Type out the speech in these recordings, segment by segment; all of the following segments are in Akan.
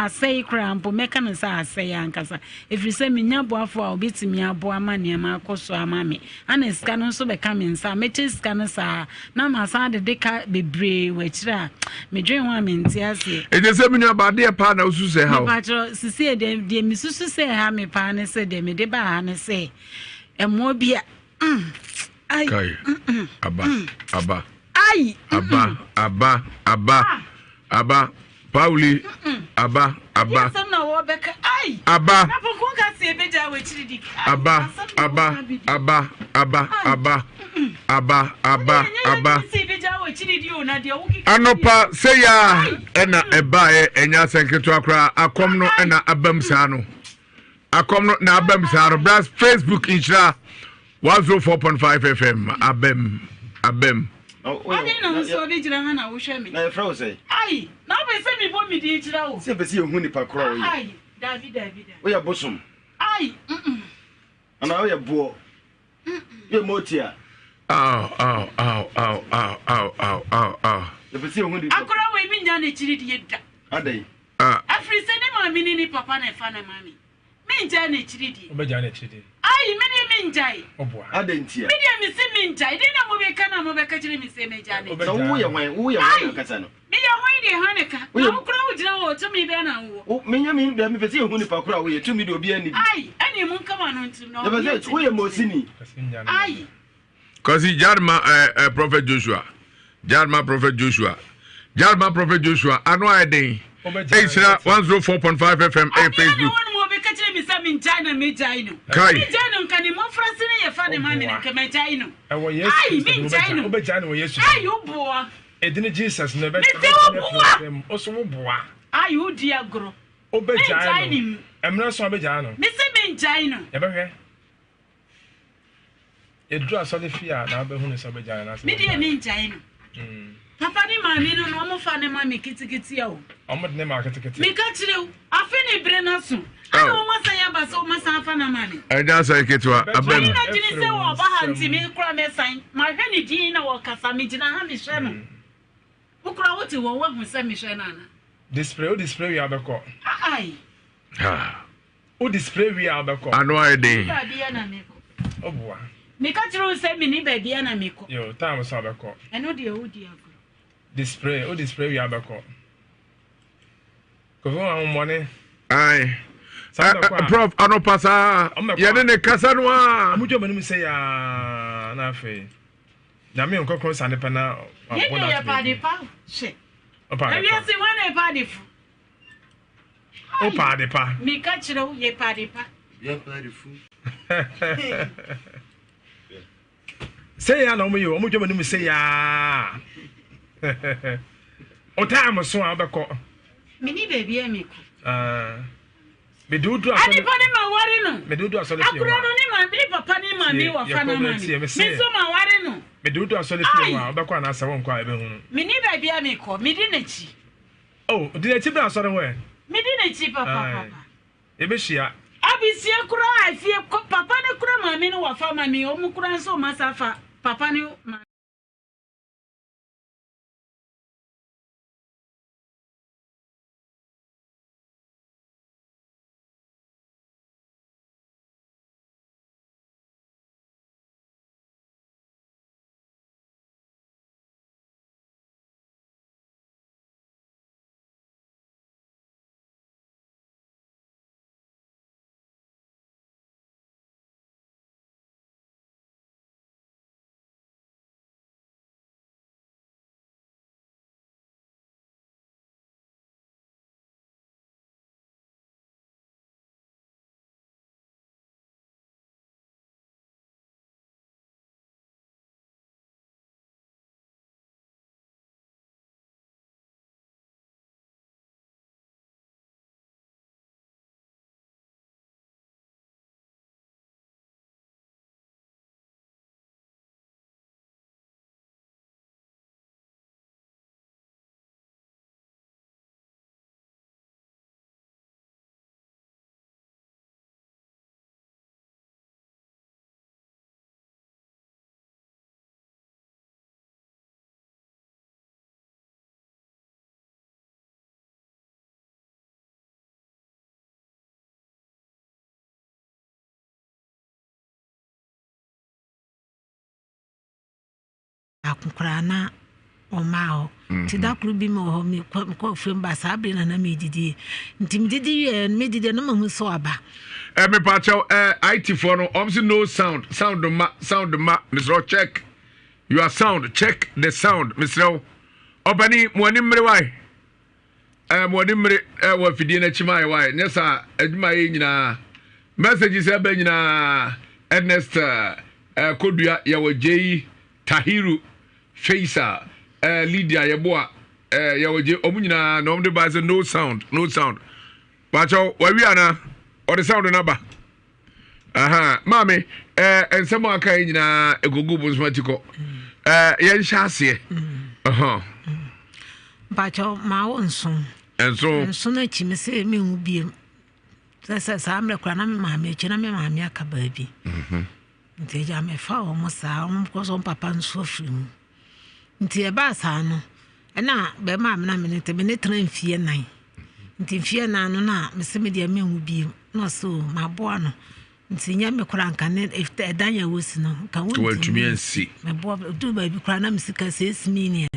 asay crampo mekano sa asay ankasa if you say me nyaboafo a obetimi abo ama ne ma akoso ama me ana sika no so be ka me nsa meche sika no sa na ma sa de ka bebre wachira me dwen wa me ntiase e de se me nua de pa na usu se ha me patro sisi de mi susu se ha me pa ne se de me de ba ha ne se emo bia ai kai aba ai aba Pauli aba some na wo beka ai aba na pon ka se beja we chiri di aba se beja we chiri di o na de wo ki anopa say ya ena eba enya senketo akra akom no ena abam sa no akom no na abam sa no bras Facebook Nhyira 104.5 FM abem I didn't so did you hana wo hwe me na e fra say ai na be se me bo me di Nhyira o se be se ehun nipa kro wo ai David wo ya bosom ai ana wo ya bo ye motia Ow. e be se ehun nipa akora we mi nya na chiri di edwa adai afri se ne ma mi ni papa na fa na mami mi nja na chiri di obeja na chiri ai me ni mi njai oboa adai ntia me dia mi se mi njai de na mo be kana mo be ka chiri mi se me ja na so wo ya wan kasa no me ya wan de haneka na okura wo jina wo to mi be na wo me nya mi be se ehun nipa kro wo ye to mi de obi ani ai ani mun kama no ntim no e be se wo ye mosini ai cause Jarma Prophet Joshua anu aiden Nhyira 104.5 FM Facebook China me jaino. Kai. Me jaino kan mo frase ne ye fa ne ma me ke me jaino. E wo Yesu. Ai me jaino. Obeja na Yesu. Ai u boa. Edini Jesus na be. Oso wo boa. Ai u di agro. Obeja na. Emra so obeja na. Me se me jaino. Ye be hwe. Edru asole fia na be hu ne so obeja na. Me di me jaino. Papa ni ma mi no mo fa ne ma me kitikiti ya o. Omo de ne ma kitikiti. Me ka kire o. Afi ne bre na so. Ana o masa ya ba so masa fa na ma me. Enya so iketwa abem. Na jini se wo ba ha nti me kura me san. Ma hwe ni din na wo kasa me jina ha me hwe no. Wo kura wo ti wo hu se me hwe na na. Display we abeko. Ai. O display we abeko. Anu aiden. Ba dia na me ko. Oboa. Me ka kire o se me ni ba dia na me ko. Yo, time so abeko. Eno de o di agro. Display we abeko. Ko vo money. Ai. Prof anopasa yene ne kasa no a amujo manum say ya na afi na me nkokro sane pa na bona ya pa de pa she opa e wi se wana pa de fu opa de pa mi ka kire wo ye pa de pa fu say ya na omujo manum say ya o time so abeko mi ni baby e mi ko Medudu asole. Ani pa ni ma wari no. Medudu asole. Akura no ni ma bi papa ni ma mi wa fa na ma ni. Mi so ma wari no. Medudu asole fi wa obekwa na asa won kwa ebe hu no. Mi ni ba bia mi ko, mi di na chi. Oh, di na chi bra asore we. Mi di na chi papa. Ebe hia. Abisie kura afie papa ne kura ma mi no wa fa ma mi o mu kura so ma sa fa papa ni akunkra na omao ti da kru bi mo ho mi ko fem ba sabre na me didi ntim didi ye me didi na mahu so aba me pa chow IT for no obviously no sound ma Mr. check your sound check the sound Mr. Obani mo ni mre why mo ni mre wa fidie na chima why nyesa adwuma ye nyina messages e ba nyina Ernest kodua ya wajeyi Tahiru Faisa Lydia Yeboa ya waje omunyina no mde ba say no sound pacho wa wi ana or the sound na ba mami ensemo aka nyina egogo bonsmatiko ye nhyase pacho ma wonso enso na chime se me hu biem sa amre kra na me maami chi na me maami aka ba bi nti ja me fa o mo sa o ko so papa nso firim nti e ba sa no na be maami na me ne te me ne tran fie nan nti fie nan no na me se me dia me hu biem no so ma bo no nti nya me kra nka ne edanya wosi no ka won to tumi ansi me bo do ba bi kra na me sika 6 million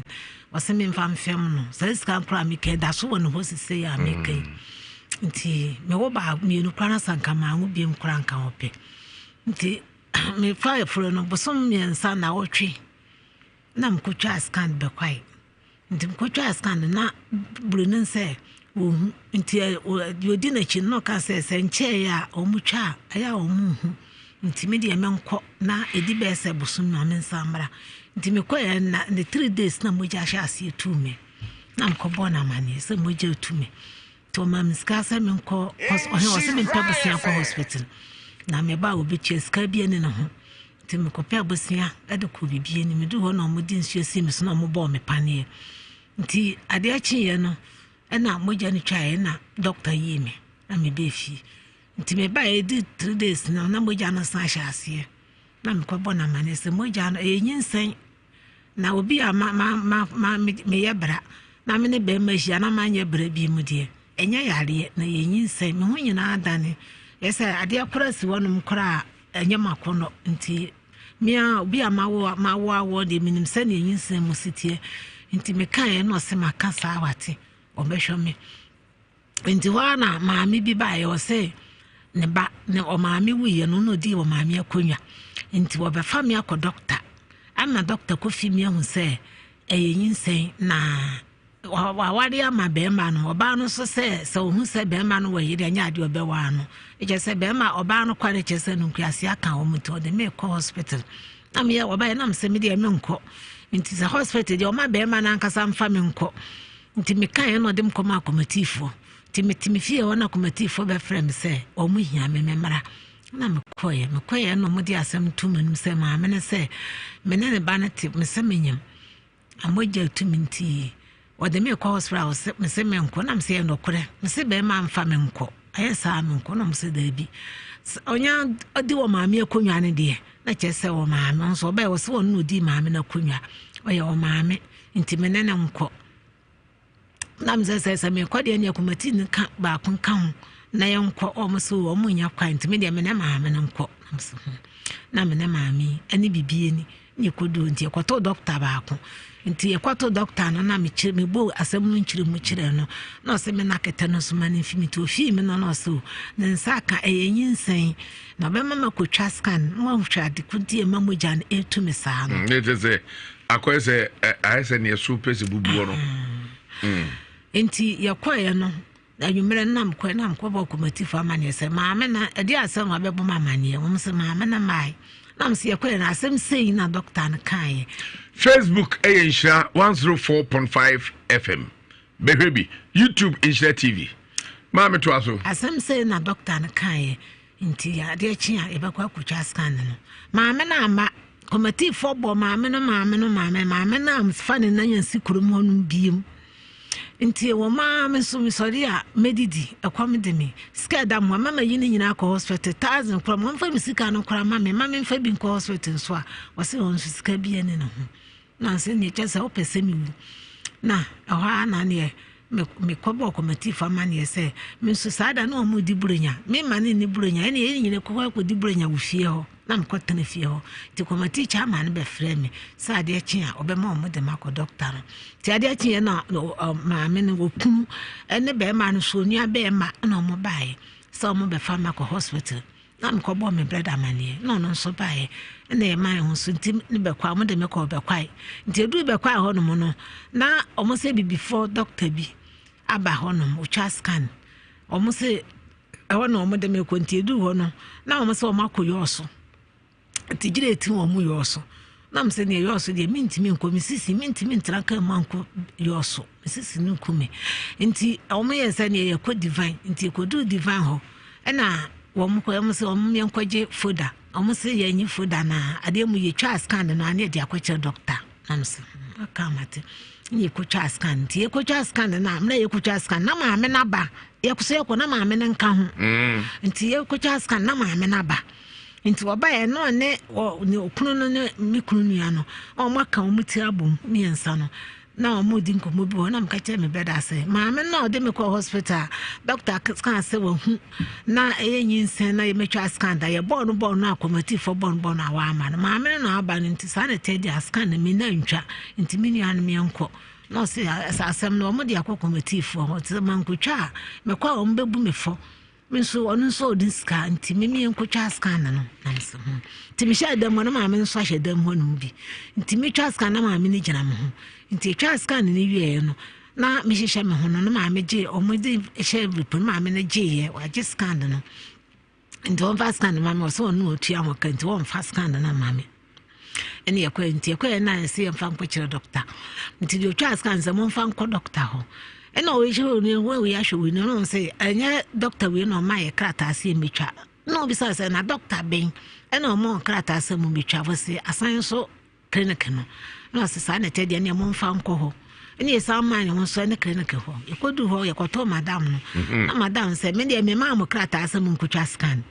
wase me mfam fem no sa sika kra me ke da so won ho sise ya me kai nti me wo ba me no kra na sanka ma hu biem kra nka ope nti me fa furo no bosom me nsa na wotwe na mkotwa scan be kwai nti mkotwa scan na brunun se nti yodi na chi no ka se nche ya omutwa aya omu nti me de menko na edi be se bosom na me nsamra nti me koya na the 3 days na moja sha ase tume na mkobo na mani se moja tume to mam ska se menko o se me pabusia kwa hospital na me ba obi cheska bia ne ho nti me kopia bosia ade ko bibie ni me du ho na mo di nsuo si me so na mo bo me pane nti ade achi ye no na moja ni twae na doctor yi me na me be fi nti me ba e di 3 days na moja na sa sha ase na me ko bona mane se moja na nyinsen na obi a me yebra na me ne be ma hia na ma nya bra bi mu de enya yare na nyinsen me ho nyina adane yesa ade akora si wonum kora enya makono nti mia obi a mawo de minim se na nyinsen mu sitie nti me kan no se makasa awate obehwo me nti wana maami bi ba ye o se ne ba ne o maami wiye no no di o maami akonwa nti wo be fa me akọ doctor ama doctor Kofi mi hu se nyinsen na wawari ama be ma no oba no so se hu se be ma no wo yire nya ade obe wa no e je se be ma oba no kware che se no nkuase aka o muto de me ko hospital na me oba ye na me se me de me nko nti se hospital de o ma be ma na nkasa mfa me nko nti me kan no dem koma akomatifo nti fie wona akomatifo be frem se o mu hia me mra na me koye no mo di asem tumanum se ma me ne se me ne ba na ti me se menyam amoja tuminti o de me ko hospital me se me nko na me se no kore me se be ma mfa me nko ayesa me nko na me se da bi onya odi wo maame akonwa ne de na che se wo maame nso be wo se wo no di maame na konwa o ye wo maame nti me ne nko na mzese me kwade ne akomati ne ka ba kunkan na yenko omuso o munya kwant me de me na maame ne nko na me na maame ani bibie ni kodo nti ekwato doctor ba ko nti ekwato doctor no na me chire me bo asem no nchire mu chire no na se me na kete no so mane fimiti ofi me no so ne nsaka eyinsen na be mama ko twa scan mo hwa de kudi e mamoja na etu me sa no ne se akwese aise ne super se bubuo no enti yakoye no anwumere nam ko ba komatifo amane se maame na edi asem abebo mamane wo se maame na mai nam se yakoye na asem sei na doctor na kai Facebook Nhyira 104.5 FM behwebi YouTube Nhyira TV maame to aso asem sei na doctor na kai nti ya de chi a ebekwa kutwa scan no maame na ama komatifo bo maame na am fane na yansi kurum honum biem nti wo ma me so mi sori a medidi ekwam de me sika da mo mama yi ni nyina ko hospital 1000 kro mo mfa mi sika no kra mama mfa bi ko hospital so a wo se won sika bi ene no na se ni chese o pese mi wu na aha na ne me ko bo komati fa ma ne se me so sada no mo di burunya me ma ne ni burunya ene nyine ko di burunya wo fie ho na mkɔtena fie hɔ nti committee chairman be frɛ me sɛ adeɛ kye a ɔbɛma ɔmo de makɔ doctor no nti adeɛ kye na maame no wɔkunu ɛne bɛrima no so onua bɛrima na ɔmo baeɛ sɛ ɔmo bɛfa makɔ hospital na mkɔbɔ me brother amaneɛ na ɔno nso baeɛ na ɛma ɛho so nti ne bɛkɔ ɔmo de me kɔ bɛkwae nti edu bɛkwae hɔ nom no na ɔmo sɛ before doctor bi aba hɔ nom ɔtwa scan ɔmo sɛ ɛhɔ na ɔmo de me kɔ nti edu hɔ no na ɔmo sɛ ɔmo akɔ yɔɔso nti gyere eti ɔmo yɔɔso na mo sɛ ne yɔɔso deɛ mintimi nkɔ me sisi mintimi ntra ka manko yɔɔso sisi no kume nti ɔmo yɛ sɛ ne yɛ kɔ divine nti kɔdu divine hɔ ɛna wɔn kɔ ɔmo sɛ ɔmo yɛn kɔgye foda ɔmo sɛ yɛn nyi foda na adeɛ mu yɛ twa scan no ane de akɔkyɛ doctor na mo sɛ aka mate yɛ kɔtwa scan nti yɛ kɔtwa scan na amna yɛ kɔtwa scan na maame na ba yɛ kɔ sɛ yɛ kɔ na maame ne nka ho nti yɛ kɔtwa scan na maame na ba nti wɔba yɛ no ne okunu no ne me kunu nua no ɔmo aka ɔmo ti abom miɛnsa no na ɔmo di nkɔmɔ bi wɔ na mka kyerɛ me bɛda sɛ maame na ɔde me kɔ hospital doctor scan sɛ wahu na ɛyɛ nyinsɛn na yɛmɛtwa scan da yɛ bɔɔ no akɔmati fɔ bɔɔ no awama no maame no aba no nti saa ne tɛdi scan na me na ntwa nti me nua no meɛnkɔ na ɔsɛ asɛm no ɔmo de akɔ kɔmati fɔ hɔ nti mankotwa a mɛkɔ a ɔmo bɛbu me fɔ minso ɔno nso ɔdi sika nti mimi nkotwa scan no na nso nti me hyɛ dɛm no maame nso ahyɛ dɛm hɔ no bi nti me twa scan na maame ne gyina me ho nti twa scan ne wie no na me hyehyɛ me ho no na maame gye ɔmo de hyɛ report maame ne gye yɛ wagye scan no nti on fa scan maame ɔsɛ ɔno otua mo ka nti on fa scan na maame ɛne yɛkɔ nti yɛkɔ na ɛsɛ yɛmfa nkɔkyerɛ doctor nti de otwa scan sɛ mo mfa nkɔ doctor hɔ ɛna ɔyɛ ni we ahwɛ we no sɛ ɛnyɛ doctor we no ma yɛ krata ase metwa na obi sɛ na doctor ben ɛna ɔmo krata ase mo metwa fɔ asan so clinic no na ɔsɛ saa na tɛdeɛ ne mo mfa nkɔ hɔ ɛne yɛ saa man ho so ne clinic hɔ yɛkɔdu hɔ yɛkɔtɔ madam no na madam sɛ me deɛ me ma mo krata ase mo nkotwa scan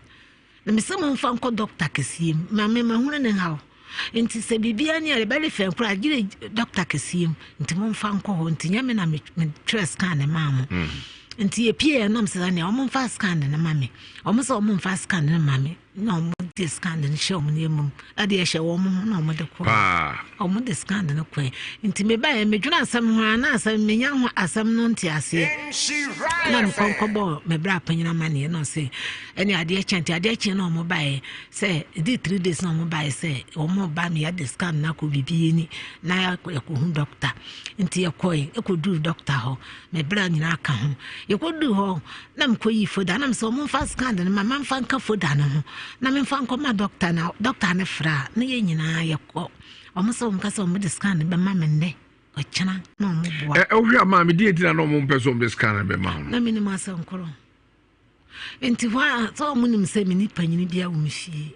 na me sɛ mo mfa nkɔ doctor kɛseɛ ma me mahunu ne hawo nti sɛ bibia ne yɛ bɛle fɛ kora gire doctor kɛseɛ nti mo mfa nkɔ hɔ nti nyame na me twerɛ scan ne ma mo nti yɛpie nam sɛ ne ɔmo mfa scan ne ma me ɔmo sɛ ɔmo mfa scan ne ma me na ɔmo de scan ne hyɛ ɔmo ne mu ade yɛhyɛ ɔmo na ɔmo de kɔ ɔmo de scan ne kɔ nti me ba yɛ medwuna asɛm ho ana asɛm menya ho asɛm no nti aseɛ na me kɔnkɔbɔ me bra panyina ma ne no sɛ ɛne adeɛ kyɛn na ɔmo ba yɛ sɛ di 3 days na ɔmo ba yɛ sɛ ɔmo ba me yɛ de scan na kɔ bibi ni na yɛkɔ hu doctor nti yɛkɔ ɛkɔdu doctor hɔ me bra nyina aka ho yɛkɔdu hɔ na mekɔ yi foda na mesɛ ɔmo mfa scan ne ma mfa nka foda no ho na memfa nkɔma doctor na doctor ne fra na yɛ nyinaa yɛkɔ ɔmo sɛ ɔmo ka sɛ ɔmo de scan ne bɛma me nnɛ ɔkyena na ɔmo boa ɔhwɛ ama me deɛ ntina na ɔmo mpɛ sɛ ɔmo de scan ne bɛma ho na menim asɛ nkoro nti hɔ a sɛ ɔmo nim sɛ me nipa nyini bia wo me fie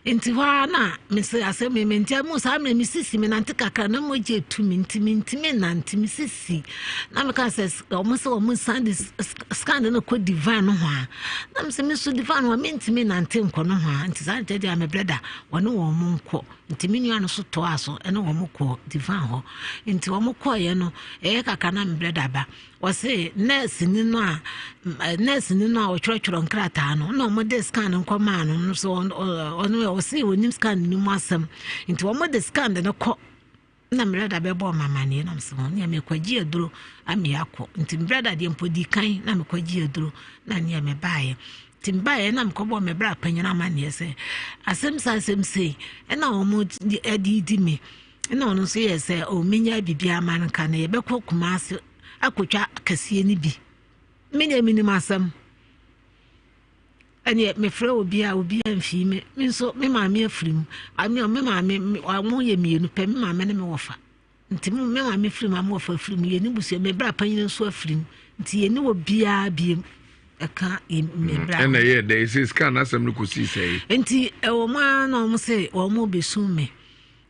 nti hɔ a na mesɛ asɛ me ntia mu saa mmerɛ me sisi me nante kakra na mogye tu me ntimi nante me sisi na meka sɛ ɔmo sande scan no kɔ divine no ho a na mesɛ me so divine ho a mentimi nante nkɔ no ho a nti saa nkyɛ a me brɛda wɔne wɔn mo nkɔ nti me nua no so toa so ɛne wɔn mo kɔ divine hɔ nti wɔn mo kɔɔyɛ no ɛyɛ kakra na me brɛda ba wɔse nurse ni no a ɔtwerɛtwerɛ nkrataa no na ɔmo de scan nkɔmaa no so ɔno ɔse wɔnim scan ni mu asɛm nti ɔmo de scan de no kɔ na mbrɛda bɛbɔ mamane na mse ho ne mekɔgye aduro ame akɔ nti mbrɛda de mpodi kan na mekɔgye aduro na ne me baaye nti mbaye na mekɔbɔ me bra panyina amane sɛ asɛm sei ɛna ɔmo di me ɛna ɔno so yɛ sɛ o menya bibia ma no ka na yɛbɛkɔ Kumasi akotwa kɛseɛ ni bi menya minim asɛm ɛne mefrɛ obi a mfii me nso me maame afirim me maame amo yɛ mienu pɛ me maame ne me wɔfa nti me maame afirim amo wɔfa afirim yɛ ni busua me bra panyin nso afirim nti yɛ ni wɔ bia biem ɛka me bra ɛna yɛ dɛ ɛsɛ scan asɛm no kɔsi sɛ nti ɛwɔ ma na ɔmo sɛ ɔmo bɛsum me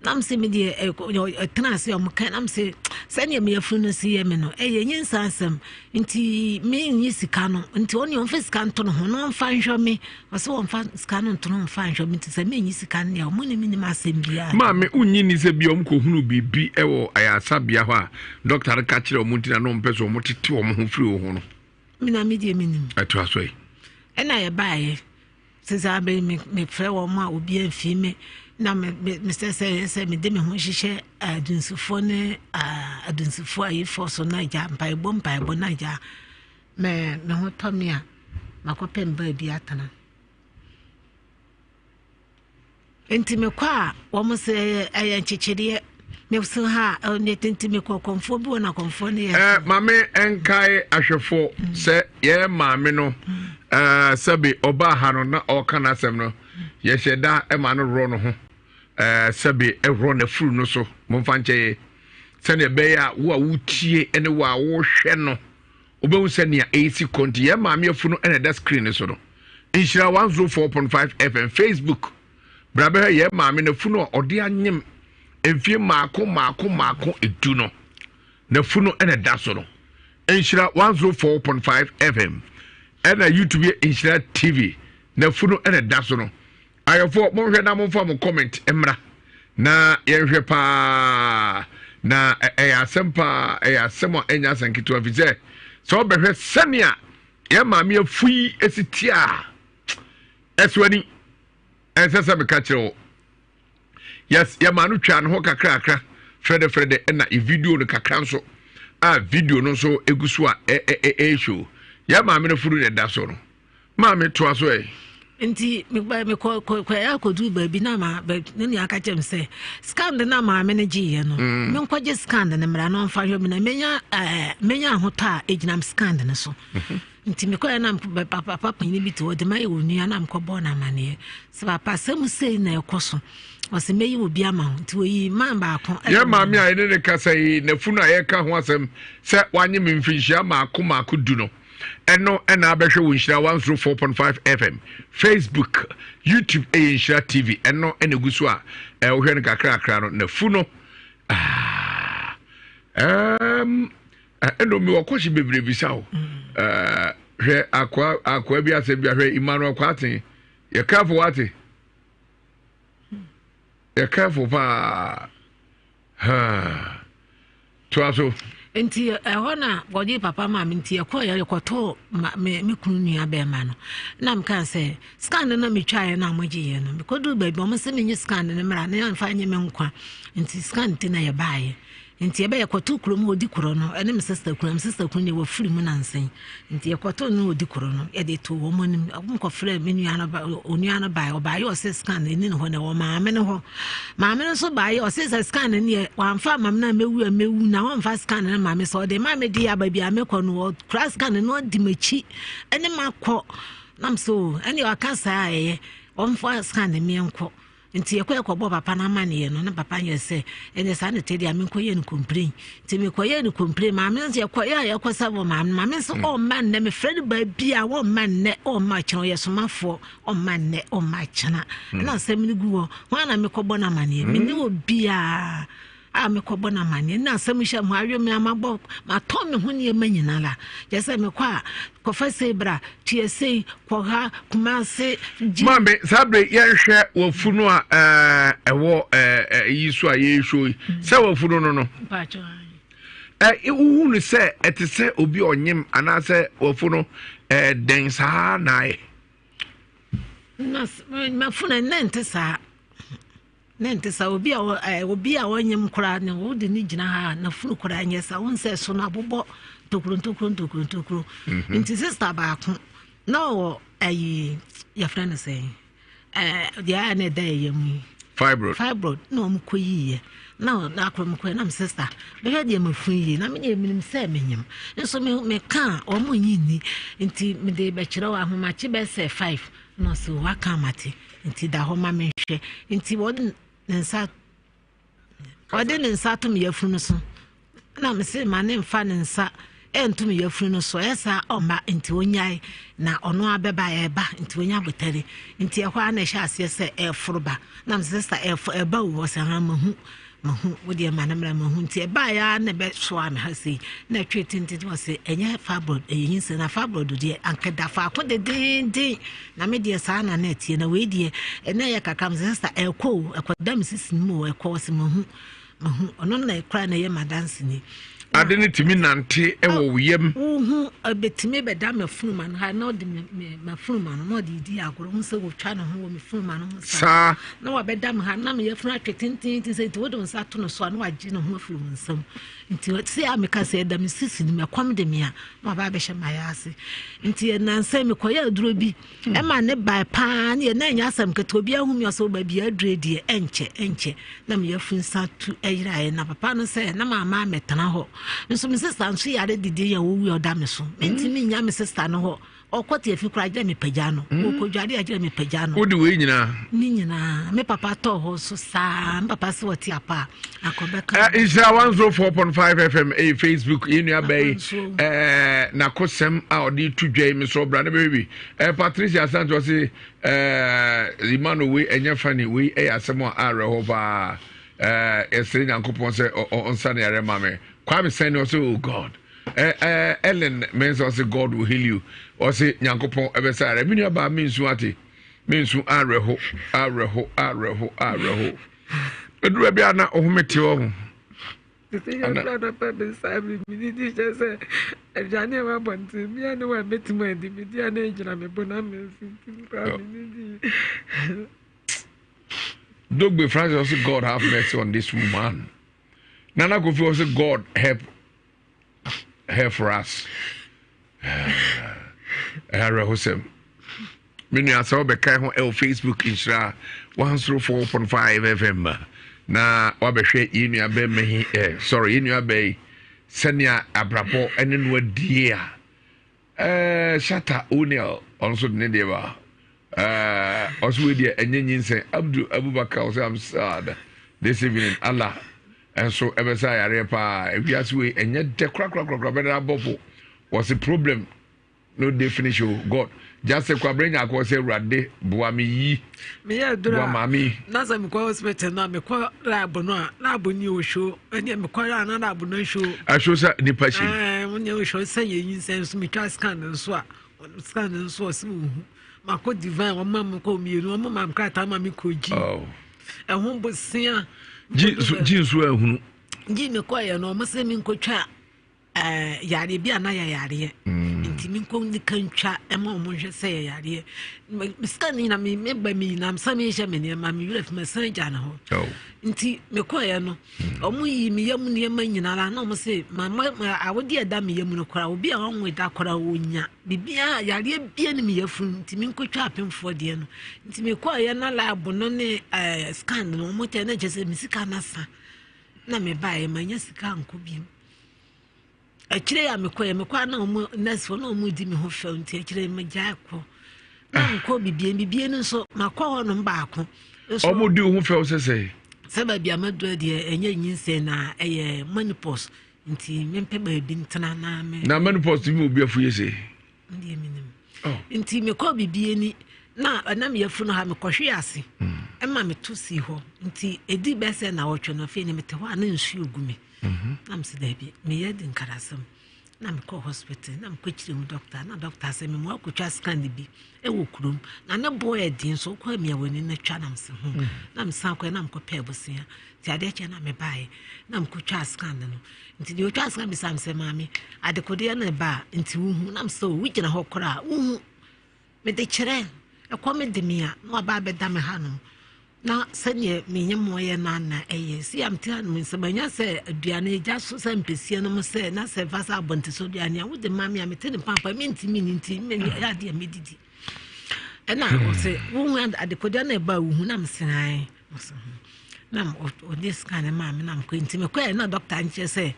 nam se me de tena se o mka nam se sɛnea me afuru no si ye me no ɛyɛ nyinsa asɛm nti me nyi sika no nti oni on fa sika nto no ho no mfa nhwɛ me ɔse on fa sika no nto no mfa nhwɛ me nti sɛ me nyi sika no ya mo ne me asɛm bia ma me unyi ni sɛ bia ko hunu bibi ɛwɔ ayasa bia hɔ a doctor ka kyerɛ o muntina no mpɛ so o motete o mo ho firi o ho no me na me de me nim ato aso yi ɛna yɛ baaye since I be me frɛ wo ma obi amfi me na me say me de me ho hyehyɛ adunsufo ne adunsufo ayi for so na ja mpaebɔ na ja me ho tɔ me a makɔpɛ mba bi atana enti me kwa wo mo se ayan chichiriye me so ha ne tenti me konfo bi wona konfo ne mame enkai ahwefo se ye mame no sabi oba ha no na oka na asem no ye hyeda e ma no ro no ho sabi e ro na furu no so momfa nche se ne be ya wo a wutie ene wo a wo hwe no obewu se ne AC konti ye mame afu no ene da screen so no Nhyira 104.5 FM Facebook brabe ye mame na fu no ode anyem emfie maako edu no na fu no ene da so no Nhyira 104.5 FM ena YouTube Nhyira TV na fu no ene da so no ayofo mo hwe na mo fa mo comment emra na ye hwe pa na asempa asemo enya sankito afize so behwe senia ye mame afui esitia eswani ensese me ka kire yes ya manu twa no kakra frede na e video no kakra nso video no so egusu a show ya mame no furu ne da so no mame to aso enti me ko ya kodu ba bi na ma ne ni aka chem se scan na mame ne giye no me nkwaje scan ne mra no mfa hwe me na menya ahotɔ a eginam scan ne so nti me koya nam papa panyi bi to de mai wonu ya nam ko bo na mane se papa sem sei na ekoso o se meyi obi ama nti oyi man ba ko ya mame a ene ne kasa yi na funu a ye ka ho asem se wanye me mfinhia maako du no eno ena abehwe wo Nhyira 104.5 FM Facebook YouTube Nhyira TV eno ene gusu a wo hwe ne kakra no na fu no eno mi wakoshi bebre bisa o hwe akwa bi ase bi hwe Emmanuel Kwatin ye careful wati ye careful pa tuaso enti ehona godi papa ma minti ekoya yekoto me kunu nua be ma no na mka se scan na me twae na amogiye no bekodu ba bi o mo se menye scan na mra na mfa nye me nkwa enti scan ti na ye baaye nti ebe yekoto kurom odi kuro no ene me sister kuro ne wo firi mu nansen nti yekoto no odi kuro no ye de to wo monim mko frɛ me nua no ba onua no ba oba ye o se scan ni no ho na wo maame no so ba ye o se scan ni wa mfa mam na mewu na wo mfa scan na maame so de maame di aba bia me kɔ no cross scan no di machi ene makɔ nam so ene o aka saa ye o mfa scan me nkɔ nti ekɔ bo papa na mane no na papa nye se ene sa ne tedi ame koye no complain nti me koye no complain ma me nse ekɔ sa bo ma me so o man ne me friend ba bia wo man ne o ma kyeno ye somafo o man ne o ma kyena na se me gu wo na me kɔ bo na mane me ne obia me kɔ na mane na se me hye mo awe me amabɔ ma tɔ me ho ne manyina la je se me kɔ fa se bra tie sei kɔ ha kuma se mame sabre ye hwɛ wo funu a ɛwɔ yi so a ye show se wo funu no pacho wu ne se etese obi onyem ana se wo funu den sa nae ma funu nente sa obi a onyem kora ne wo de ni gina ha na funu kora anya sa won se so na bobɔ tokuro nti sister ba ko na wo ya friend say dia na da yemu fibroid no mo koyiye na akrom ko na sister be hwe dia mafunyi na me nyem se menyem nso me ka o mo nyini nti me de be kire wa ahomache be se 5 no so waka mate nti da ho ma me hwe nti wodin nsa to me yafunu so na me se ma ne mfa ne nsa entum yafunu no so esa oma nti onyai na ono abeba eba nti onya botare nti ehwa na hye ase se eforoba na me sister eba wo se ha mahu wodi ma na mra mahu nti eba ya na be so am ha sei na tweti nti wo se enye fibroid eyin se na fibroid de ankeda fa ko de din na me de sa na tie na we de ena ya kakam sister ekodam sisin mu ekɔ se mahu ono na ekra na ye madanse ni ade ne timi nante e wo yem betimi beda me funuma no ha na odi me funuma no odi di agoro hu se wo twa no ho me funuma no sa na wa beda me ha na me yefunu atwetintin ti se ti wo don sa to no so na wa gi no ho afuru nsam nti se ameka se da me sisi ni me kwam de me a ma ba be hye mayase nti na nsa me koya aduro bi e ma ne ba pa ne na nya asam keto bi ahu mi so ba bi adure die enche na me yefun sa tu eyira na papa no se na mama metana ho nso me sister nso yare didi ya wo wi oda me so enti me nya me sister no ho okote afi kura gya me pagya no okodware agya me pagya no wodi we nyina ni nyina me papa to ho so sa papa se wati apa akobeka Nhyira 104.5 FM Facebook inu abai na kosem a odi tudwa mi so bra na baby Patricia Santos say Imano we enya fani we asem a areho ba esri nyankopon say onsa na yare mame Kwame saying also oh God Ellen means also God will heal you or say nyankopon ebesa re mi nu ba mi nsu ate mi nsu areho edura bia na ohumeti wo ana papa sabi mi di say ejane wa bonti mi anu wa metima di mi di ana ejina me bona me Dogbe Francis also God have mercy on this woman. Nana Kofi also God help for us. Hosem. Mini asaw be kai ho Facebook Nhyira 104.5 FM. Na wabehwe yinu abe mehi sorry yinu abe senia abrapo ene no adie a Shata O'Neil also ne dey ba also we dey enyenyin say Abubakar also I'm sad this evening Allah and so ebesa yare pa ebiase we enye de krakrakrakra be na bobo was a problem no definition God just say kwabrenya akọ say rade boa me yi me ya dura boa mami na say me kwa hospital na me kwa lab no lab ni o show ene me kwa na lab no show a show say ni pachi mun ye show say yin sense me try scan nso a scan nso si hu mako divine o mam ko mi no mam krata mam ko ji oh ehun bosia ji nso ehunu ji me kwa ye no mo say mi nkotwa yare bia na yare nti mi nko ni kantwa ema o mo hwe say yare miskani na me ba mi na msa me hye me ne ma me wura fima san gya na ho nti me koye no o mo yi me yam ne ma nyina la na o mo say mama awodi eda me yam no kora obi a won da kora wonya bibia yare bia ne me yafun nti mi nkotwa apemfo de no nti me koye na lab no ne scan no mo te na jese misika na sa na me ba e manya sika nko bi akire ya mekwa na omo nurse for na omo di me ho fa nti akire me gya ko na nko bibie no so makwa ho no mbaako omo di ho fa osese seba bia madu de enye nyinse na eye menopause nti mempe ba bi ntana na me na menopause mi obi afu yese ndi eminim nti mekwa bibie ni na me yafu no ha mekwohwe ase ema meto si ho nti edi bese na wotwe no fe ni mete ho ana nsu ogume na msi dabi me yedi nkarasem na me call hospital na me kwechiri mu doctor na doctor say me mo akotwa scan bi e wo kurom na ne boy edin so kwa me awani na twa na mse ho na msa kwa na me kopɛ bosia ti ade che na me bae na me kwotwa scan no nti de otwa scan bi sam se mami adekode na ba nti wuhu na mse wo gina ho kora wuhu me de kyerɛ e kwa me de mia na ba be da me hanom na sanye menye moye na eye si amtia no nsebanya se aduane ja so se mpesie no se na se fasa abonte so aduane a wo de mami a mete ne pampa minti me ya de medidi ena o se wo adekodia na ba wo na msenai na o dis kan mami na mko inti me kwa na doctor nche se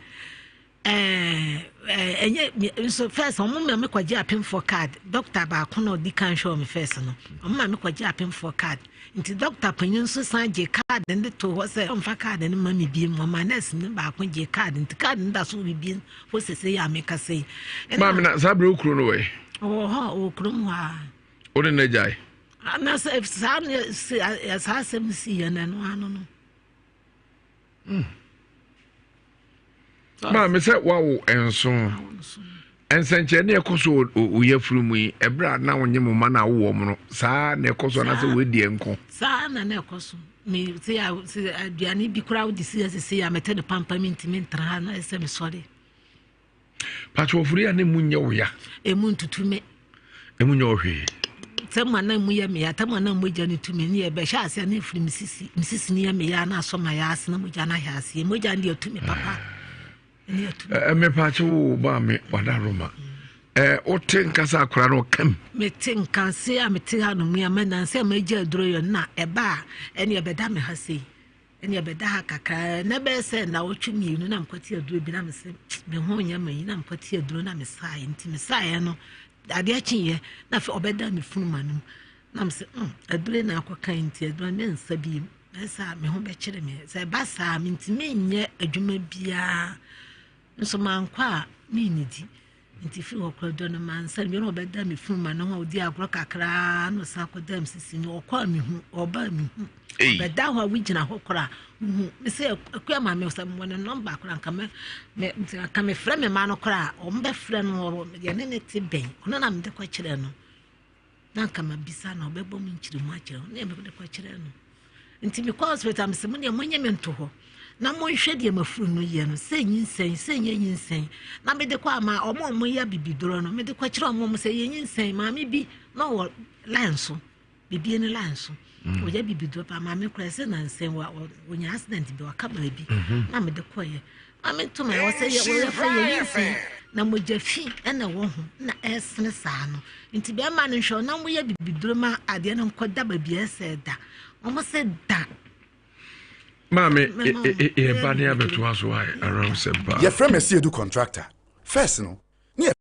enye so first omo me kwaje apem for card doctor ba kono di kan show me first no omo me kwaje apem for card nti doctor panyin so san je card ndi to ho se on fa card ni mami bi mo ma nurse ni ba ko je card nti card nda so bi ho se se ya me ka se mami na sabre okro no we o okro mo ha o ne najai na se sa sem si ya na no ano no ma me say wow enso ensenche ne ekoso oyafuru mu yi ebra na wonye mo ma na wo mo no saa na ekoso na se we die nko saa na ekoso me se aduane bi kura wo disi ase ya mete de pampa minti min tra na ese me sori Pacho Furia ne Munya Oya. Emuntu to me. Emunyo. Someone named Muyami, Tamana Mujani to me near Beshas and if Mrs. Nia Mayana saw my ass, no Mujana has, Mujani to me, papa. Me Pacho Bami, Wadaruma. O ten Casa Crano Kem. Me think can say I'm a Tiano, me a man and say Major Droy not a bar, any a bedame has say. Any a bedaka, never said now what you mean, and I'm put here do be saying, the home yaman, I'm put here do not messiah, into messiah, no. Adiachi, na for obeda me fuman. Nam say, a drain aqua kind tear, one then sabi. That's me home betcher me. Say, Bassa, mean to me, yet a jume bia. So man qua, me needy. And if you walk on a man, send me no better me fuman, no dear Grocca, no saco them, sissing, or call me or buy me. But down a week in a hokra. Me say, a queer man, me someone and non back and come a friend, a man or cry, or my friend or the enemy bay. No, I'm the quachirano. Now come a bisan or bebo minch to macho, never the quachirano. Until because with I'm some money monument to her. Now, more shady, I'm a fool, no yen, saying insane. Now, made the quama or more moya be drono, made the quachron, mom say insane, mammy be no lanso, be any lanso. Would you be drop a mammy crescent and say, well, when you ask them to be a couple of be, I'm the choir. I meant to my say, you're say, now with your feet and a woman, not as an asano. Into be a man and show, now we be drama at the end of quite double be said that. Almost said that. Mammy, a bunny ever to us why around Sempa. Your friend is do contractor. First, no. Yeah.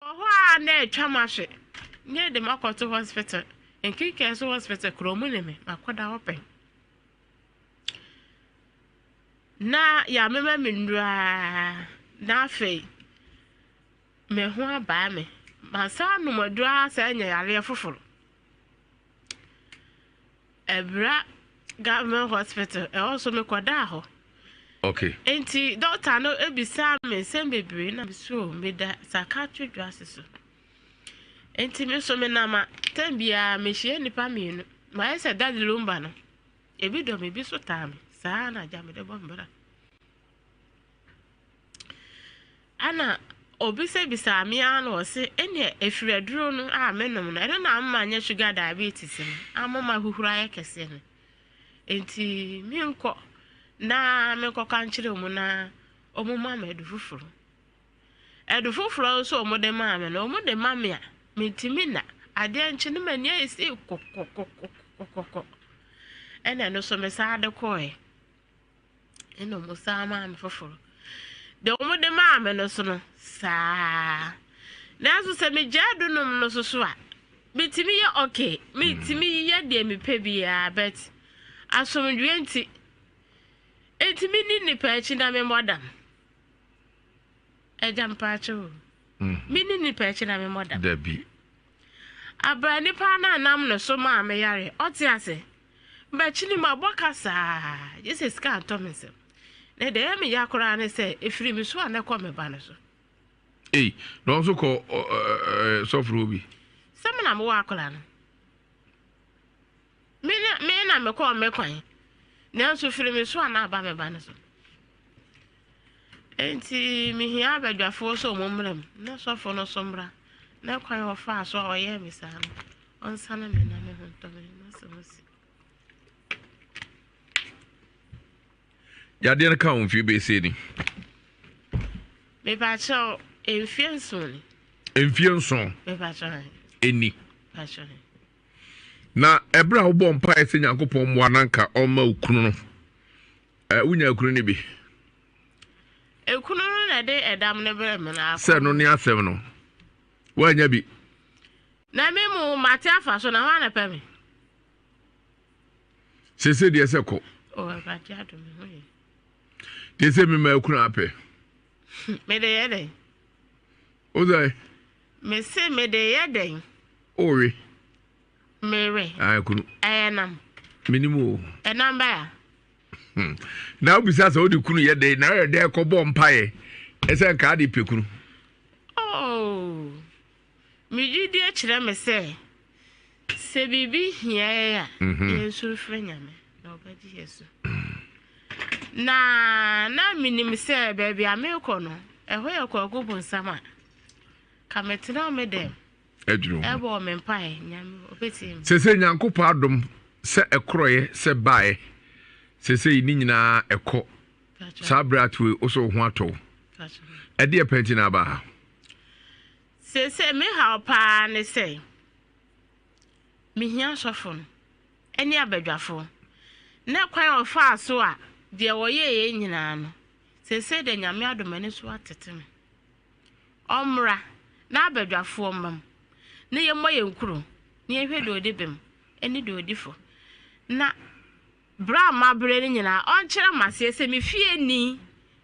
Oh, na etwamashe. Nye de makoto hospital. Enkike so hospital kromune me makoda open. Na ya mema mindra na fe. Me ho aba me. Masa no modua sa nya yare foforo. Ebra government hospital e also me koda ho. Okay. Enti doctor no ebisa me sembebre na so me da psychiatric glasses. Enti me so me na ma tambia me hie nipa mienu. Ma ese daddy lumba no. Ebi do me bi so ta me. Sa na ja me de bombra. Ana obi se bisa me an o se ene efiraduro no a menom no. Ene na amma nya sugar diabetes no. Amoma huhura ya kese no. Enti mi nko na me ko kanchire mu na omuma me edufufuru so omo de ma me no omo de ma me a metimi na ade nche no mani esi kokokokokokoko ena no so me sa de koe eno mo sa ma me foforo de omo de ma me no so no sa na so se me jadu nom no so a bitimi ye okay mitimi ye de me pe bia but asomdwe nti etimi ni pa echi na me modam ejam pa cho mini ni pa echi na me modam Debbie abra ni pa na nam no so ma me yare oti ase ba chi ni ma boka sa Jesus ka atomese na de me yakora ne se efiri mi so anekọ me ba ne so no so ko sofro bi semina mo wakola no me na me ko me kwan na so firi mi so ana ba me ba ne so enti mi hia abadwafo so mo mrem na sofo no so mra na kwan ofa so oye mi sa no on sana me na me honto me na so si ya de ka on fi be se ni me ba cho enfienso ni enfienso me ba cho eni ba cho na ebra wo bom pa ese Nyankopon mo ananka o ma okunu no unya okunu ni bi ekunu na de edam ne bere me na se no ni asem no wanya bi na me mu mate afa so na wa na pe me se de se ko o ba ti ado me hoye de se mi ma okunu ape me de yede o zai me se me de yede ori mere kunu enam minimum enam ba na obisa se odi kunu ye de na ye de ko bom pae ese nka ade pekunu oh mi jidi e kire me se bibi hia ya yesu frenya me na obaji yesu na minim se baby ameko no eho ye ko agobo nsama ka metina me dem edru ebo me mpae nyame obetim se Nyankopon adom se ekroye se bae se ni nyina ekọ sabratwe oso ho ato ede epenti na ba se me ha pa ne se me hia sofo eni abadwafo na kwan ofa so a de woye nyina no se de nyame adomani so atete me omra na abadwafo mam na ye moye nkuro na ye hwe de odibem eni de odifo na bra ma bre ni nyina on kire mase se me fie ni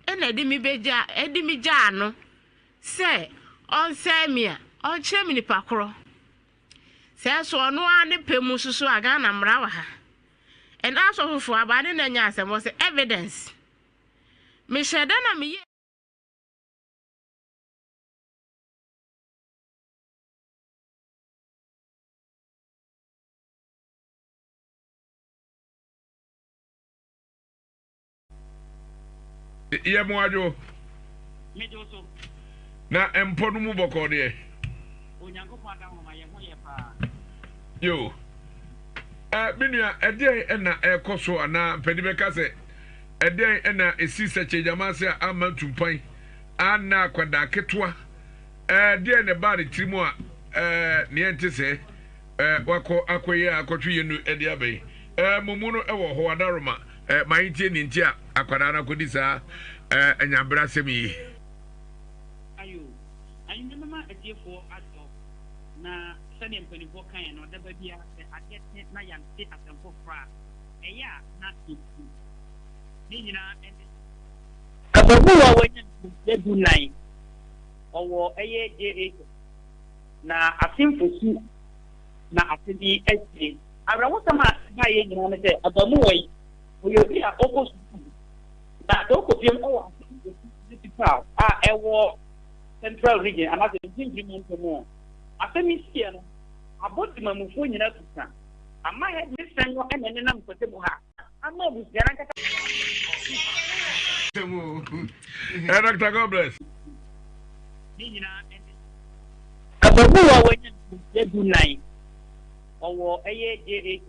ena de mi beja edi mi ja no se on se mi a on kire mi ni pakoro se so ono ane pemu susu aga na mra wa ha en aso fufu abade na nya asem se evidence me sheda na me ye mo ajo mejo so na empo no mu boko de Onyankopon ada ho ma ye ho ye pa yo binua ede na ekoso ana pedi be ka se ede na esi seche jama se ama tumpan ana kwada ketwa de ne ba de trimu a ne ente se wako akoye akotwe nu ede abai mumu no ewo ho adaroma maintie ni ntia akwada na kodi sa anyabra semi ayo ayi me mama ediefo aso na sani mpanifo kan no da ba bia se akete na yante asemfo fra eya na tipu ni nyina ende ababu wa wanya dedu nine owo eye je na asemfo su na afedi ese abrawo sama ba ye nyina ne se abamu wai oyo bi a okos na do ko piem o hospital ewo central region and as a agreement no afemisia no abodi mamufo nyina tuka ama head mission no enene na mkote mu ha ama obusia na kata Dr. God bless ni nyina ende ababu wa wanya dedu nine owo eye je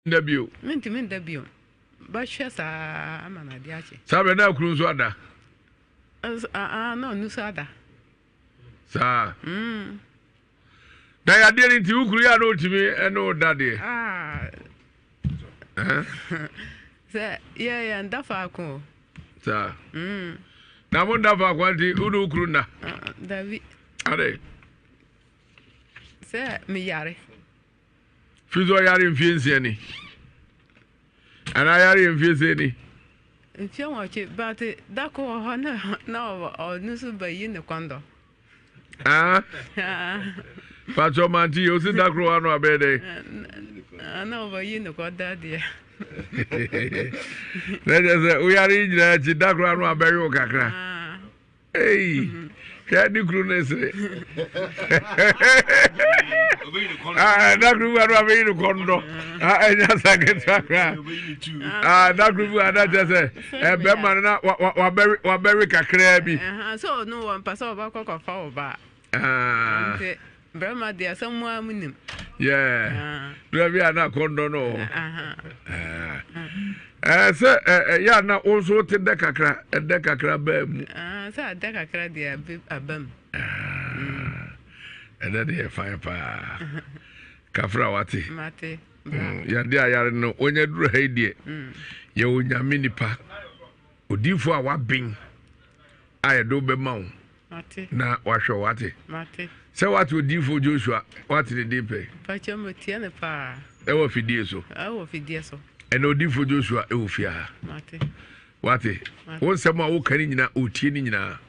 ndabio mentimi ndabio bashwe saa amana de ache sabe na kuru nso ada no nuso ada sa da ya de nti ukuru ya no timi eno dade se ya ndafa ko sa na mo ndafa ko anti udu ukuru na David ade se mi yare fizo yare mfiense ni ana yare mfiense ni mfie wache but dako ho na nusu bayi ne kwando Pacho manti o si dakro ano abede ana bayi ne kwada de Let's say we are in the dakro ano abeyo kakra hey Kadi krunese dakro ano abeyo kondo enya saketrakra dakro ana jese be man na wa bury kakra bi so no one pass over kokofa oba Brahma dia somewhere minim. Yeah. Maybe I not kondo no. So ya na also te dekakra bam. So dekakra dia abam. And then they fire pa. Kafra wati. Mate. Ya dia yare no onye duru ha die. Ye onyame nipa. Odifo a wabin. Aye do be ma wo. Mate. Na wahwe wati. Mate. Say what would you for Joshua? What did they pay? Pachamatia pa. Ewo fidie so. Ewo fidie so. And odi for Joshua ewo fia. Mate. What? Won sama wo kan nyina otie ni nyina.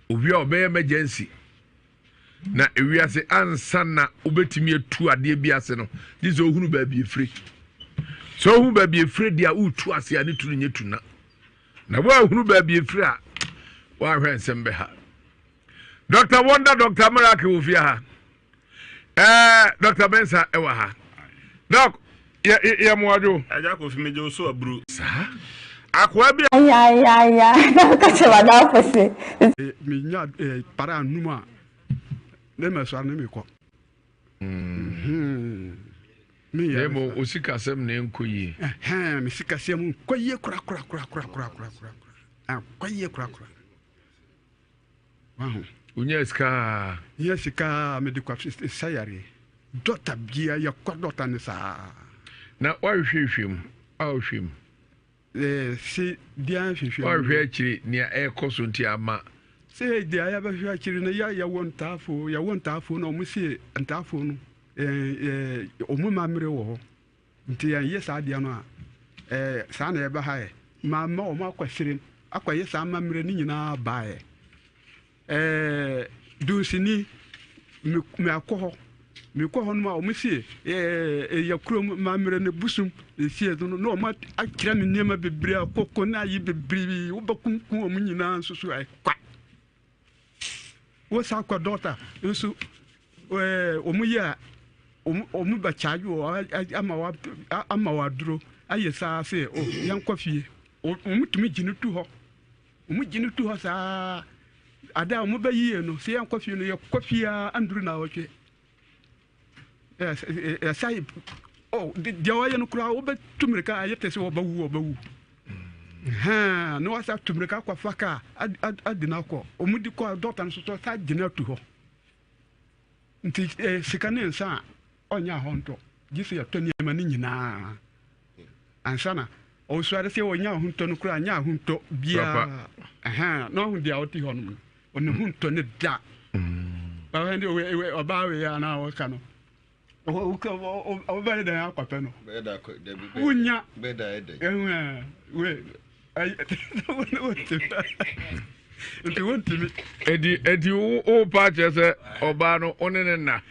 Obi a obey emergency. Na ewiase ansa na obetimi atu ade bi ase no. Dis ohunu ba bi efri. So ohunu ba bi efri dia utu ase ani tunu nyetu na. Na wo ohunu ba bi efri a wa hwe nsem be ha. Dr. Wonder, Dr. Miracle Ufia. Dr. Bensa Ewaha. Doc, ya mwaju. Aja Kofi mejo so abru. Sa? Akwabi. Ya. Kache wada fose. Mi nya para numa. Ne me so ne me ko. Mi ya. Demo osika sem ne nkoyi. Mi sika sem nkoyi kura. Koyi kura. Wow. Unyeska. Yesika medical sayari. Dota bia ya kwa dota ne sa. Na wa hwehwem. Ahwehwem. Si dia hwehwem. Wa hwe akiri ne ekoso nti ama. Se dia ya ba hwe akiri ne ya wontafo na omusi ntafo no. Omu mamre wo. Nti ya yesa dia no a sa na eba ha mama o makwasire akwaye sa mamre ni nyina baae. Dusini me akoho no ma omusie yakuro mamre ne busum sie no ma akira me niema bebre akoko na yi bebre wo bakunku omu nyina nsusu ai kwa wo sa kwa daughter nsu omu ya omu ba charge wo ama wa duro aye sa se o yan Kofi omu tumi ginu tu ho sa ada mo bayi no se yan Kofi no ye Kofi a andru na woche sai dia wa ye no kura wo betumrika ayete se wo bawu ha no wasa tumrika kwa faka adina ko omudi ko doctor no so sa gina tu ho nti sikane nsa onya honto gisi ya toni ma ni nyina ansana o suare se onya honto no kura nya honto bia no hu dia oti ho no on hunto ne da ba hande we oba we ya na wo kano o ba da akwape no Be da ko de bi. unya Be da ede. We ai nti wonti Edi o pa chese oba no onene na.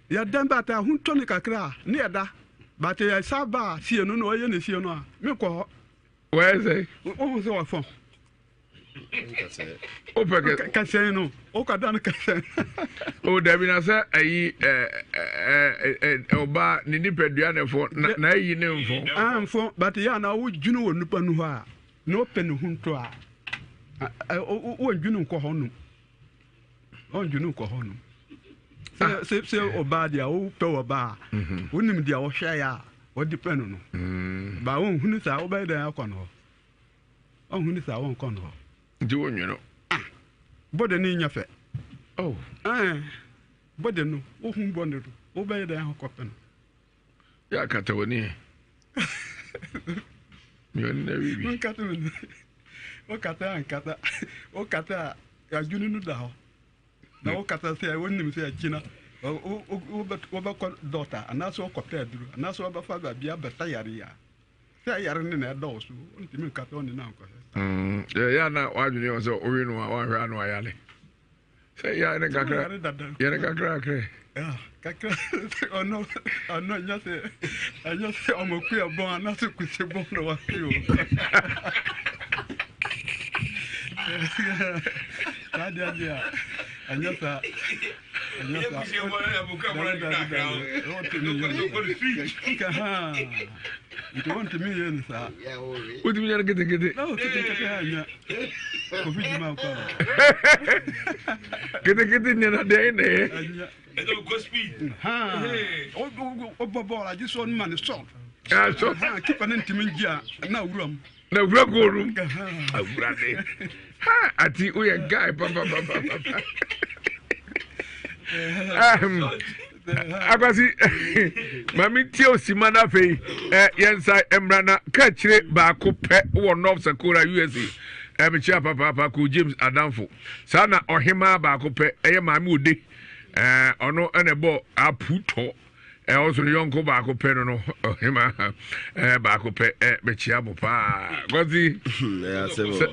Yada mbata hunto ne kakra ne yada bata ya saba sie no oye ne sie no a me ko Where say? o so wa fon O peke. Kase no o ka dan kase O David na say ayi oba ni nipadua ne fo na ayi ne mfo. Mfo bata ya na wo dwunu wo nupa nu ho a no pe ne hunto a o dwunu ko ho no o dwunu ko ho no se oba dia o pe oba wonim dia wo hwe ya what depend on ba won hunu sa wo ba da akọ no on hunu sa won kọ no ndi won you know bode ni nya fe oh bode no wo hu bode no wo ba da akọ pe no ya kata woni mi on na wi mon kata no o kata ya junu no da ho na o kata se won nim se akina o ba ko dota anaso ko pe duru anaso ba fa ba bia beta yare ya se yare ne na do so ntimi kata on na nko ya na wa juni o so o wi no wa hwa no ayale se ya ne kakra ya ne kakra kre kakra ono anya se o mo ku abon anaso ku se bon no wa yo dia anyasa you want me yen sa what do you mean get no kete anya Kofi Gyimah ko get ni na dey ne anya edo go speed o bobo la just one man so so keep an intimate gia na wuram na wura go room awura de ati o ye guy papa akwasi mami tio simana fei yensa emrana ka kire ba ko pe wo North Sakura USA me chia papa ko James Adamfo sana ohima ba ko pe eye mami ode ono ene bo aputo also the young go back up no him back up me chia mo pa gozi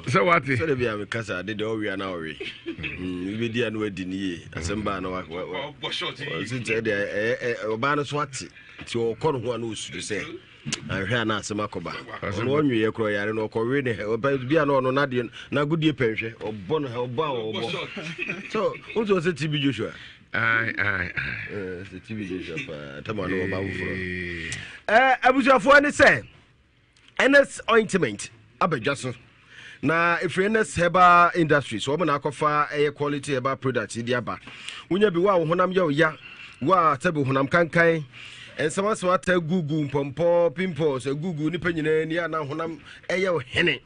so what so dey be am kasa dey we are now we we dey no adi ni asemba na wa short since dey oba no so ati ti o ko no ho na osu say ahwe na asema koba ono onwe ye kro yare no ko we ne bia no no na de na gudie penhwe obo no obo so unto say TB Joshua the TV Joshua tamano oba wufuro abusuafo ani say NS ointment abadwaso na if NS herbal industries wo na akofa quality herbal products di aba unya bi wa honam ya wa tabi honam kankan ensama so ata gugu mpompo pimples gugu ni panyina ni ana honam hene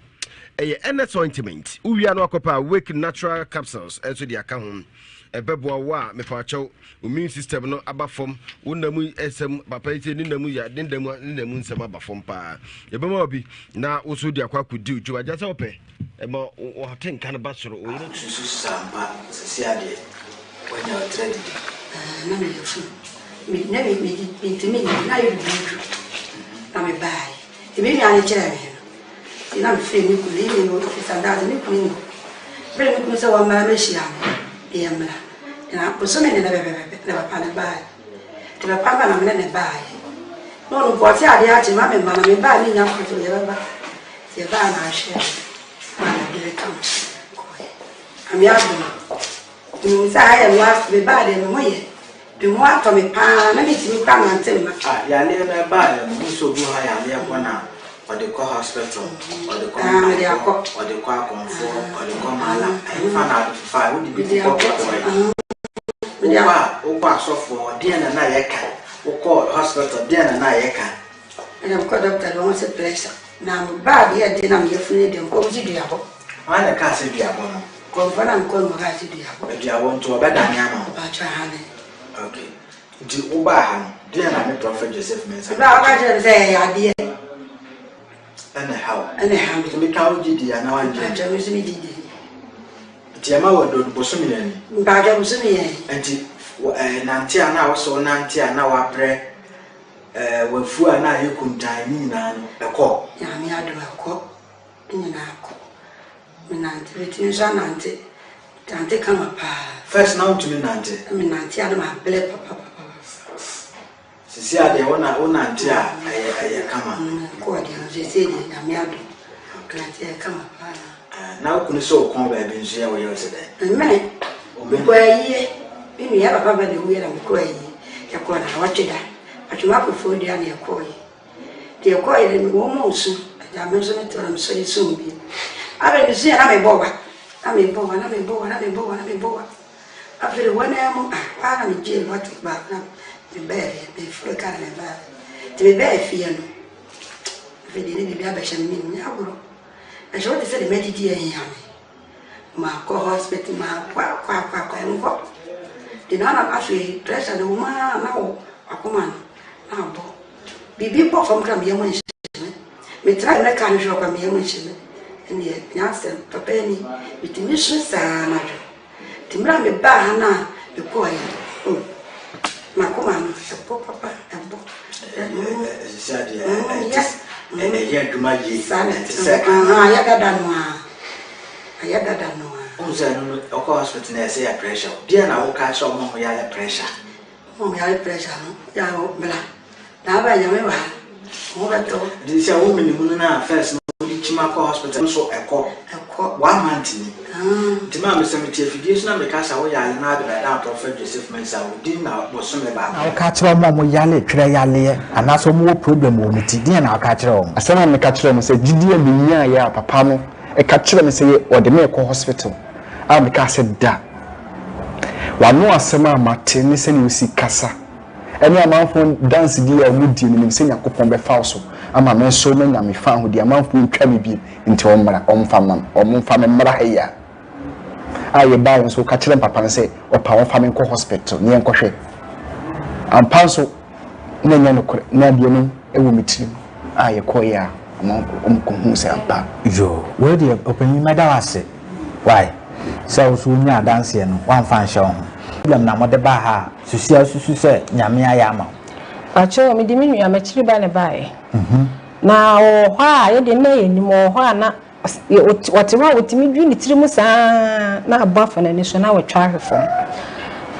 NS ointment uwia no akopa wake natural capsules enso di aka ho ebeboa wa mepacho immune system no abafom wonamu esem papa ite ni namu ya dendamu nsem abafom pa ebema obi na woso di akwa kudi uju aja se ope ema o haten kan ba soro o yiro susu samba sisi ade wanya trend na me yofu me na me timi na yo du na me bai timi ni ani chere me ina me free ni ku ni no ofisa da ni ku ni free ni ku se wa ma me shia yamla na posome ne na papa na bai te papa na me ne bai no no boti ade a che ma me bai ni nya ko to ye ba na she ma na dire kam ami adu ni sa ya wa me bai de mo ye de mo ato me pa na me ti mi pa na ntem ma ya le na bai mo so bu ha ya le ko na or the call hospital or the call or the call comfort or the call mala and find five would be Opa so for dear na yeka o call hospital dear na yeka and I'm called doctor don't say pressure na ba bi e dey na me fune dem ko ji dia bo ana ka se dia bo no ko fa na ko mo ga ji dia bo dia won to ba da nya no ba cha ha ne okay di uba ha dear na me prophet Joseph Mensah ba ga je say ya dia ana how to me ka o ji dia na wan je ja me se mi di Gyimah wo do bosomi na ni ba ja bosomi ye enti nanti ana wo so nanti ana wa pre wafu ana yekuntan ni na no ekọ ya mi adu ekọ ni na akọ mi nanti betin so nanti tante kama pa first now to me nanti mi nanti ana ma ble papa sisi ade wona nanti a aye kama ko ade no se se ni na mi adu nanti kama pa na okunu so kon ba bi nso ya wo yo tede me ko ayi bi ya papa ba de wo ya ko ayi ya ko na wa tweda atuma ko fo dia na ko yi de ko yi ni wo mo su ja me so ne to na so yi so bi abe bi se na me bo wa after one mo na me je what ba na me be fo ka na ba ti me be fie no fe de ni bi abehye me ni agoro e so de se de medidi e ya me ma ko hospital ma kwa enko de na na afi pressure de uma na wo akoma na bo bibi bo fam kra me yemo ni me try na kan jo kwa me yemo ni ni ya se papa ni bitimi so sa na jo timra me ba na me ko ya makoma no po papa ebo sadia ya duma ji sana ya dada no unza no okọ hospital na say pressure dia na wo ka cho mo ya pressure no ya o bla da ba ya me wa mo ba to di se wo minimu na first no di chima ko hospital so eko 1 month ni tima me sem tie fidie na me ka sa wo ya na da da prophet Joseph Mensa wo din na wo so me ba na wo ka kire mo ya le twere ya le ana so mo problem wo miti din na ka kire wo asema me ka kire mo se gidie me nya ya papa no e ka kire me se o de me ko hospital a me ka se da wa no asema mate ni se ni usi kasa eni amanfo dance di ya mu di ni se yakopon be fa so ama me so na nya me fa ho di amanfo ntwa me bi nti o mra o mfa me mra heya aye ba so ka kire papa se o pa won fa me ko hospital ni en ko hwe ampa so na nya no kore na bi no e wo mitiri aye ko ya ko hu se ampa yo we dey open me da wase why so so nya dance no wan fa nhye ho problem na mo de ba ha susu se nyame ayama acho me di minu ya machiri ba ne bae na o ha ye de na ye ni mo ha na whatever otimi dwi ni tiri mu saa na abafa na ni so na wetwa hwefo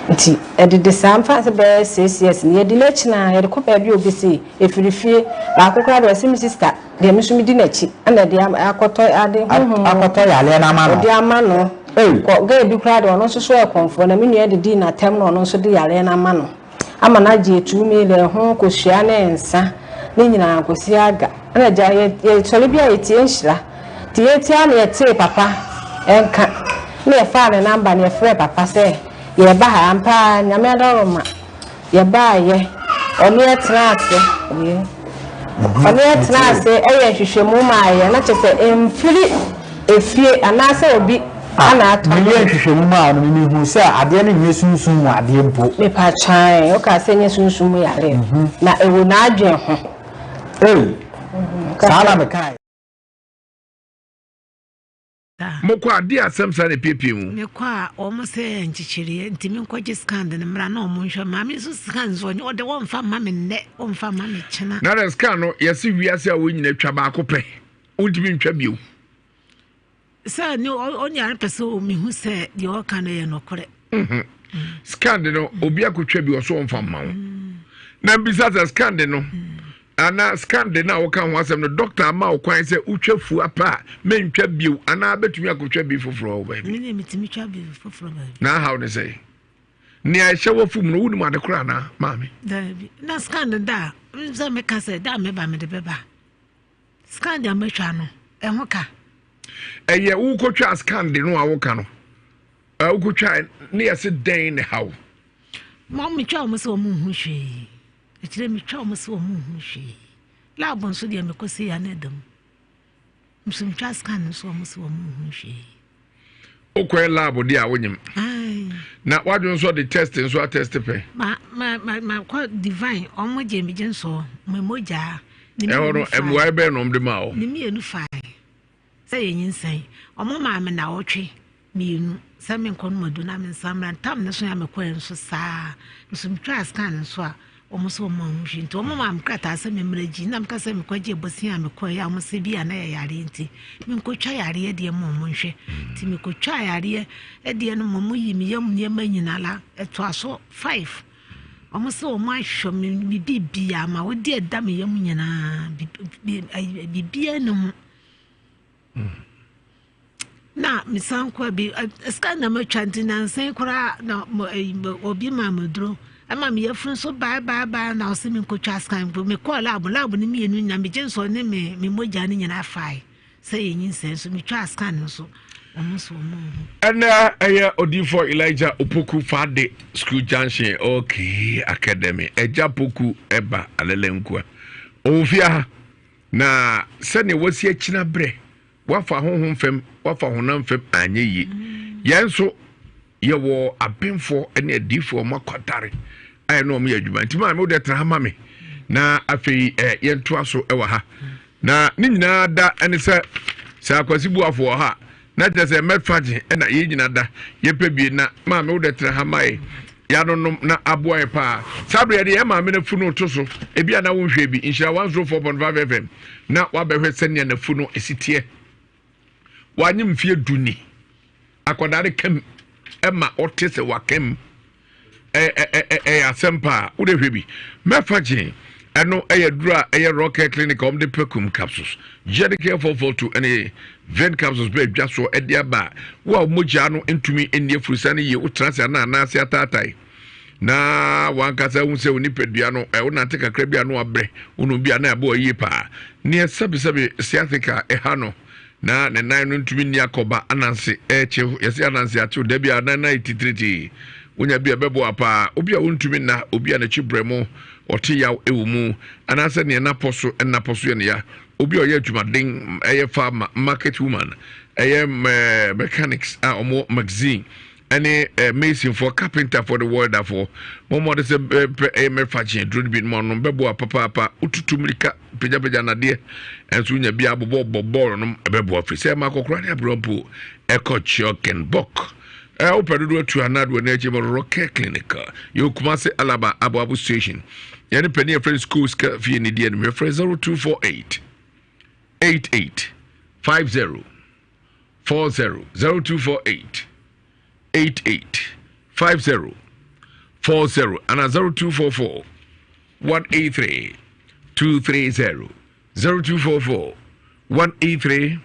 nti e de samfa se be ccs ni ye di lechi na ye de ko ba bi obisi efirifie ba akokra de wase mi sister de mi so mi di nachi ana de akoto ade akoto ya le na ma no de ama no ko ga bi kra de ono so so e konfo na mi nu ye de di na tem no ono so de yale na ma no ama na je etu mi le ho ko hia na ensa ni nyina ko si aga ana ja ye sole bia ye tie nhira tie tie na ye tie papa enka na ye fa na number na ye frɛ papa se ye ba ha ampa nyame adoroma ye ba ye ono ye trase ye ono ye trase e ye hwehwemu ma ye na che se emfiri efie anase obi ana ato me ye hwehwemu ma no me hu se ade na nye sunsun mu ade mpo me pa chan o ka se nye sunsun mu yare na ewo na adwen ho sala me kai moko ade asem sa ne piepie mu me kwa o mo se nchichiri ntimi nkwaje scan de mra na o mo nhwa ma me so scan zo o de won fa ma me nne o mfa ma me chena na the scan no yesi wiase a wonyina twa ba akopɛ untimi ntwa bio sa ni onya pese o mi hu se de o kan ye no kore scan de no obi akotwa bi o so mfa ma wo na bisa sa scan de no ana scan de na wo kan ho asem no doctor ma wo kwan se utwafu apa mentwa bio ana betumi akotwa bi foforo wo ba mi ne mitimi twa bi foforo ba na how ne say ni a hyewo fum no wunu ade kora na maami da bi na scan de da za me ka se da me ba me de beba scan de ametwa no e ho ka eye wo kotwa scan de no a wo ka no wo kotwa ne yese den ne how mo mi twa mo se o mu hu hwe etire mi twa mo se o mu hu hwe labo nso de me kosi ya na dam msum twa scan so mo se o mu hu hwe okwe lab de a wonyim na wadun so the test nso a test pe ma kwa divine omo je mi je nso mo moja e horo emwa ebe no mde ma o ni mi enu fa say yinsan omo ma me na otwe mi enu say me nkon madu na me nsamra tam ne so ya me kwa nso saa nso mi twa scan nso a omo so mo hwi nti omo ma mkrata say me mraji na mka say me kwaje bosia me kwa ya omo se bia na yare nti me nkotwa yare de mo mo nhwe nti me kotwa yare de no mo yi me yam ne ma nyinala eto aso 5 omo se o ma hwo me bibia ma wo de da me yam nyina bibia no na misankwa bi scan na matwanti na nsan kora na obi ma maduro ama me yafun so bye na o se me nkotwa scan bo me call lab ni me enu nya me jenso ne me moja ni nyina fai say yin nsan so me twa scan so omo so mo ana aya odifo Elijah Opoku Fade School Junction okay academy eja poku eba alelenkwa ofia na sene wasi akina bre wafa honhom fem wafa honam fem anye yi yenso ye wo abemfo ene adifo makwadare aye no me adwuma ntima me de tra ma me na afei yento aso ewa ha na ni nyina da ene se akwasibu afo ha na tese metfaje na ye nyina da ye pebie na ma me de tra ha mai ya no na aboa pa sabre de ma me na funu to so ebia na wo hwe bi Nhyira 104.5 FM na wabehwe sene na funu esitie wanyim fie duni akodare kem ema otese wakem asempa wo de hwe bi mefaje eno dura rocket clinic de pekum capsules Jedicare 442 ene vein capsules be dwaso aba wo moja no entumi enie furusane ye utrase na anase atatai na wankasa unse onipedua no wonante kakra bia no abre wono bia na abo yi pa ne sabe siathika hano na ne nan no ntumi ni akoba ananse eche yesi ananse atu da bia na 93 wonya bia bebo apa obi a wontumi na obi a na chibremo oti yaw ewumu ananse ne na poso ne ya obi o ye adwumaden farm market woman mechanics omo magazine any mason for carpenter for the world for momo de se me fachi drone bi mo no bebo papa ututumrika peja na de enso nya bia bobo no bebo afise ma kokora ne abrompo choken bok opedo to another na eche rocket clinic you kuma se alaba abu station yani penny friend schools ka fi ni de me friend 0248 88 50 40 0248 885040 and 0244 183 230 0244 183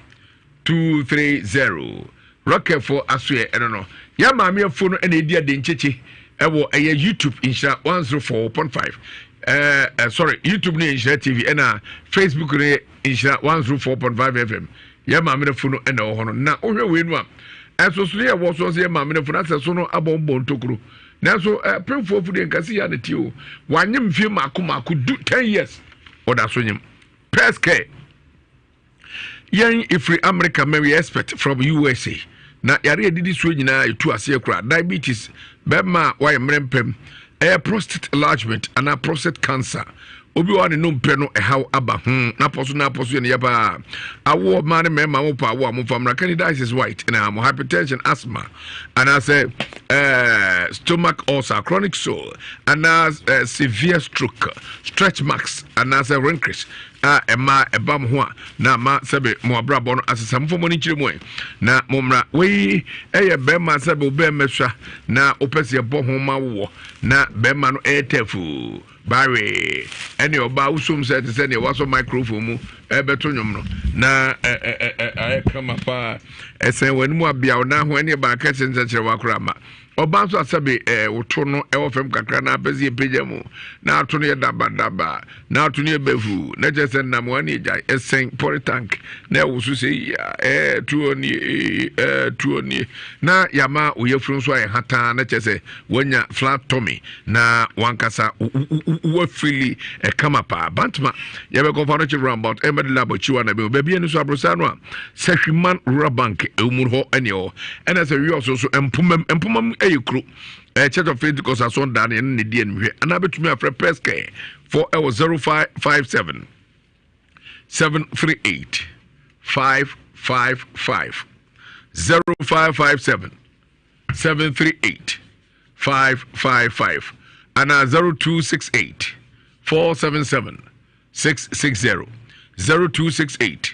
230 rocket for aswe I don't know ya maami phone ene dia de ncheche ewo YouTube Nhyira 104.5 sorry YouTube ni Nhyira TV ena Facebook ni Nhyira 104.5 FM ya maami phone ene wo hono na ohwe we nu so so was say ma me for so no abombo ntokuro na so premfo fu de nkasi ya ne tio wanyem fie mako do 10 years oda so nyem peske yen ifri America Mary expert from USA na yare edidi so nyina etu ase ekura diabetes bema why mrempem prostate enlargement and prostate cancer obi wa ne no mpɛ no ɛhaw aba na poso ne yaba awo ma ne mema wo pa wo amfamra candidiasis white and hypertension asthma and I say stomach ulcer chronic sore and severe stroke stretch marks and I say wrinkles ema ebam ho na ma sebe mo abrabo no asesamfo mo ni kire mo na momra we be ma sebe obe meswa na opese bo ho ma wo na be ma no etefu bare ene oba usum se te se ne waso microphone mu beto nwom no na kama pa esen wani mu abia na ho ene ba ka chenchechere wakora ma oba so asabe woto no fem kakra na apezi peja mu na ato no daba na ato no befu na jese na mo ani jai esen tank na wusu se tuoni na yama oyefru so ay hata na jese wanya flat tummy na wankasa wafili kama pa bantma yabe konfa no chiro about emedi labo chiwa na be bia ni so abrosa no a sahwiman rural bank umur ho ene o ena se wi so empumam ayikru Church of Faith because I saw that in the DNV and I bet me a preske for 0557 738 555 0557 738 555 and 0268 477 660 0268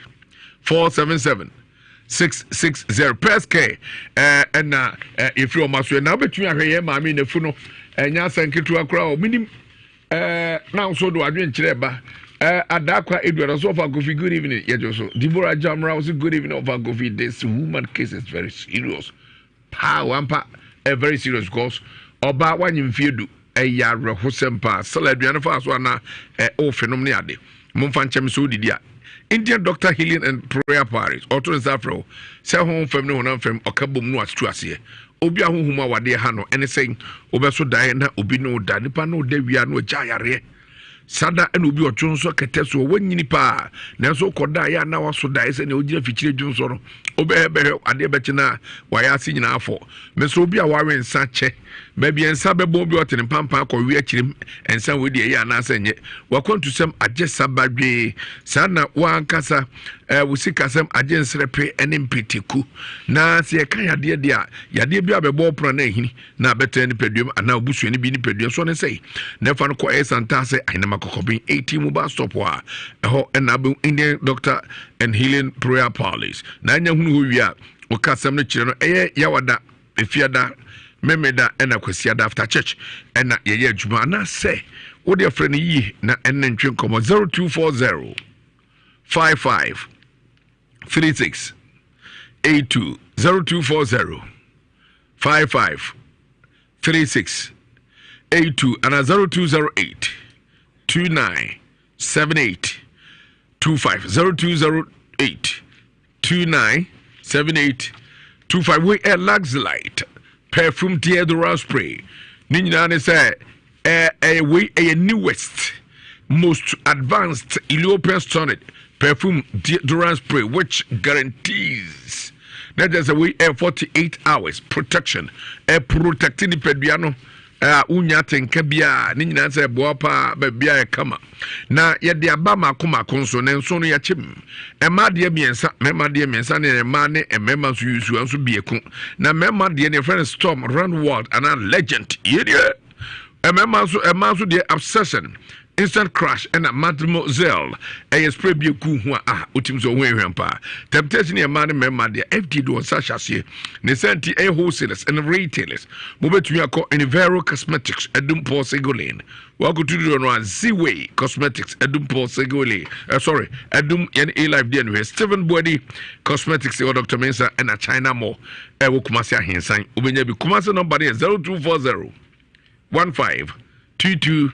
477 660 peske and if you must now between a mammy the funo and yasan to a crowd minim now so do I drink chireba Adakwa Edward so far Kofi good evening yet also Deborah Jamra was a good evening of Kofi this woman case is very serious wampa very serious because oba wanyim fiedu ya rehosempa saladuane fa so na o phenom ne ade momfa nchem so didia Indian Doctor Healing and Prayer Parish Auto Zafro say home family honam fam okabom no atu ase obi ahohuma wade ha no anything obeso dan na obi no da nipa no da wia no gya yare sada and ubi or chonso keteso when you pa nanso koda ya na waso da ese ne ogira fichire dwonso no obehebe ade bechina wa ya si nyina afọ meso obi a wawe nsa che maybe ensa bebo bi otene pampa akọwe akirim ensa we de ya na asenye wakwantu sem agesa badwe sana wankasa wusikasem agensrepe ene mpetiku na se kan yade de a yade bi abebo pro na ehini na beten ni pedum ana obusu ni bi ni pedum so ne sei na fa no ko esanta se aina makokobin 18 mobile stop wa eho na be Indian doctor and healing prayer parlors na anya hunu ho wi a okasem no kire no eye yawada efiada memeda ena kwasiada after church ena yeye adwuma na se wo de friend yi na enne ntwe komo 0240 55 36 82 0240 55 36 82 and 0208 29 78 25 0208 29 78 25 we a Luxlight perfume deodorant spray ninyina ne say we a newest most advanced European standard perfume deodorant spray which guarantees that there's a way 48 hours protection protecting the peduano unya tenka bia ni nyina se boapa ba bia e kama na ye de aba makoma konso ne nso no ya chim e ma de miensa mema de miensa ne ma ne e mema so yusu anso bieku na mema de ne friend storm run world and a legend ye de e mema so de obsession instant crash and a mademoiselle a spray bieku ho utim so ho ehwempa temptation e ma ne mema de FD do sashase ne senti a wholesalers and retailers mo betu yakọ Nhyira cosmetics edum Paul Segolin wa go to do no Z-Way cosmetics edum Paul Segolin sorry edum yen a life there no Stephen Body cosmetics or Dr. Mensa and a China Mall e wo kumase ahensan obenya bi kumase number 0240 15 22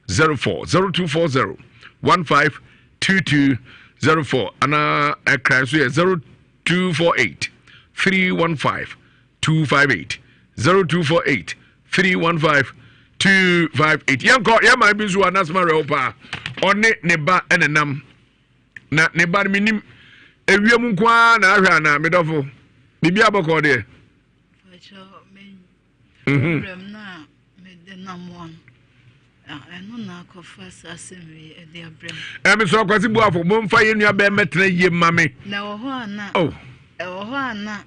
04 0240 15 2204 and a crash 0248 315 258 0248 315 258 yanko ya ma bizu anasma reopa one ne ba enenam na ne ba minim ewiem kwa na ahwa na medofo bibi aboko de problem na medenam one eno na kofa sasemi e de abrem me so kwasi buafo mo mfa ye nua be metena ye mame na wo ho ana wo ho ana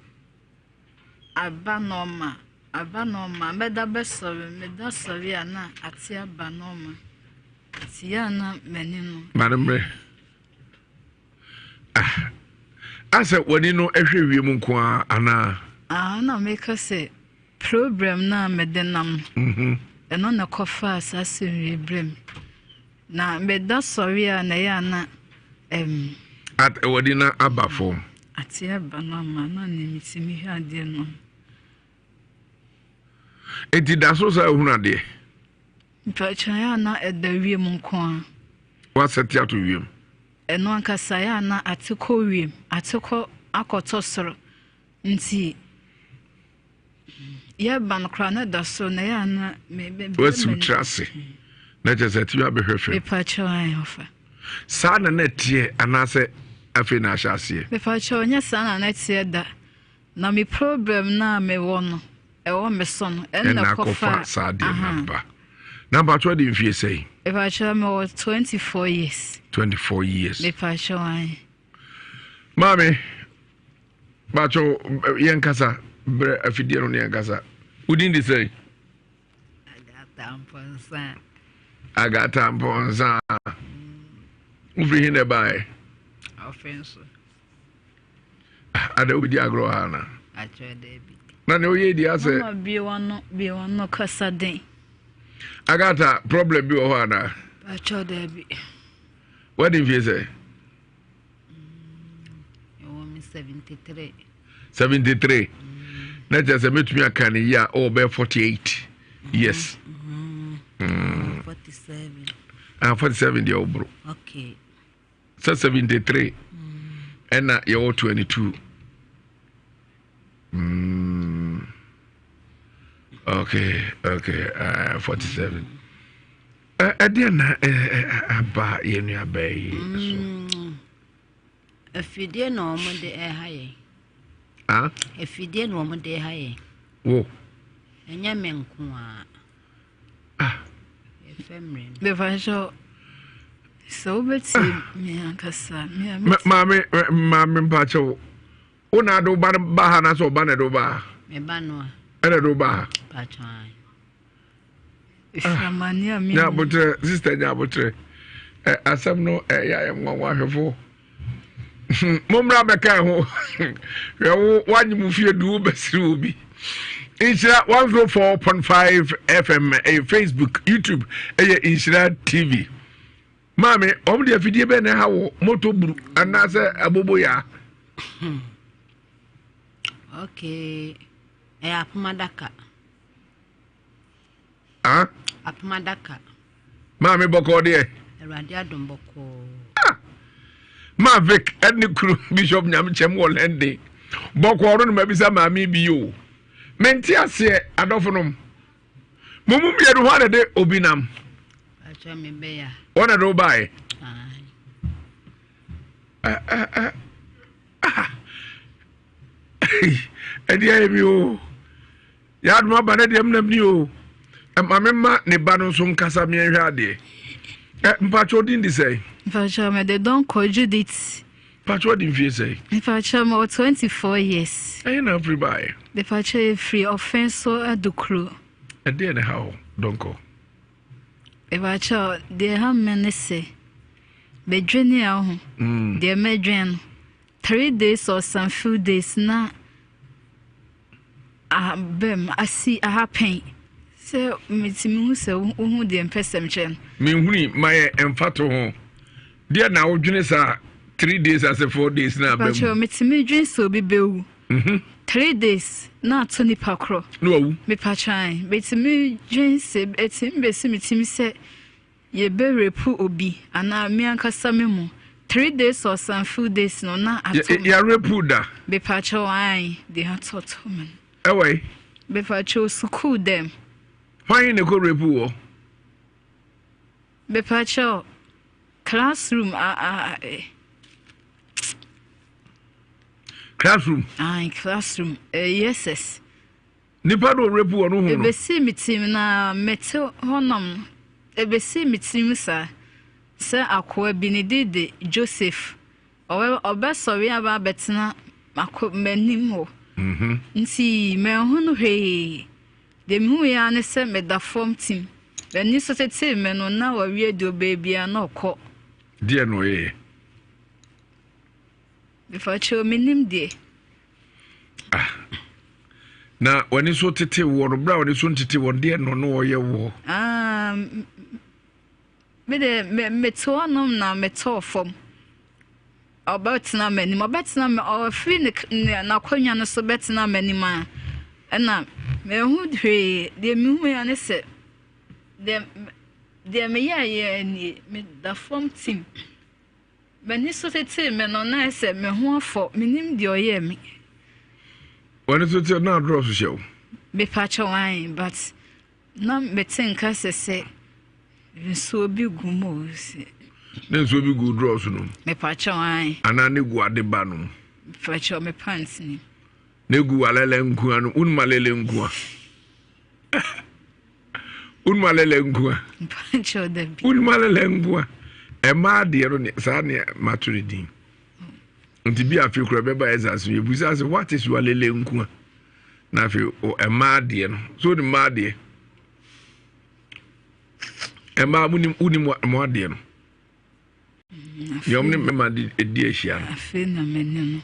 abanoma meda besori meda sori ana ati abanoma ati ana menino madamre asa woni no ehwe wiem nko ana na make say problem na medenam eno na kofa asase brem na meda sorry na ya na at wadina abafo ati abanoma na ni mitimi hwa de no enti da so sa hunu ade mpacha ya na edawiem nko wa seti ato wiem eno ankasa ya na atiko wiem atiko akoto soro nti ya ban kra na da so na ya na wasu trase na jese ti ba behwefe mpacha ya hofa sa na tie anase afi na ahase mpacha onya sa na tie da na mi problem na me wono ewo me son na kofa sa de namba number 2 de mfie sei mpacha me 24 years 24 years mpacha wan mami bacho yenkasa bre afidiero ne yenkasa udin de sei agata mponsa ufri hinde bae offense ada ubidi agro hana achode bi na ne oye di ase mama bi wono kasa den agata problem bi o hana achode bi what if you say you want me 73 na just metumi akane ya o be 48 yes 47 47 dia obro okay so 73 and you're 22 okay 47 Ediana aba yenu abai. Efidie no mo de haye. Ah? Efidie no mo de haye. Wo. Enya menko a. Ah. Efemre. The vajo. So beti me ankasa. Mami mpacho. Una do ba ha na so ba na do ba. Me ba no. Ene do ba. Pacho. Iframania mi. Nya botre sister nya botre. Asam no ya nwa hwefo. Mumra beka ho. Yo wanyimu fie du besiri obi. Nhyira 104.5 FM Facebook YouTube Nhyira TV. Mami, omde afidie be na hawo moto buru anase abobo ya. Okay. Apumadaka. Ah? Apumadaka. Mami boko de. Erade adom boko. Mavic and the Bishop Nyamchem Wolende. Boko on mabisa mami bio. Mentia se adofonum. Mumu bi edu hwane de obinam. Acha me be ya. Wona do buy. Edia bi o. Ya duma bana dem nam ni o. Amamema ne ba no so nkasa me hwe ade. Mpacho din di say. Mpacho me de don ko Judith. Mpacho din fi say. Mpacho me 24 years. I na free buy. The mpacho free offense so adukro. Ade na how donko. Mpacho de ha menese. Be dwene a ho. De medwen 3 days or some few days na bem asi happen. Se mitimi hu se hu de empesem chen. Me huni my emfato ho. Dia na odwene sa 3 days as 4 days na bem. Pacho mitimi dwen so bi bewu. 3 days na to ni pakro. No awu. Me pachan, mitimi dwen se etim besi mitimi se ye be repu obi ana me ankasa memo 3 days or some few days no na ato. Ya repu da. Be pacho ai de ha toto man. Away. Be pacho school them. Why ne ko repu wo? Be pacho classroom Classroom. Classroom. Yes. Nipa do repu wo no ho. Be see me team na meto honam. Be see me team sa. Se akwa bi ne de Joseph. Obe sorry aba betina akwa manim ho. Nti me hunu hwe. De mu ya ne se me da form team. Be ni so tete me no na wa wie do baby na okọ. Die no ye. Before cho minim die. Na wani so tete wo no bra wani so tete wo die no no ye wo. Me de me to nom na me to form. Obetina mani obetina me o free na kwanya no so betina mani ma. Na me hu hwe de me hu ya ne se de me ya ni me da form team. Bani so tete me no na se me hu afọ minim de oye me. Wani so tete na draw so show. Be pacha wine but na me think se so bi gumo se. Ne so bi gu draw so no. Me pacha wine. Ana ne gu ade ba no. Pacha me pants ni. Ne gu alele nku anu unmalele nku. Unmalele nku. Pacha de bi. Unmalele nku. E ma de ro ne sa ne maturity. Nti bi afi kura be ba ezaso ye busa se what is your lele nku. Na afi o e ma de no. So the ma de. E ma unim mo de no. Yomni me ma di ehia no. Afi na meni no.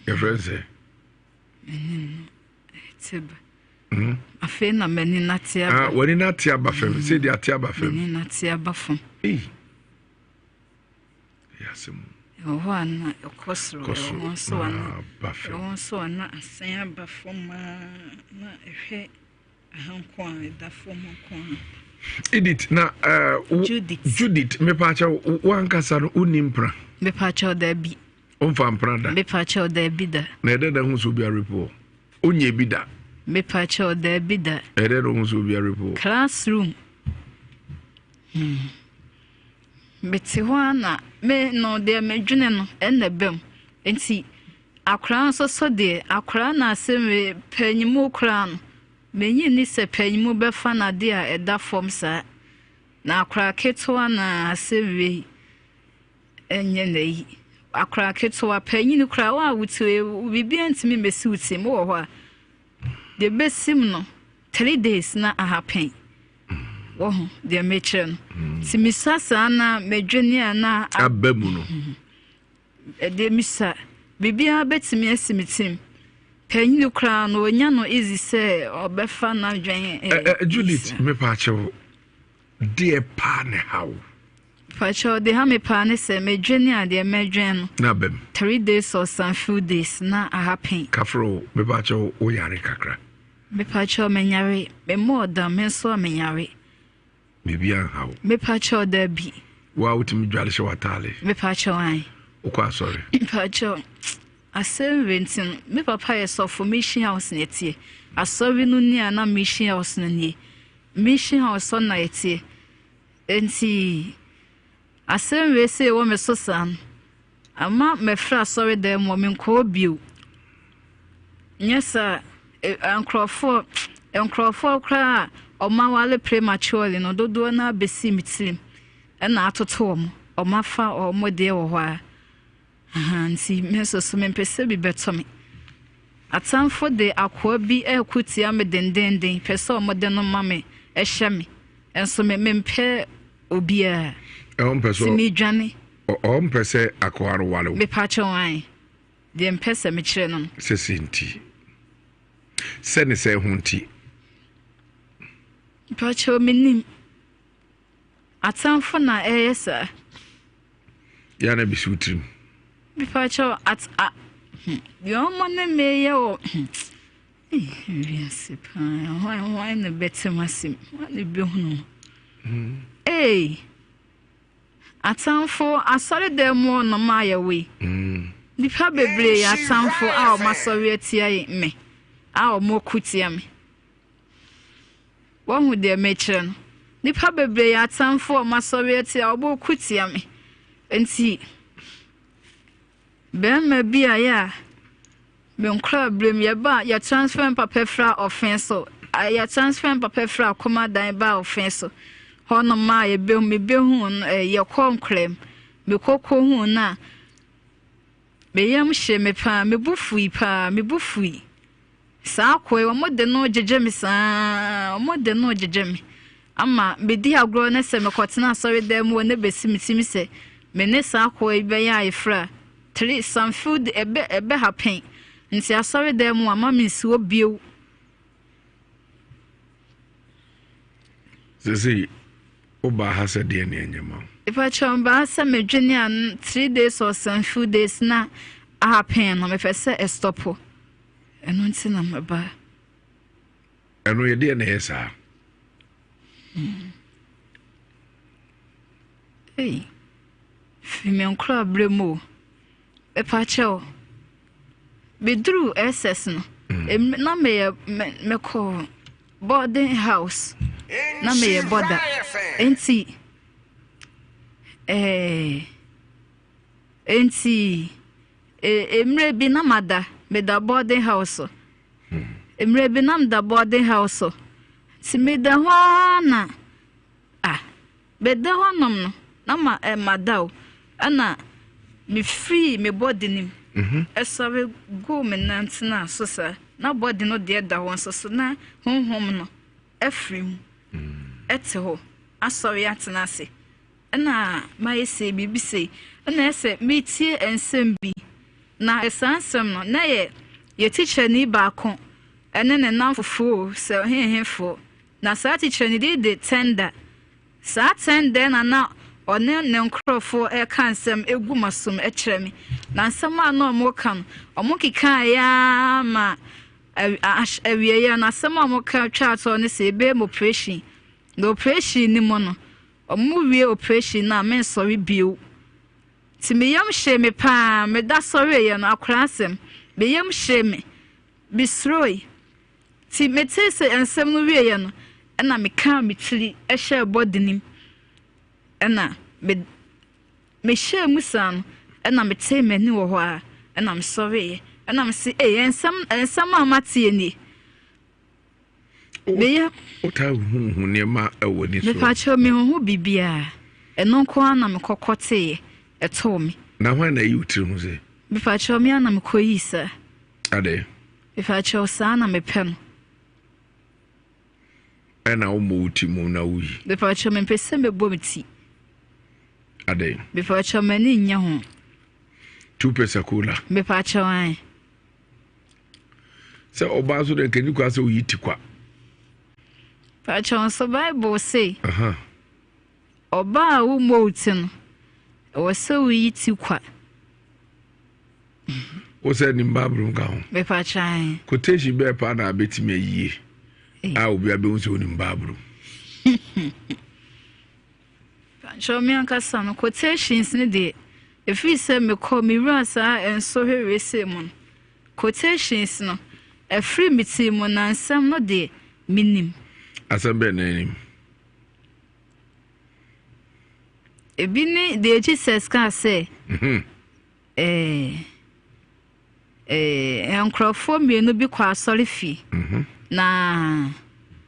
Your friend say. Meni no. Afi na meni na tia. Wani na tia ba fam. Say di atia ba fam. Meni na tia ba fam. Yasem. Oho ana ekosro. So ana ba fam. Oho so ana asan ba fam na ehwe Ankoana da fam Ankoana. Edit na Judith me pacha wankasa no unimpra. Me pacha da bi. Onfa mprada. Me pacha da bi da. Na ede hu so bia repo. Onye bi da. Me pacha da bi da. Ede hu so bia repo. Classroom. beti ho na me no de medwene no enne bem enti akra nso so de akra na asem panyimu kra no menyi ni se panyimu befa na de a eda form sa na akra ketwa na asem enye nei akra ketwa panyinu kra wa wuti bibi antimi mesi wuti mo wo ho a de besim no 3 days na happen wo de mechen ti misasa na medwene na abamu no de misa bibia betimi asimitim panyinu kra no onya no easy say obefa na dwen Judith me pa chewo de pa ne how Pacho de ha me pa ne se medwene a de medwen no na bem 3 days or some few days na happen kafro me pa chewo o yare kakra me pacho menyare me moda me so menyare bibia how me pacho da bi wa utimi dwale she watale me pacho ai o kwa sorry pacho asem rentin me papa ye so for mission house netie asobi no ni ana mission house no ni mission house on na yetie enti asem we say wo me so san ama me fra sorry dem mo me ko bio nyesa ankrofo kra oma wale prematurely no dodo na besi mitim na atoto mo oma fa omo de wo ho a nti meso so me pese bi betomi atamfo de akwa bi ekutia me dendenden pese omo de no mame ehye me enso me mpe obia peso mi dwane pese akwa ro wale me pa chwan de mpese me kire no sesinti sene se hunti pacho minim atamfo na eyesa ya na bisutrim pacho at yo mone meye o yes pa why na better masim why be hunu atamfo asore dem no maye we nipa bebre ya atamfo a o masore atia me a o mokutia me wohu de mekire no nipa bebre ya atamfo o masore atia o mokutia me enti bema bia ya me nkra brem ya ba ya transfer papa fra offense ya transfer papa fra koma dan ba offense hono ma ye be me be hu ye konkrem me kokko hu na me yam hye me pa me bufui sa akoi wo mode no jeje me sa mode no jeje me ama be di agro na se me kotena sorry dem wo ne besimitimi se me ne sa akoi be ya ifra 3 some food ebe happen nti asori dem ama me si obio sisi oba hasa de ne anyama ifa chomba sa medwene an 3 days or some few days na happen no me fese stopo eno nti na meba eno ye de na yesa fimi nkra bremo epacheo bedru SS no na me call boarding house na me border enti emre bi na mada me da boarding house emre bi na da boarding house ti me da ho na be da ho nom no na ma madao ana me free me body nim esawe go me nantina so sa na body no de da won so na honhom no efrim ete ho asori atena se na my say bibi say na ese metie ensem bi na esansem no na ye teacher ni ba ko ene ne nanfofo se henhenfo na sa teacher ni de tender sa tender na one ne nkrofo kansem egu masum ekyereme na nsem a na omo kan omo kika ya ma awie ya na nsem a omo kan twato ne se be operation the operation ni mo no omo wie operation na men sorry bio ti me yam hye me pa me da sorry ya na akrasem be yam hye me bisroi ti me tese ensem no wie ya no na me kan me tiri ehye body nim ɛna me share musan ɛna me tell me ni wo ho a ɛna me sorry ɛna me say ensam amate ni me ya ota hu ne ma ɛwɔ ni so me fa cho me hu bibia ɛno ko ana me kokote ɛto me na hwan na yi utiri hu se me fa cho me ana me koyi sa ade me fa cho sa na me pɛ no ɛna wo mo uti mu na wo yi me fa cho me pese me bɔ me ti ade me fa cho me ni nya ho 2 pesa cola me fa cho an se oba so de kani kwa se wo yi ti kwa fa cho so Bible say aha oba wo mo uti no wo se wo yi ti kwa wo se ni mbabru nka ho me fa cho an quotation be pa na betimi ayi a obi abe wo se wo ni mbabru show me anka some quotations ni de if we say me call me rasa and so here say mon quotations no a free meeting mon and some no de minim asem be na nim e bi ni de Jesus can say enkrofo me no bi kwa sorry fi na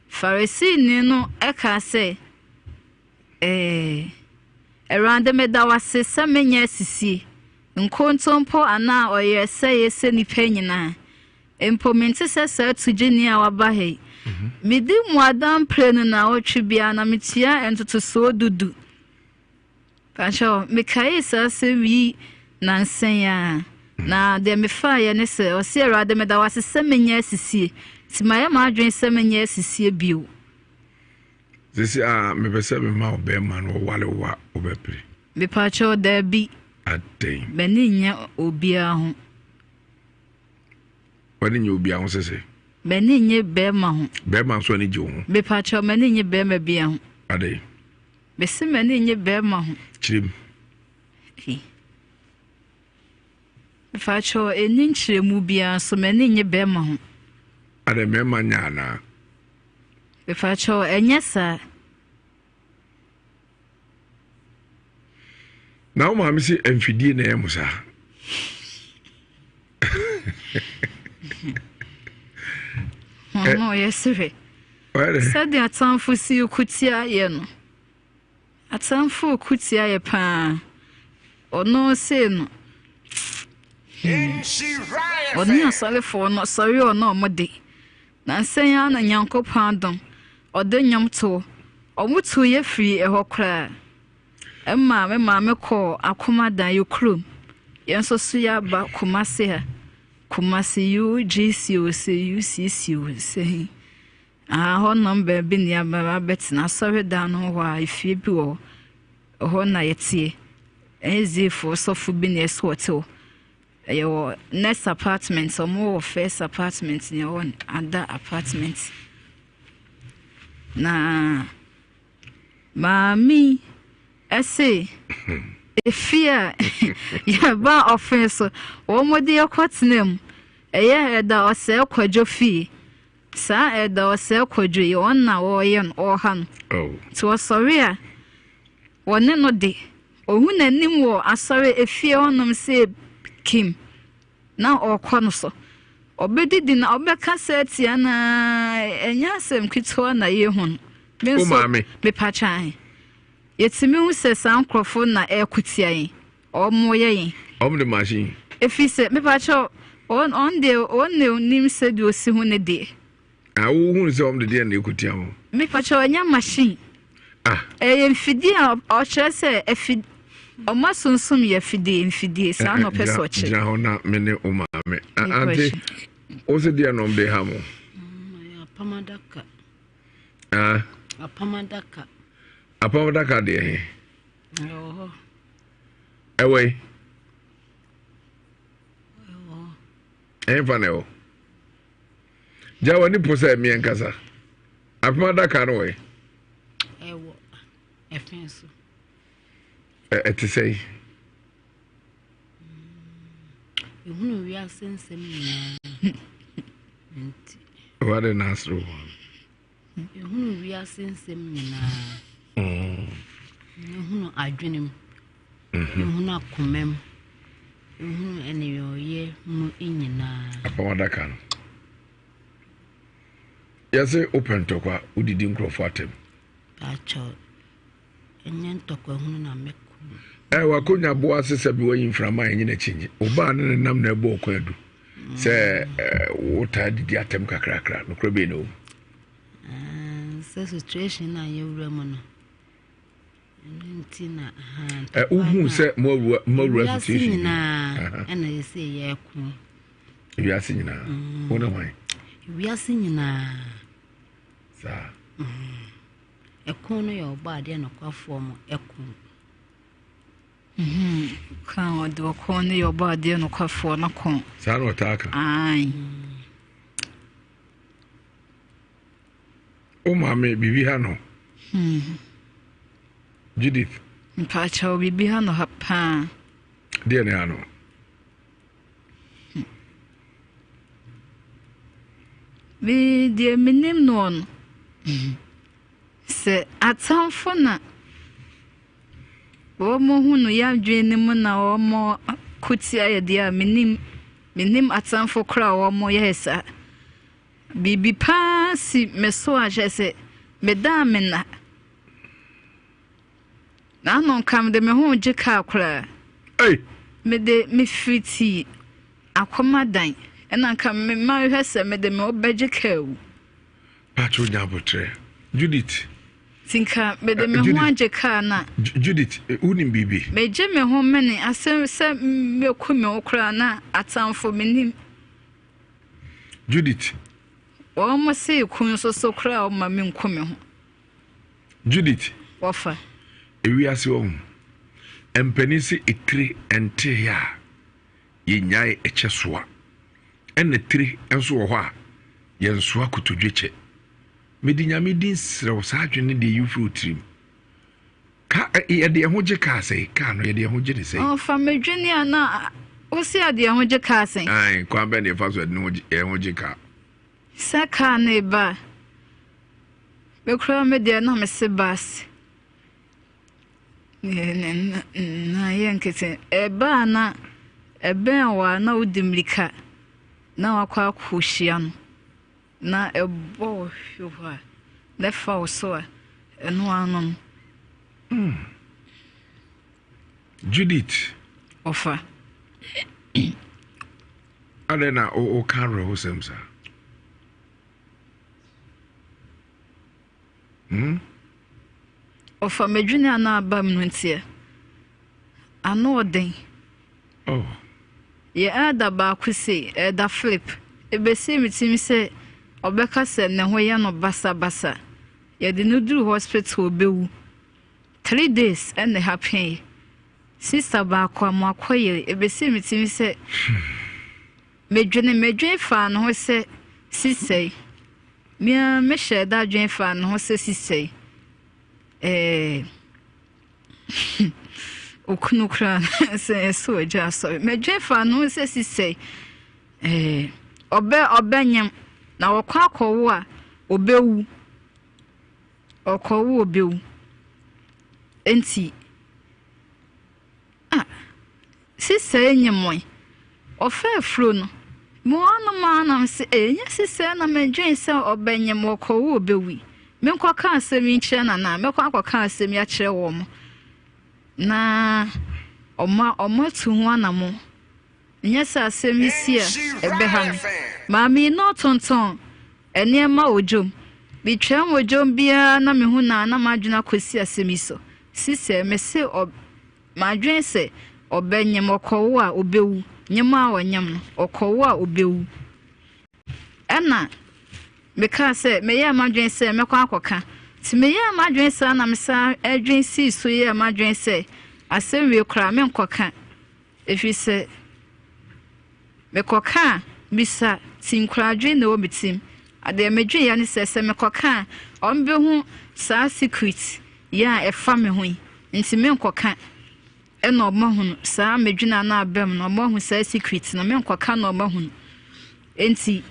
Pharisee ni no e ka say erande medawase samenya sisi nkontompo ana oyese yese nipa nyina empomente sese tugeni a wabahe midi mu adam prenu na otwibia na metia entoto so dudu pancho mekai sase wi na nsenya na de mefa ye ne se o se erande medawase samenya sisi timaya ma adwen samenya sisi bio This me pese me ma obe man wo wale wa obepre. Me pa cho da bi. Adey. Me ni nya obia ho. Wani nya obia ho sese. Me ni nya be ma ho. Be ma so ni je ho. Me pa cho me ni nya be ma bia ho. Adey. Me se me ni nya be ma ho. Chirim. Me pa cho eni nchiremu bia so me ni nya be ma ho. Adey me ma nya na. If I show Enyasa now, mammy, see, and Fidi Nemusa. No, yes, sir. Said the time for see you could see yen. At some for could see a pan or no sin. Or near sorry for not sorry or no, muddy. Nansen and Yanko Pandom. Or the yam to, or what to ye free a hawk. Emma, me call Akuma da you crew. Yan so suya ba Kumasi, Kumasi you, GC, say you, CC, say. Ah, her number been near my bets, and I saw her down why if you be or night, easy for so for being a swato. Your next apartments or more first apartments in your own other apartments. Na mami I say if fear ya ba offense o mo de yakotnem eye eda o se kwadwo fi sa eda o se kwadwo ye on na wo ye o han to sorry a wone no de ohu nanim wo asore efie onom se kim na okọ no so obedidi na obeka setia na enya asem kitwa na ye hun me so me pachan yetimi hu se sankrofo na ekutia yin omo ye yin the machine efi se me pacho on ne nim se di osi hu ne de wo hu se the de na ekutia ho me pacho enya machine mfidi a o chere se efi Oma sunsum ye fidi sa no peso che. Ja hona me ne o maame. Ante o se dia no be ha mo. Apamadaka. Apamadaka. Apamadaka de he. Oh. Ewe. Fa ne o. Ja woni po se mi enkasa. Apamadaka no we. Ewo. Efenso. To say, you know, we are sensing what an answer. You know, we are sensing Ehunu adwenem. Ehunu akomem. Ehunu eniyoye mu inyina. Apawada kan. Yase open to kwa udidi nkrofo atem. Acho. Enye ntokwa ehunu na meko. Wakonya boa sese bi wayin frama enye na chinje. Oba ne nam na ebo okwadu. Se wota didi atem kakrakra no krobe no. Situation na yewura mu no. Ntina uhu se mo situation na ana yese ye ku. Wiase nyina. Wona wan. Wiase nyina. Sa. Ekun no yo ba de no kwafo mo ekun. Kan o do ko ne yo ba de no kwafo na kon. Sa no taka. Ai. O mame bibi ha no. Judith. Mpacha o bibi ha no ha pa. De ne ha no. Bi de minim no no. Se atamfo na wo mo hunu ya dwene mu na wo mo kuti aye dia minim atamfo kra wo mo yesa. Bibi pa si meso aje se medamena. Na no kam de me ho je ka kra. Me de me fiti akomadan. Ena kam me ma hwese me de me obeje ka wu. Pacho nyabotre. Judith. Tinka me de me ho aje ka na. Judith, unim bibi. Me je me ho mene asem se me kumi okra na atamfo menim. Judith. O mo se kun so kra o ma me nkumi ho. Judith. Wofa. Ewiase wo. Empanisi ekri ente ya. Yenyai echesoa. Ene tri enso wo ho a. Yensoa kutodweche. Medinyame din srew sa adwene de yufru trim. Ka ye de ho je ka sei, ka no ye de ho je de sei. O fa medwene ana o se ade ho je ka sei. Ai, kwa be ne fa so de ho je ka. Saka na ba. Be kura me de na me se bas. Na yenkete eba na eba wa na udimlika na wakwa kuhia no na ebo hwa na fa so eno anon. Judith ofa Alena o kanro hosemsa. Ofa medwene ana abam no ntie ano oden. Oh. Ye ada ba kwese da flip ebese mitimi se obeka se ne ho ye no basa ye de no duru hospital obewu 3 days and they happen sister ba kwa makoye ebese mitimi se medwene fa no ho se sisei mia me sheda dwen fa no ho se sisei okunukra se so ja so medwe fa no se sisei obanyam na wokwa akowo a obewu okowo obewu enti sisei nyemoi ofa afro no mo anu ma na se enya sisei na medwe se obanyam okowo obewu menkwa ka asemi nkyere na mekwa akwa asemi a kyere wo mo na oma tu ho anamo nyesa asemi sia ebe ha maami no tonton eniema ojom bitwam ojom bia na me hu na madwena kwesi asemi so sise me se madwen se obenyem okowo a obewu nyema wanyam no okowo a obewu ena meka se meye madwen se mekwa akoka ti meye madwen se na mesa adwen si so ye madwen se asemwe kra me nkoka efi se mekoka bisa tinkra adwen na obitim ade medwen ya ne se mekoka ombe hu sa secret ya efa me hu nti me nkoka ena omahu sa medwena na abem na omahu sa secret na me nkoka na omahu enti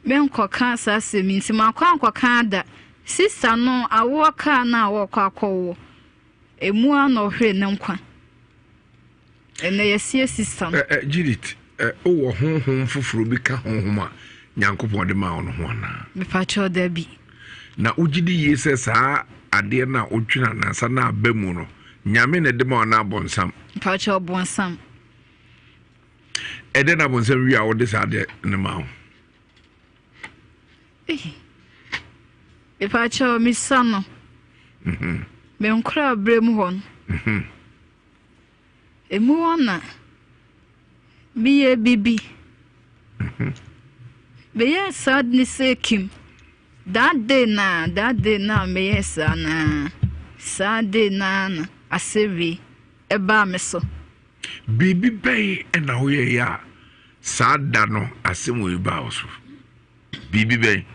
menkoka sa semi nti makwa nkoka da sister no awoka na awokwa akowo emu ano hwe ne nkwa ene yesie system Judith wo honhom foforo bi ka honhom a Nyankopɔn de ma ono ho ana me pa cho da bi na ugidi yese saa ade na otwina na sa na abamu no nyame ne de ma na abonsam pa cho bonsam ede na bonsam wi a wo de saa de ne ma ho me pa cho mi sano me nkra brem ho emu ona biye bibi Be sadness Kim. That day na me yes na sad day na asevi eba meso. Bibi bay and now ya sad dano asemo iba also. Bibi bay.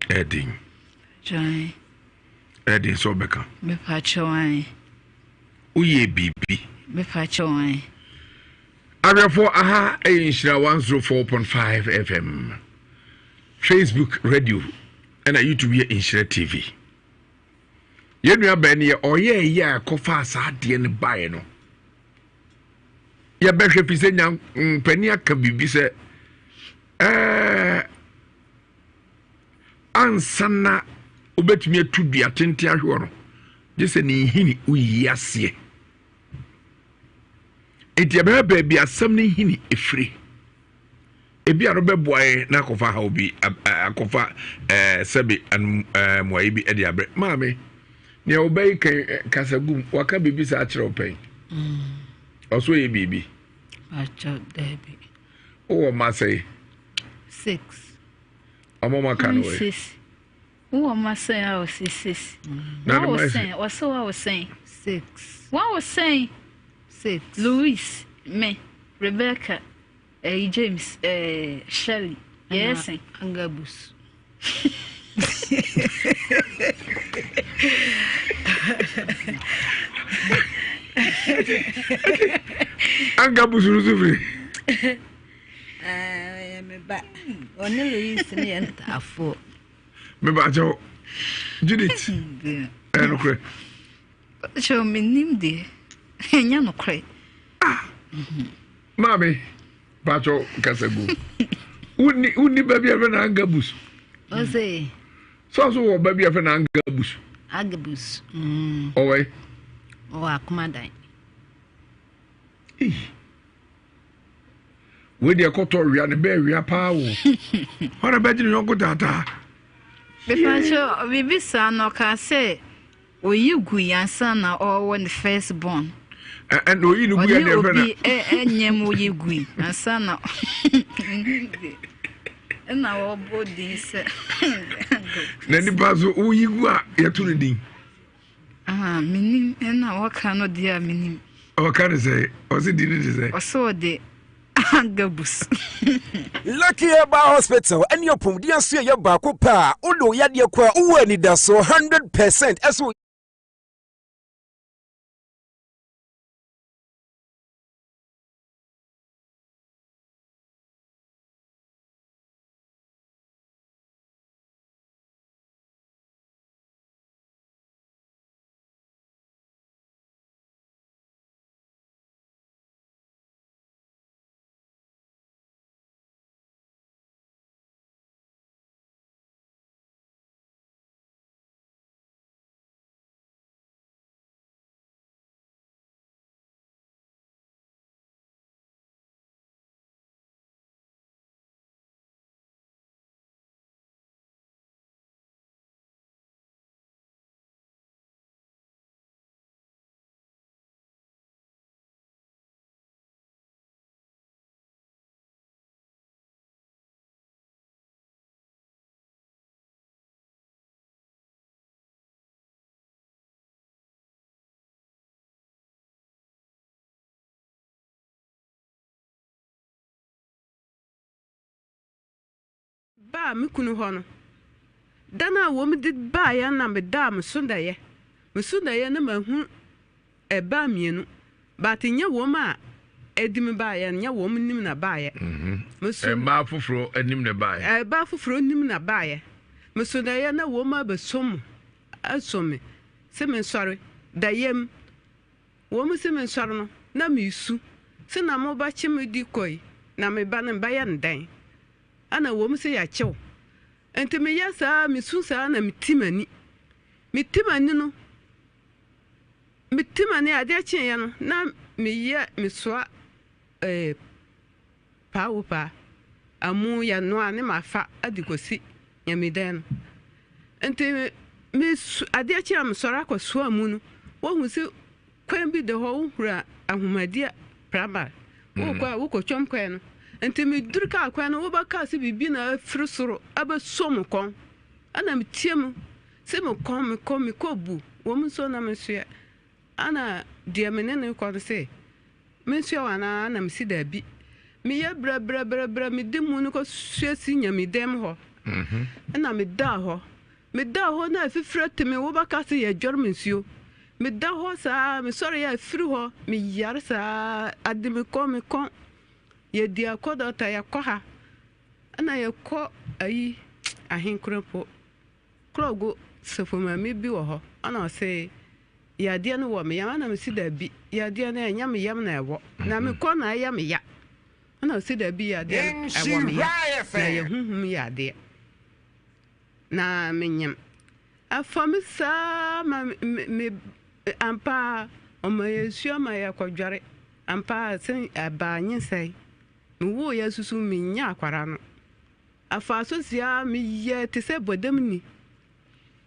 Edding. Joy. Edding so beka. Me pachoy. Uye bibi. Me pachoy. Therefore, aha, Nhyira 104.5 FM, Facebook radio, and a YouTube here Nhyira TV. You know, Benny, or yeah, Kofa Sadi and Bayano. Ya better if you say, young Penia can be said, Ansana, obet me to be attentive. Just an hini, we yasie. Eti abeba baby asam ne hini efri ebi arobeboae na kofa ha obi akofa sebi moayi bi edi abre maame ne obey kasagum waka bibi sa akire open oso ye bibi acha debi o ma say 6 amoma kanwe 6 o ma say I was 6 na I was saying what so I was saying 6 what was saying 6 Louis, me, Rebecca, James, Shelley, yes, Angabus. Angabus, Roosevelt. I am a bat. Only Louis and a four. Maybe Judith. Okay. Show me name there. Enya no kre. Mami, pacho kasagu. Uni baby ever na angabus. Ose. So baby ever na angabus. Agabus. Owe. O akomadai. We dey koto ria ne be ria pa wo. Ora be jini yonko tata. Be pacho bibisa no ka say oyigu yansa na all when the first born. And we no be never na. Enyem oyigu yansa na. Na wo body se. Na ni bazo oyigu a yetuni din. Minim na wo ka no dia minim. O ka say, o se din dey say. O so de Gabus. Lucky Eba Hospital and your pum dear see your bakupa, Udo Yadia Qua, Uani does so 100% as we. Ba mi kunu hono dana wo mi dit ba ya na me da me sundaye na mahu e ba mienu ba tinye wo ma edim ba ya nya wo mi nim na ba ya ba fufuro enim na ba ya ba fufuro nim na ba ya me sundaye na wo ma be som asomi se me nsɔre da yam wo mu se me nsɔre no na me su se na mo ba kye me di koi na me ba ne ba ya ndan ana wo mu se ya kyew enti me ya saa me su saa na me timani no me timani ade kye ya no na me ya me soa pa amu ya no ane ma fa adikosi ya me dan enti me ade kye am sora akɔso amu no wo hu se kwan bi de ho hura ahomadia praba wo ko twom kwan no enti me dur ka kwan no wo ba ka se bibi na afiri soro aba som kon ana me tiem se me ko bu wo mu so na me so ya ana dia me ne ko se me so wana ana me si da bi me ya bra me de mu no ko suasi nya me dem ho ana me da ho na afifira teme wo ba ka se ya dwor me nsuo me da ho saa me sɔre ya afiri ho me yare saa ade me ko ye di akoda ta ya kɔ ha ana ya kɔ ayi ahenkropo krogo sefoma me bi wɔ hɔ ana ɔse ya de no wɔ me ya ana me si da bi ya de na nya me yam na ɛwɔ na me kɔ na ya me ya ana ɔse da bi ya de ɛwɔ me ya na ya huhum ya de na me nyam afami saa me ampa ọmọ yesu ama ya kwadware ampa sen abanyi sai me wo ya susu me nya akwara no afa so sia me ye te se bodam ni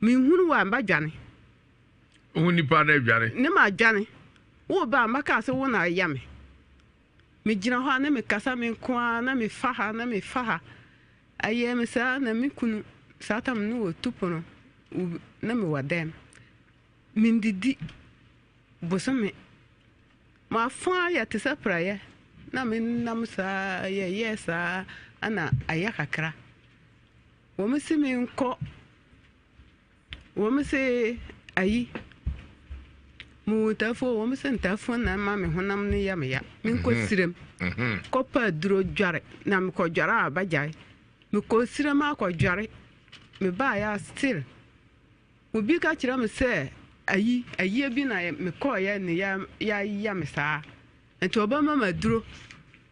me hunu wa mba dwane huni pa na dwane ne ma dwane wo ba maka se wo na ya me gina ho na me kasa me kwa na me faha aye me sa na me kunu satam no wo tupono na me wadem mindidi bosome ma fa ya te sapra na me nam sa ye sa ana aya kakra wo me se me nko wo me se ayi mu tafo wo me se ntafo na ma me honam ne ya me ya me nko sirem ko pa duro dware na me ko dware abajai me ko sirem akɔ me ba ya still obi ka kira me se ayi bi na me ko ya ne ya me saa ento oba mama duro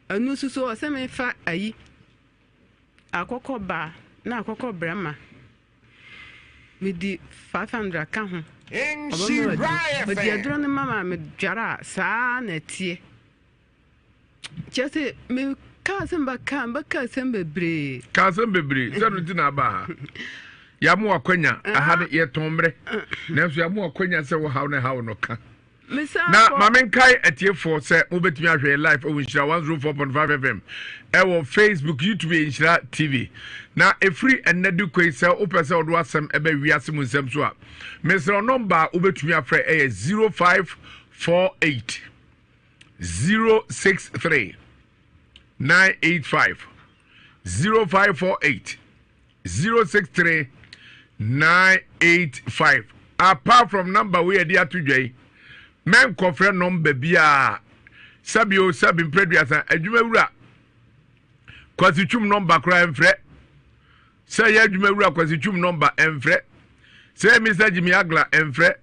anu suso o se me fa ayi akɔkɔ ba na akɔkɔ brama me di 500 ka ho oba di duro ne mama me dwara saa na tie chese me ka semba bebre sanu tina ba ya mu akwanya aha ye tombre na so ya mu akwanya se wo haw no ka na mamen kai atiefo se obetumi ahwe live o Nhyira 104.5 FM e Facebook, YouTube Nhyira TV na efri enadu kwei se opese odo asem ebe wiase mu nsem so a mesro number obetumi afre e 0548 063 985 0548 063 985. Apart from number we are there today, men confront number bia sabio sabin preduasa adwuma wura kwasichum number kra enfre say adwuma wura kwasichum number enfre say Mr. Gyimah Agla enfre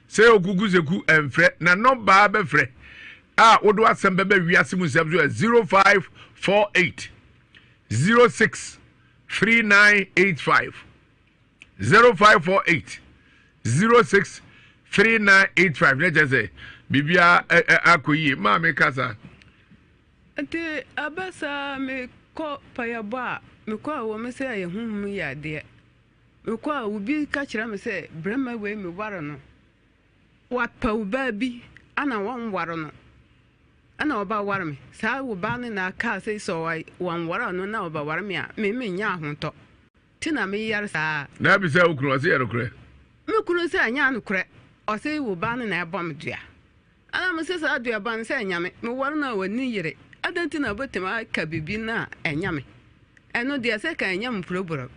say oguguzeku enfre na number abefre wodo asem bebe wiase mu nsem so 0548 06 3985 0548 06 3985. Let's say bibia akoyi ma me kasa ante abasa me ko payaba me ko wo me say ayehum ya de me ko obi ka kira me say brema we me waro no wa pa uba bi ana won waro no ana oba waro me sa wo ba ne na ka say so wan waro no na oba waro me a me nya ahonto tina me yar sa na bi say okuru say yarokure me kuru say anya anokure o say wo ba ne na ebom dua ana me say sa dua ban say nya me waro na wani yire adanti na botima ka bibi na enya me eno de say ka enya me proboro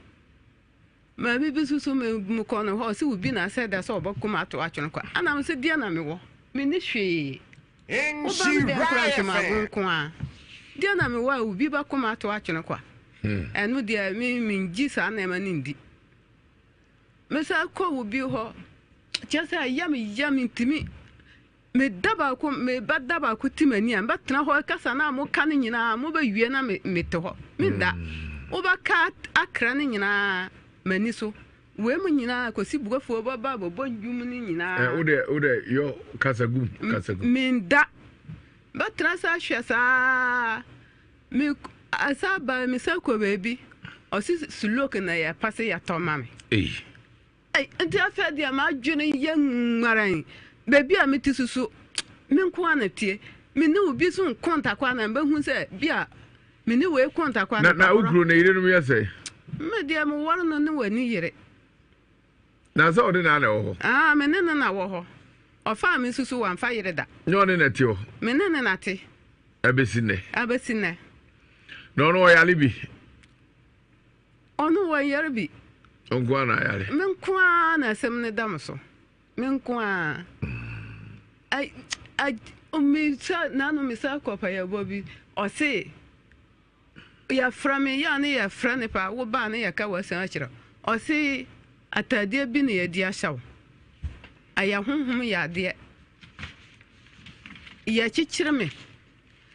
ma bibi susu me ko no ho say wo bi na say da so obakuma ato atwe no kwa ana me say dia na me wo me ni hwe dia na me wa ubi ba kuma to atwene kwa enu dia me ngi sa na ma ndi me sa ko ubi ho just a yummy to me daba ko me bad daba ko timani am batna ho kasa na mo kan nyina mo ba wie na me to ho me da o ba ka akra ne nyina mani so we mu nyina ko si bugafo ba ba bo njum ni nyina ode yo kasagu me da batna sa hwe sa me asa ba me sa ko baby o si sulok na ya pase ya to mame nti afa dia ma dwene ye ngmaran baby a meti susu me nko anatie me ne obi so konta kwa na ba hu se bia me ne we konta kwa na ugro na ire no me say me dia mo war no ne wani yire na so ode na na wo me ne na wo ho ofa me susu wan fa yire da nyo ne na ti ho me ne na te abesine no yale bi ono wa yare bi Ankoana yale me nko na sem ne dam so me nko I umisa nanu misa kopa ya bobi o se ya frame ya ne ya frane pa wo ba ne ya ka wasan akira o se atade bi ne ya di ahyaw aya honhom ya de ya chichire me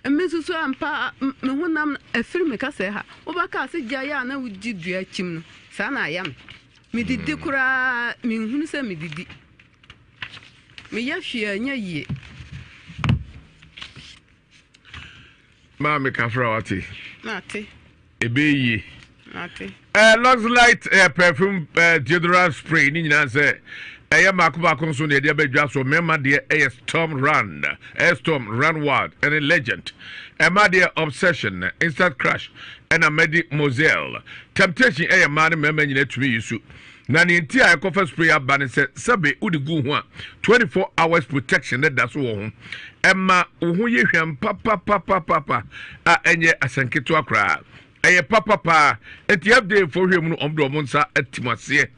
emisusu ampa me honam afiri me ka se ha wo ba ka se gya ya na wudi dua chim no sa na aya me didi kura me hunu se me didi me ya hwia nya yie Mami kafra wati. Nati. Ebeyi. Nati. Lux Light perfume deodorant spray ni nyina se makuba so ne de abadwa so mema de Storm Run Wild and a legend. Ma de Obsession, Instant Crush and a Medi Moselle. Temptation man mema nyina tumi yusu. Na ne nti a kofa spray abane se sabe udi gu ho a 24 hours protection that so ho emma wo ye hwam papa a enye asanketo akra eye papa enti update for hwam no omdo monsa atimase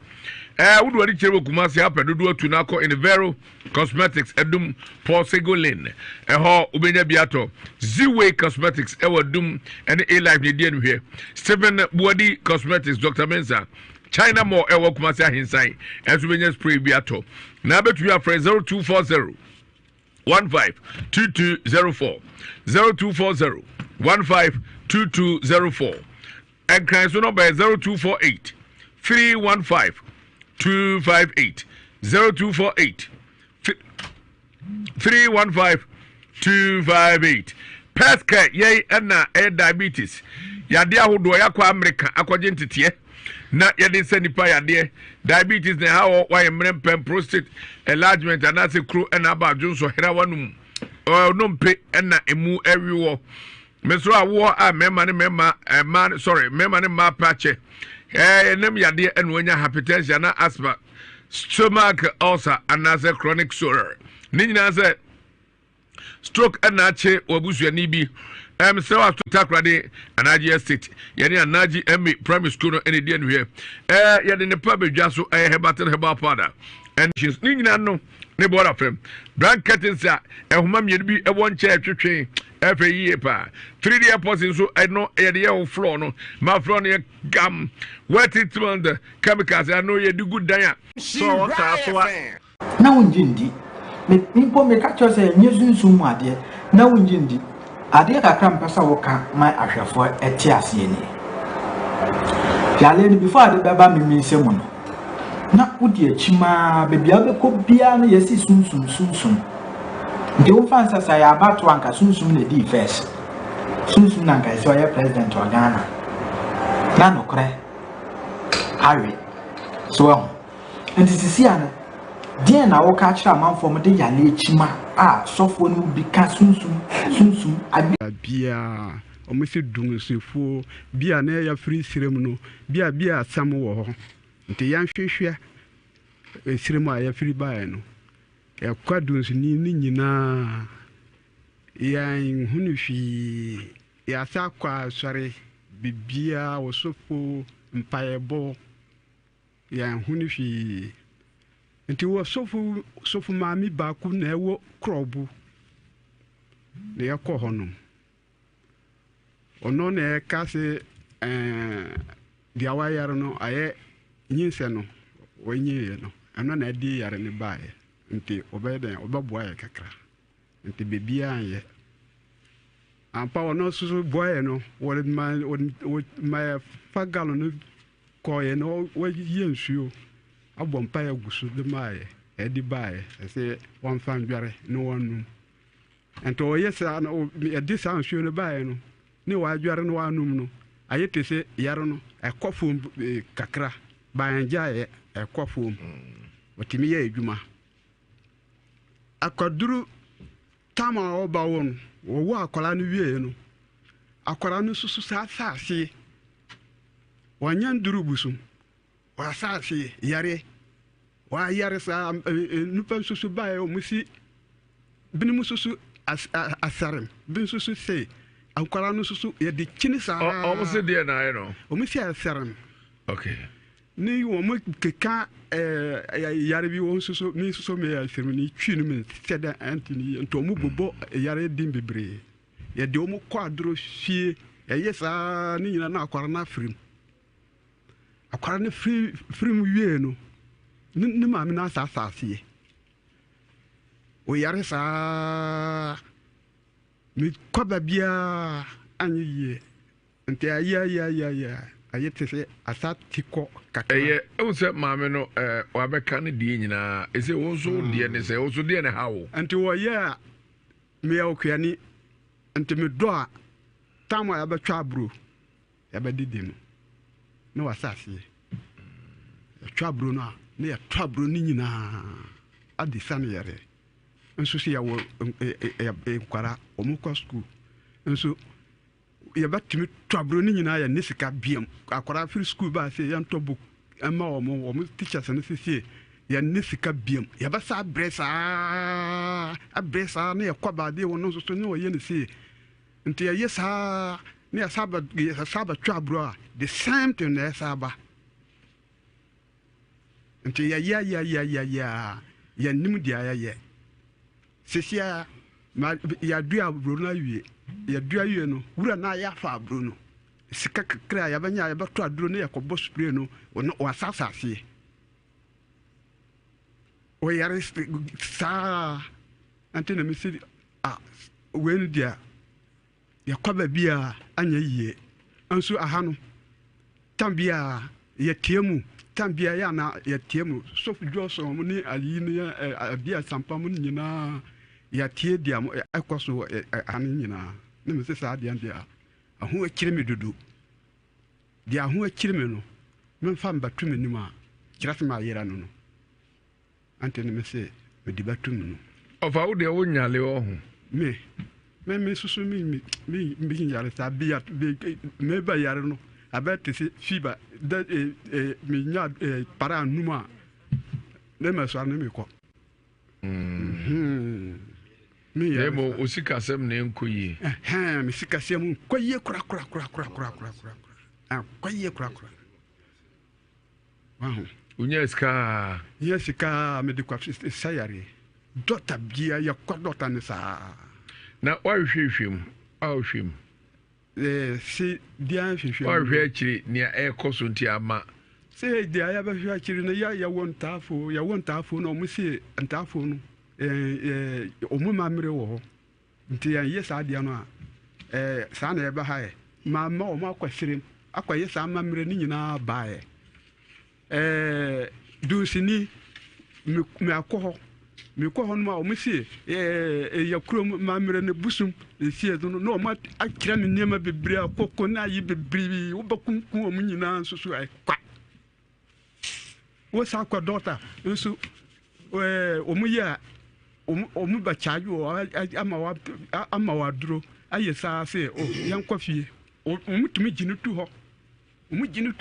wodo wadi kire kumase apedodo atu na ko Invero Cosmetics edum Paul Segolin ho ubenya biato Ziway Cosmetics ewadum ene A-Life ne die no hwe Stephen Buadi Cosmetics Dr. Mensa China more ewa kumasi ahinsai esubenya spray biato na betu ya 0240 152204 0240 152204 and can number 0248 315 258 0248 315 258 Pesca ye na diabetes yade ahodo yakwa America akwaje ntete na yade sanipa yade diabetes na ha why mrempem prostate enlargement and that's a crew and about Jones so hera wanum no mpe na emu ewiwo mesro awo a mema ne mema man sorry mema ne ma pache nem yade enwanya hypertension na asthma stomach ulcer and as a chronic sore ni nyina say stroke and ache obusuani bi so was to takrade anaji estate yani anaji emi primary school no any day no here yade ne pa bedwa so herbal powder and she's ni nyina no ne board of him brand curtains a ehoma mienu bi ewon che twetwe efe yie pa 3D airports so no yade ye floor no ma floor no gam wet it on the chemicals I know you do good dan so what so na wonjindi me impo me ka cho say nyesunsun mu ade na wonjindi ade kakra mpesa woka my ahwefo eti ase ni yale ni before ade baba me nsemu no na udi achima bebia beko bia na yesi sunsun de wo fansa sa ya abato anka sunsun na di first sunsun na nka so ya president wa Ghana na no kre awe so sisi ana die na wo ka kira manfo mo de yale achima sofo no bi ka sunsun bia o me se dungu sefo bia na ya free sirem no bia sam wo ho nti yan hwehwe sirem a ya free bae no ya kwadunsu ni nyina yan hunu fi ya sa kwa sore bibia wo sofo mpaebo yan hunu fi nti wo sofu maami baaku na ewo krobu ne yakọ honom ono na ka se dia wayar no aye nyinse no wonye no ana na adi yare ne bae nti obeden obaboa ye kakra nti bebia ye ampa wono susu boye no wole ma fagalo no koye no wa yensuo abom pa ya gusu de mae edi bae se won fan dware no wonu ento yesa no edi san suo no bae no ni wa dware no wanum no ayete se yaro no ekofo kakra banja ye ekofo otimi ye edwuma akwaduru tama oba won wo akwara no wie no akwara no susu sa asase wanyan duru busum wa asase yare wa yare sa nupa susu bae o musi binimu susu asarem bin susu se akwara no susu ye de kini sa o musi de na ye no o musi asarem okay ni wo mo keka yare bi wo susu mi susu me asarem ni twinu me seda antini nto mo bobo yare dim bebre ye de o mo kwadro fie ye sa ni nyina na akwara na afrim akwara na frim wie no ni ma me na asase o yare sa mi kwaba bia anyi nti ya ayete se asati ko kakra e se maame no wa beka ne die nyina e se wo so die ne se wo so die ne hawo nti wo ya me ya okuani nti me do a tamo ya betwa abro ya bedidi no wasase twa abro no ne ya twa abro ni nyina adi sane yare nso si ya wo kwara omukwa school nso ya batimi twabro ni nyina ya nisika biem akwara free school ba se ya ntobu ama omo teachers ne se ya nisika biem ya ba sa abresa ne ya kwaba de wono so ne oye ne se nti ya yesa ne ya saba twabro a the same thing na saba nti ya nim dia ya sesia ya dua brona wie ya dua wie no wura na ya fa brono sika kakra ya banya ya bato aduro ne ya kobo spray no ono wasasase o yare sa antena mi si wen dia ya kwaba bia anya yie anso aha no tambia ya tiemu tambia ya na ya tiemu sofu joso mo ni ayi ni abia sampa mo nyina ya tie dia mo akwaso an nyina ne me se sa dia dia ahu akire me dudu dia ahu akire me no me fa mbatu me nima kirase ma yera no ante ne me se me di batu me no ofa wo de wo nyale wo ho me susu mi nyale sa bia me ba yare no abete se fiba da mi nya para numa ne me so ne me ko Yebo osikasem ne nkoyi. Me sikasem nkoyi kura. Koyi kura. Wahu. Unya ska. Yes ka me de kwa sayare. Dota bia ya kwa dota ne sa. Na wa hwehwem. Ahwehwem. Si dia hwehwem. Wa hwehwechiri ne ekoso nti ama. Se dia ya ba hwehwechiri ne ya wontafo no musi ntafo no. Omu mamre wo nti ya yesa dia no a sa na ebe ha ma o ma kwasire akwa yesa mamre ni nyina baaye du sini me akoho no ma o musi ya kuro mamre ne busum sie do no ma akira me niema bebre akoko na yi bebre wo bakunku o mu nyina susu ai kwa wo sa kwa daughter nso o mu ya omu ba charge ama wa duro ayesa se yan Kofi omu tumi ginu tu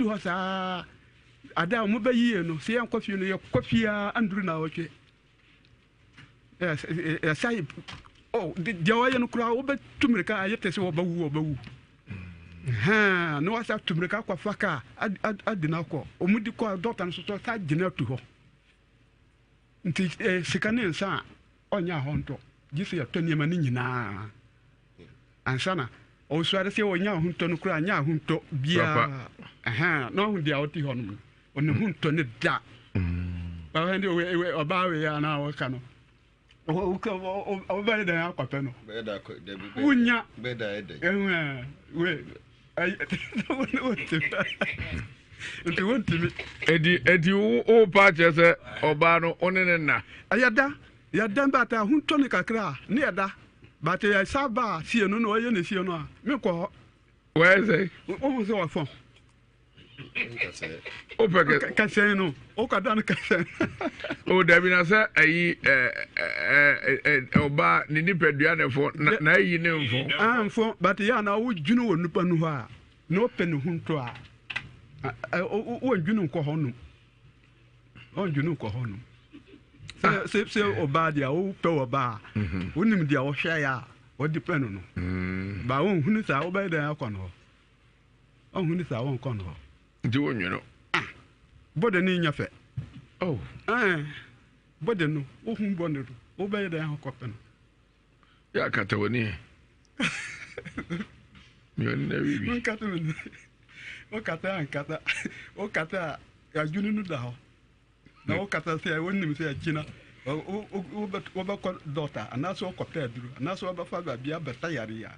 ho sa ada omu ba yie no se yan Kofi no ya Kofi a anduru na woche sai dia wa ye no kura wo ba tumrika ayete se wo ba wu no wasa tumrika kwa faka adina ko omu di ko doctor no so sa gina tu ho nti sikane nsa onya honto gisi ya to niema ni nyina ansana o suare se onya honto no kura nya honto bia no hu dia oti ho no onu honto ne da Ba ndi we oba we ya na wo ka no. O ba da akwape no. Be da ko de be. Unya. Be da ede. We ai nti wontimi edi o pa chese oba no onene na ayada yada mbata hunto ne kakra ne yada bata ya saba sie no no ye ne sie no a me ko where say o se wa fon o peke kase no o ka dan kase o dabi na say ayi oba ni nipadua ne fo na ayi ne mfo mfo bata ya na wo dwunu wo nupa nu ho a no pe ne hunto a o dwunu nkɔ hɔ no o dwunu nkɔ hɔ no se oba dia o pe oba wonim dia wo hwɛ ya o depend no ba wo hunu sa wo ba da akɔ no o hunu sa wo nkɔ no ndi wo nwino bode ni nya fɛ oh bode no o hu bode do o ba da akɔ pe no ya kata woni mi oni na wiwi nkata no o kata ya junu no da ho na o kata se wonni mi se akina o ba ko dota anaso ko ta duru anaso ba fa ba bia beta yare ya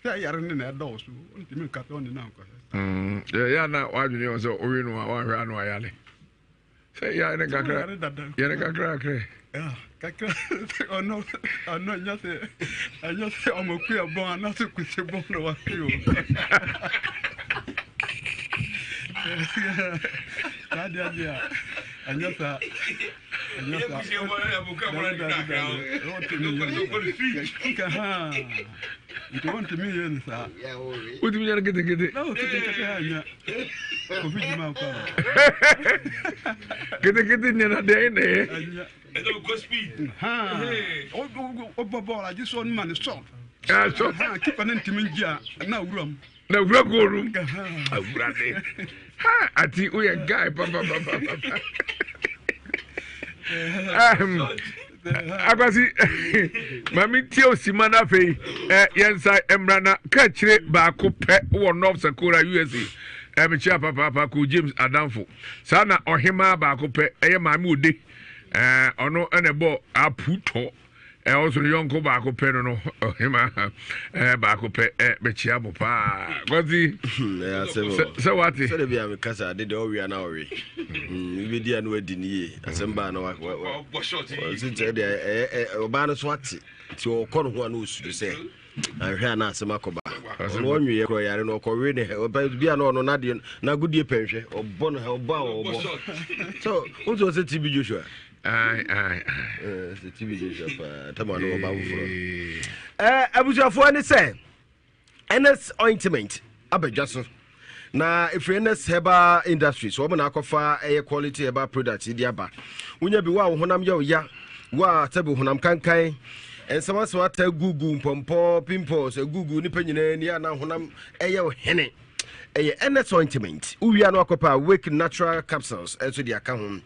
se yare ne na da osu onti mi kata oni na nko ya na wa juni o so o wi no wa hwa no ayale se ya ne kakra ya ne kakra kre ya kakra ono nyase omoku ya bon anaso ku se bon no wa fi o dia anyasa you want me yen sa what do you get no kete anya Kofi Gyimah kete ni na de ne edo go speed o bobo la ji so man so keep an intiminja na wuram na wura go room awura de ati o ye guy papa akwasi mami tio simana fei yensa emrana ka kire ba ko pe wo North Sakura USA chia papa ku James Adamfo sana ohima ba ko pe eye mami ode ono enebo aputo also yonko ba ko pe no ohima ba ko pe be chia bo pa gozi se wati se de bia me kasa de o wi na o wi we dia no adi ni asemba na wa se de oba no so ati ti o ko no ho na osu se ahwe na asema ko ba ono onwie kro yare no ko we ne bia no no na de na gudie penhwe obo no obo so unzo se TB Joshua se TB Joshua tama no ba wufuro abusuafo ni se NS ointment abadwaso na ifrenes herbal industries wo na akofa quality herbal products di aba unya bi wa honam ya wa tabu honam kankan ensama so ata gugu mpompo pimples gugu ni panyina ni ana honam hene NS ointment uwia no akopa wake natural capsules enso di aka ho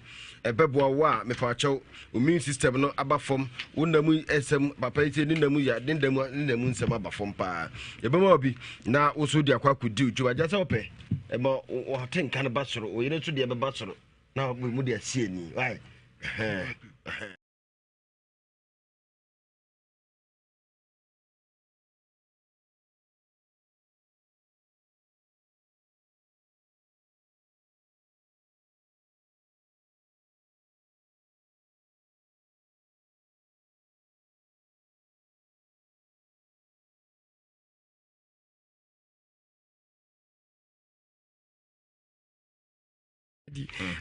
ebeboa wa mepacho immune system no abafom unamu esem papa ite ni namu ya dindamu nsem abafom pa ebema obi na oso di akwa kudi uju aja se ope ema o haten kan basoro o yire so di ebasoro na mu di asie ni why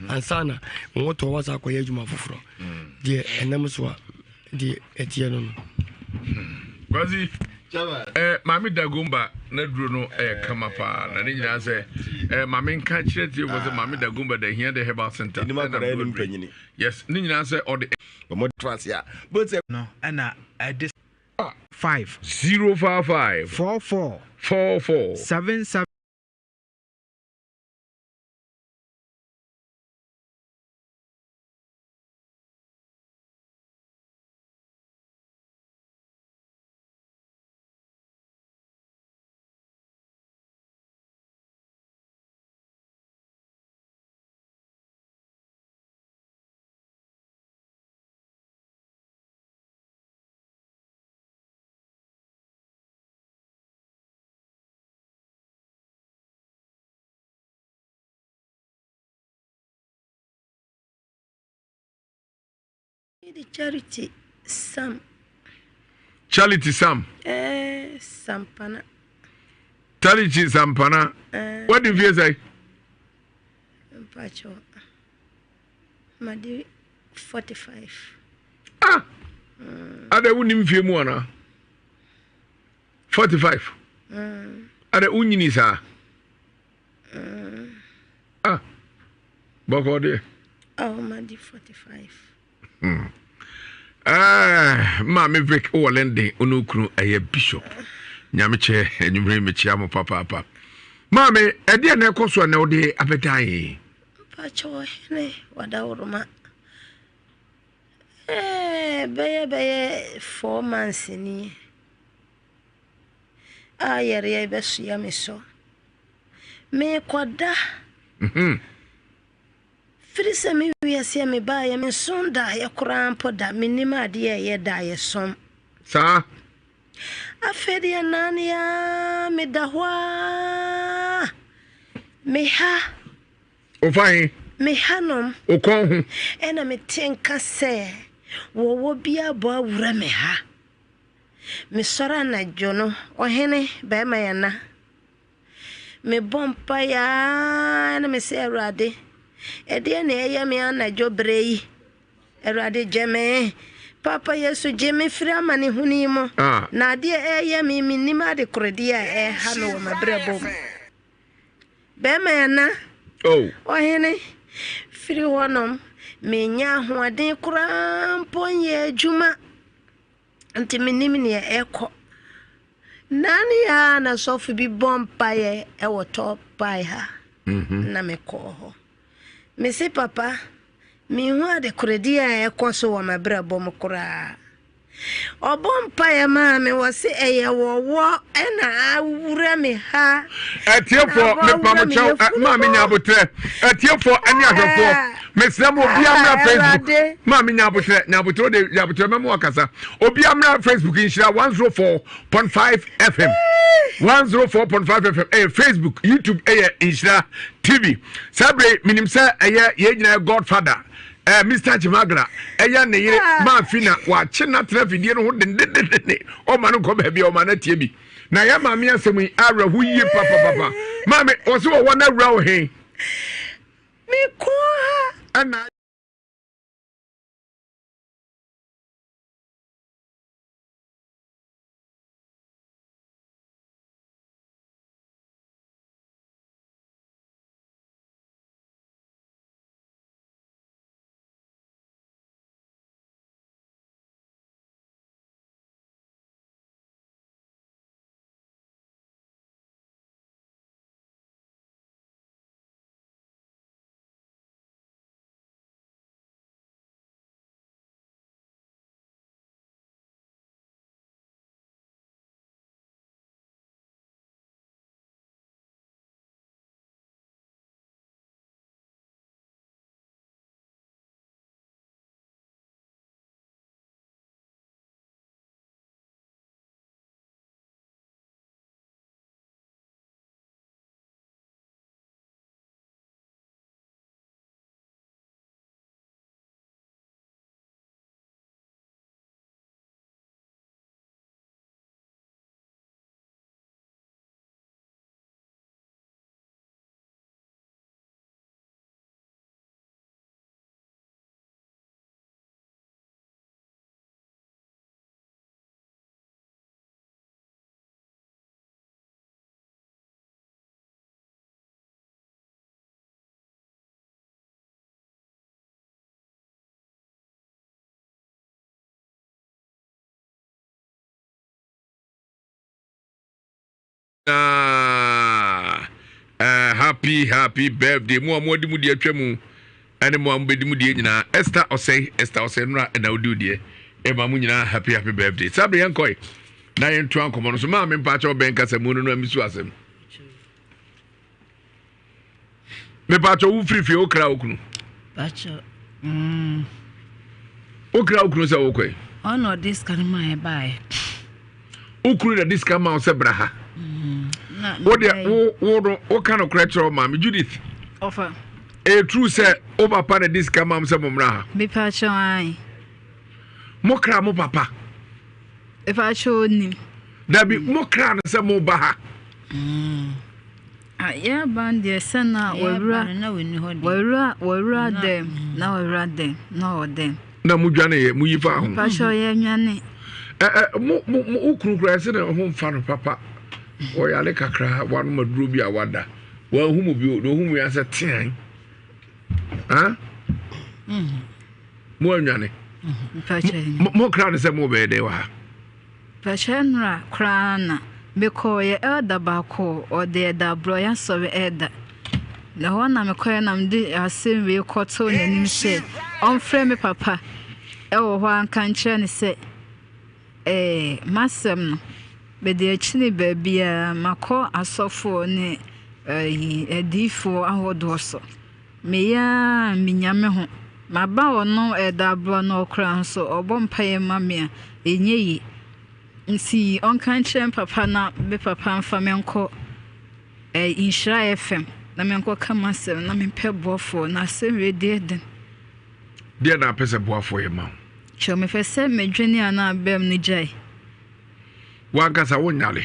ansana moto wasa ko yejuma fufuro die enam so die etie no kwazi mami dagumba na duro no kama pa na ni nyina se mami nka kire tie go se mami dagumba da hia the herbal center ni makara ni mpanyini yes ni nyina se o de mo trans ya but no ana this 5 44 77 The charity Sam. Charity Sam. Sampana. Charity Sampana. What do you say? Pacho. Madi 45. Ah. Ada unim fie mu ana. 45. Ada unyini sa. Ah. Boko de. Oh, Madi 45. Mami Vic Olende onukru eye bishop. Nyamiche enyumre mechia mo papa. Mami, ede na ekoso na ode abedan. Pacho ne wadawruma. Beye 4 months ni. Ayere be suya me so. Me kwada. Firisa me wiase me ba ya me sonda ya kurampo da minima de ye da ye som. Sa Afedi nani ya me dahwa. Me ha. O fine. Me hanom. O kon hu. Ena me tenka se wo bia bo awura me ha. Me sora na jono ohene ba ma ya na. Me bompa ya na me se awrade. Ede na eya me anajo brei. Awrade jeme. Papa Yesu jeme fira mani huni mo. Na de eya me minima de krodia ha no ma brebo. Ba ma ya na. Oh. Ohene firi wonom me nya hoaden kurampo ye juma anti minim ne eko nani ya na sofu bi bompa ye e woto pai ha na me ko ho me se papa mi hu ade kredi a eko so wo mabra bom kura obompa ye ma me wose eye wo na awura me ha etiefo me pamocho ma me nyabotre etiefo ani ahwefo me sram obi amra Facebook ma me nyabotre de nyabotre me mo akasa obi amra Facebook Nhyira 104.5 FM 104.5 FM Facebook YouTube Nhyira TV sabre minim sa ye nyina Godfather Mr. Gyimah eya ne yire ma fina wa chena trafidie no ho de o ma no ko ba bi o ma na tie bi na ya ma me asem ara hu yie papa ma me o se wo na wura o he me ko ana happy birthday mo amodi mu de atwamu ene mo ambedi mu de nyina Esther Osei nra na odi de e ma mu nyina happy birthday sabre yankoi na yentu ankomo no so ma me mpacha obenka se mu no amisu asem me pacha wu frifie okra okunu pacha okra okunu se okoi ono this kan my buy okuru da this kan ma se braha what the kind of creature, Mammy Judith? Offer a true say over pan this come, Mamma Mra. Be patch eye. Mokra mo papa. If I show him. Dabi mokra na se mo ba ha. Yeah, band the son were them. Now we run them. No, them. Na mu dwane ye mu yifa ho. Pasho ye nwane. Mo ukrukra se na ho mfa no papa. O ya le kakra wanu maduro bi awada. Wa hu mu bi o hu mu ya se tian. Ha? Mo nwane. Mo kra ne se mo be de wa. Pashenra krana beko ye elder bako or the elder bro ya sorry elder. The one na me koye na mde asem we koto nanim se on frame me papa. E wo ho anka nche ne se masem no be de achini baabia mako asofo ne edifo ahodo so. Me ya minyame ho maba ono elder bro no okra so obompaye mamia enyeyi nsi onkan chem papa na be papa mfa menko Nhyira FM na menko kama sem na mempe boafo na sem we den dia na pese boafo ye ma cho me fese medwene ana abem ni jai wa gasa wonyale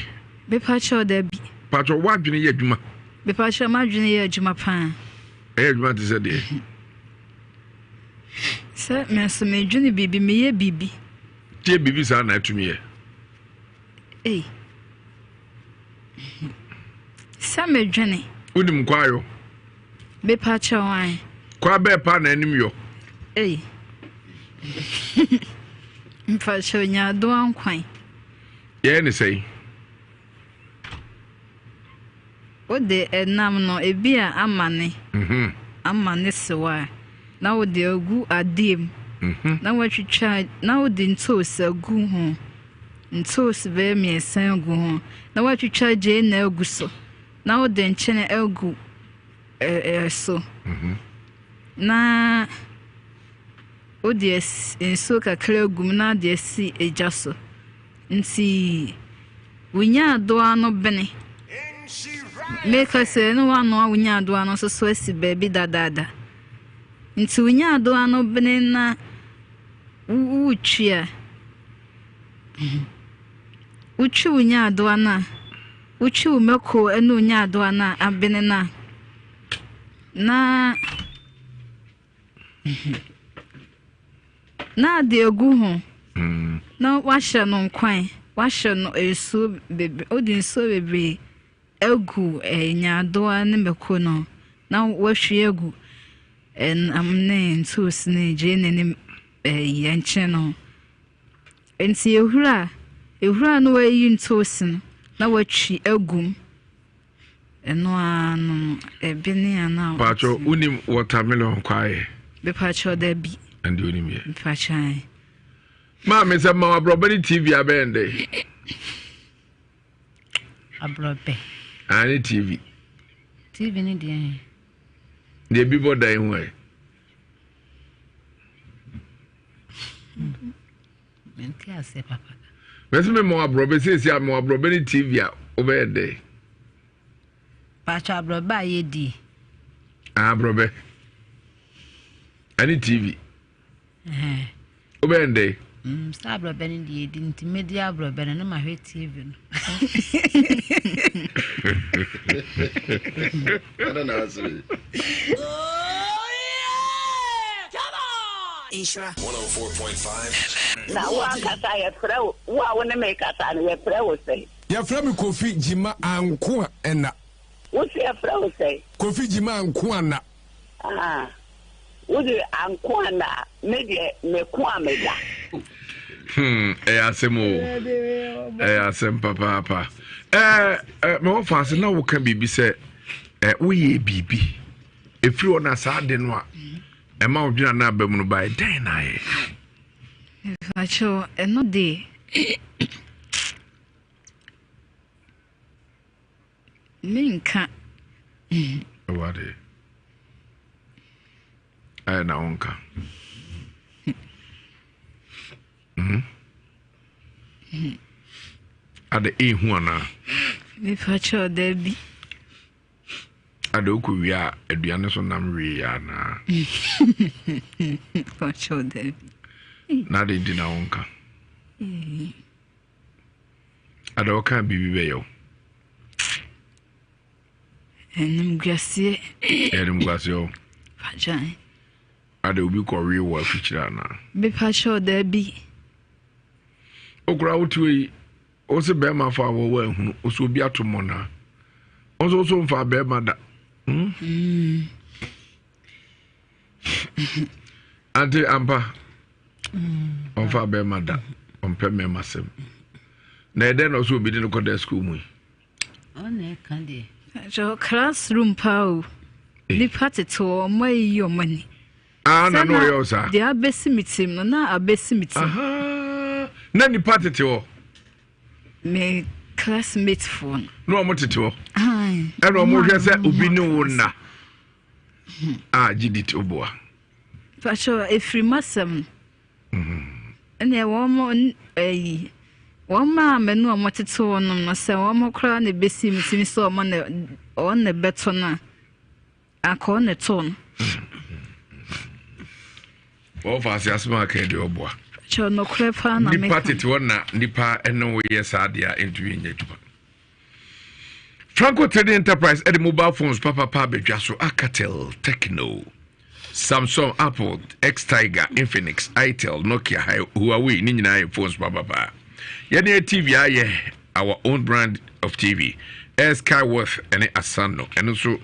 be pa cho da bi patro wadwene ye adwuma be pa cho madwene ye adwuma pa adwuma te se de se me so medwene bibi me ye bibi tie bibi sa na atumi ye Same dwane. Unim kwayo. Be pa chawan. Kwa be pa na anim yo. Mfa chonya do ankwan. Ye ne sei. O de enam no ebia amane. Amane sewa. Na o de ogu adim. Na watwitwa na o de ntos agu ho. Ntos be mi esan gu ho na watwitwa je na agu so na o de nchene agu so na o de enso kakra agu na de si eja so nti wunya do ano bene meka se no wano wunya do ano so asi baby dadada nti wunya do ano bene na wuchia uchi unya adwana uchi umeko enu unya adwana abene na de egu ho na wahye no nkwan wahye no esu bebe odi so bebe egu enya adwa ne meko no na wahwe egu amne ntus ne je ne yanche no enti ehura no wayi ntosin na watwi agum eno anu ebini ana pacho unim watermelon kwae be pacho da bi andi unim ye pachai ma me se ma abrobani tv abende abrobe ani tv ni de bi boda en we Menti ase papa. Mesi me mo abrobe sesi mo abrobe ni TV a obede. Pacha abrobe ayedi. Abrobe. Ani TV. Obede. Sa abrobe ni di edi nti media abrobe na ma hwe TV no. Ana na asiri. Nhyira 104.5 na wa kasa ya frɛ wa wona me kasa na ya frɛ wo sɛ ya frɛ me Kofi Gyimah Ankoana wo sɛ ya frɛ wo sɛ Kofi Gyimah Ankoana wo de Ankoana me de me ko ameda asemo asem papa me wo fa na wo ka bibi sɛ wo ye bibi efiri ona sa de no a Emma Ojina na bemunu by den na ye. Acho eno de. Minka. What is? I na onka. Ade ehu ana. Me facho debi. Ade oku wi a aduane so nam wi ya na. Facho debi. na de di na wonka ada o kan bibi be yo enim gwase o fajan ada obi ko wi wo afichira na be pa show da bi okura wotuwe o se be ma fa wo wa hunu o so obi atomo na o so mfa be ma da ante ampa on fa be ma da on pe me masem na ede no so obi de no ko da school mu on e kan de jo classroom pao ni patito mai yo mani na no yo sa de abesimitim no na abesimitim na ni patito me classmate phone no mo tete ai e no mo hwe se obi ni wo na gidit oboa pacho efri masem ene wo mo wo ma menu mo tete wo no se wo mo kra na besimitim so mo na on ne beto na akone ton o fa se asma ka de oboa cho no krepa na me nipa tete wona nipa eno we yes adia into yin tuba Franco Trading Enterprise at the mobile phones papa bedwaso Alcatel, Techno, Samsung, Apple, X-Tiger, Infinix, Itel, Nokia, Huawei, Nhyira phones papa. Yene TV our own brand of TV. Skyworth and Asano and also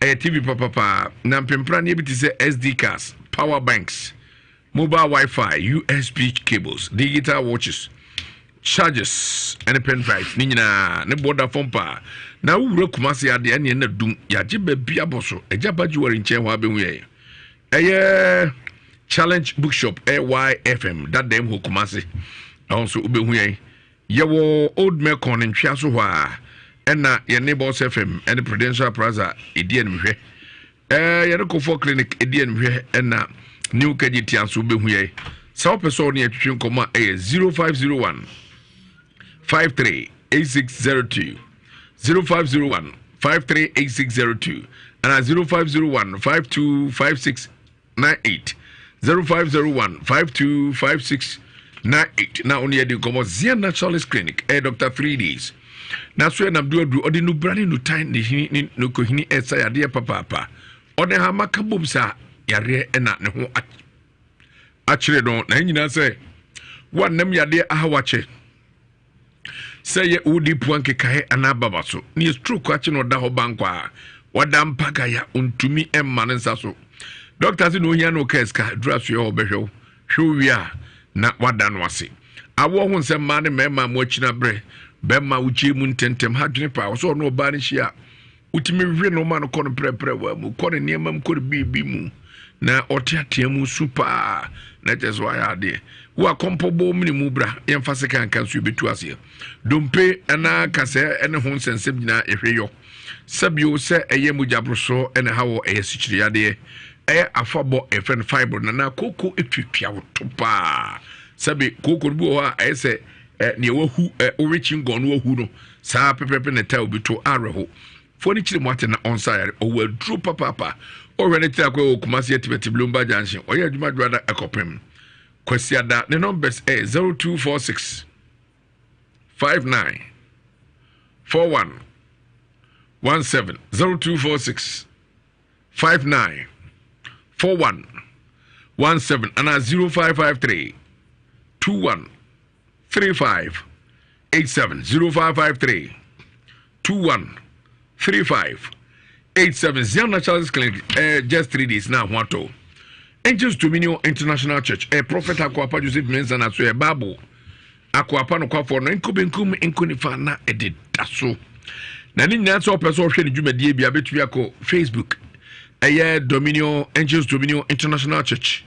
a TV papa na mpempra ne bi say SD cards, power banks, mobile Wi-Fi, USB cables, digital watches, chargers and pen drive Nhyira ne border phone pa na wura kumase ade ane na dum ya gibe bia boso ejaba juwari nchen wa benwe challenge bookshop AYFM that dem ho kumase also ubehu yewo old mekon ntwa so hwa na ye neighbors FM and Prudential Plaza edie nhwe ye rekofo clinic edie nhwe na new KGT anso ubehu so person ne atwetwe nkoma 0501 538602 0501 538602 and 0501 525698 0501 525698 now only the come Zia Naturalist Clinic Dr. 3Ds na so na do odi no brani no time ni no kohini esa ya de papa odi ha makabom sa yare na ne ho akire don na nyina se wannam yade ahawache say udi puanke kae anababa so ni stroke achi no da ho bankwa wada mpaga ya untumi emma nsa so doctors no hia no keska draso yo behwe hwia na wada no ase awo ho nsem ma ne mema mo achina bre bema uchi mu ntentem hadwene pa so no ba ne hia utimi hwe no ma no kono prepre wa mu kono niam ko bibi mu na otiatia mu super na jeso ayade wa kompobo mini mu bra yemfase kan so betu ase dompe ana kase ene ho nsensem nyina ehweyo sabio se eye mujabroso ene hawo eye sichiriade afabo efen fiber na koko etwetwa wotopa sabi koko bu ho a ese ne wahu orichin gon wahu no saa pepepe ne ta obito areho foni chiri mwate na onsire o wadru papa o rene tira kwa kumasi etibeti blumba junction o ye adwuma dwada ekopem kwasiada the numbers 0246 59 41 17 0246 59 41 17 and 0553 21 35 87 0553 21 35 87 Zion Naturalist Clinic just 3 days now what Angels Dominion International Church Prophet Akwapa Joseph Mensa na so Bible Akwapa no kwa for no enkobenkum enkonifa na edidaso na ni nyatso opeso hwe ni dwumadie bia betu akọ Facebook Dominion Angels Dominion International Church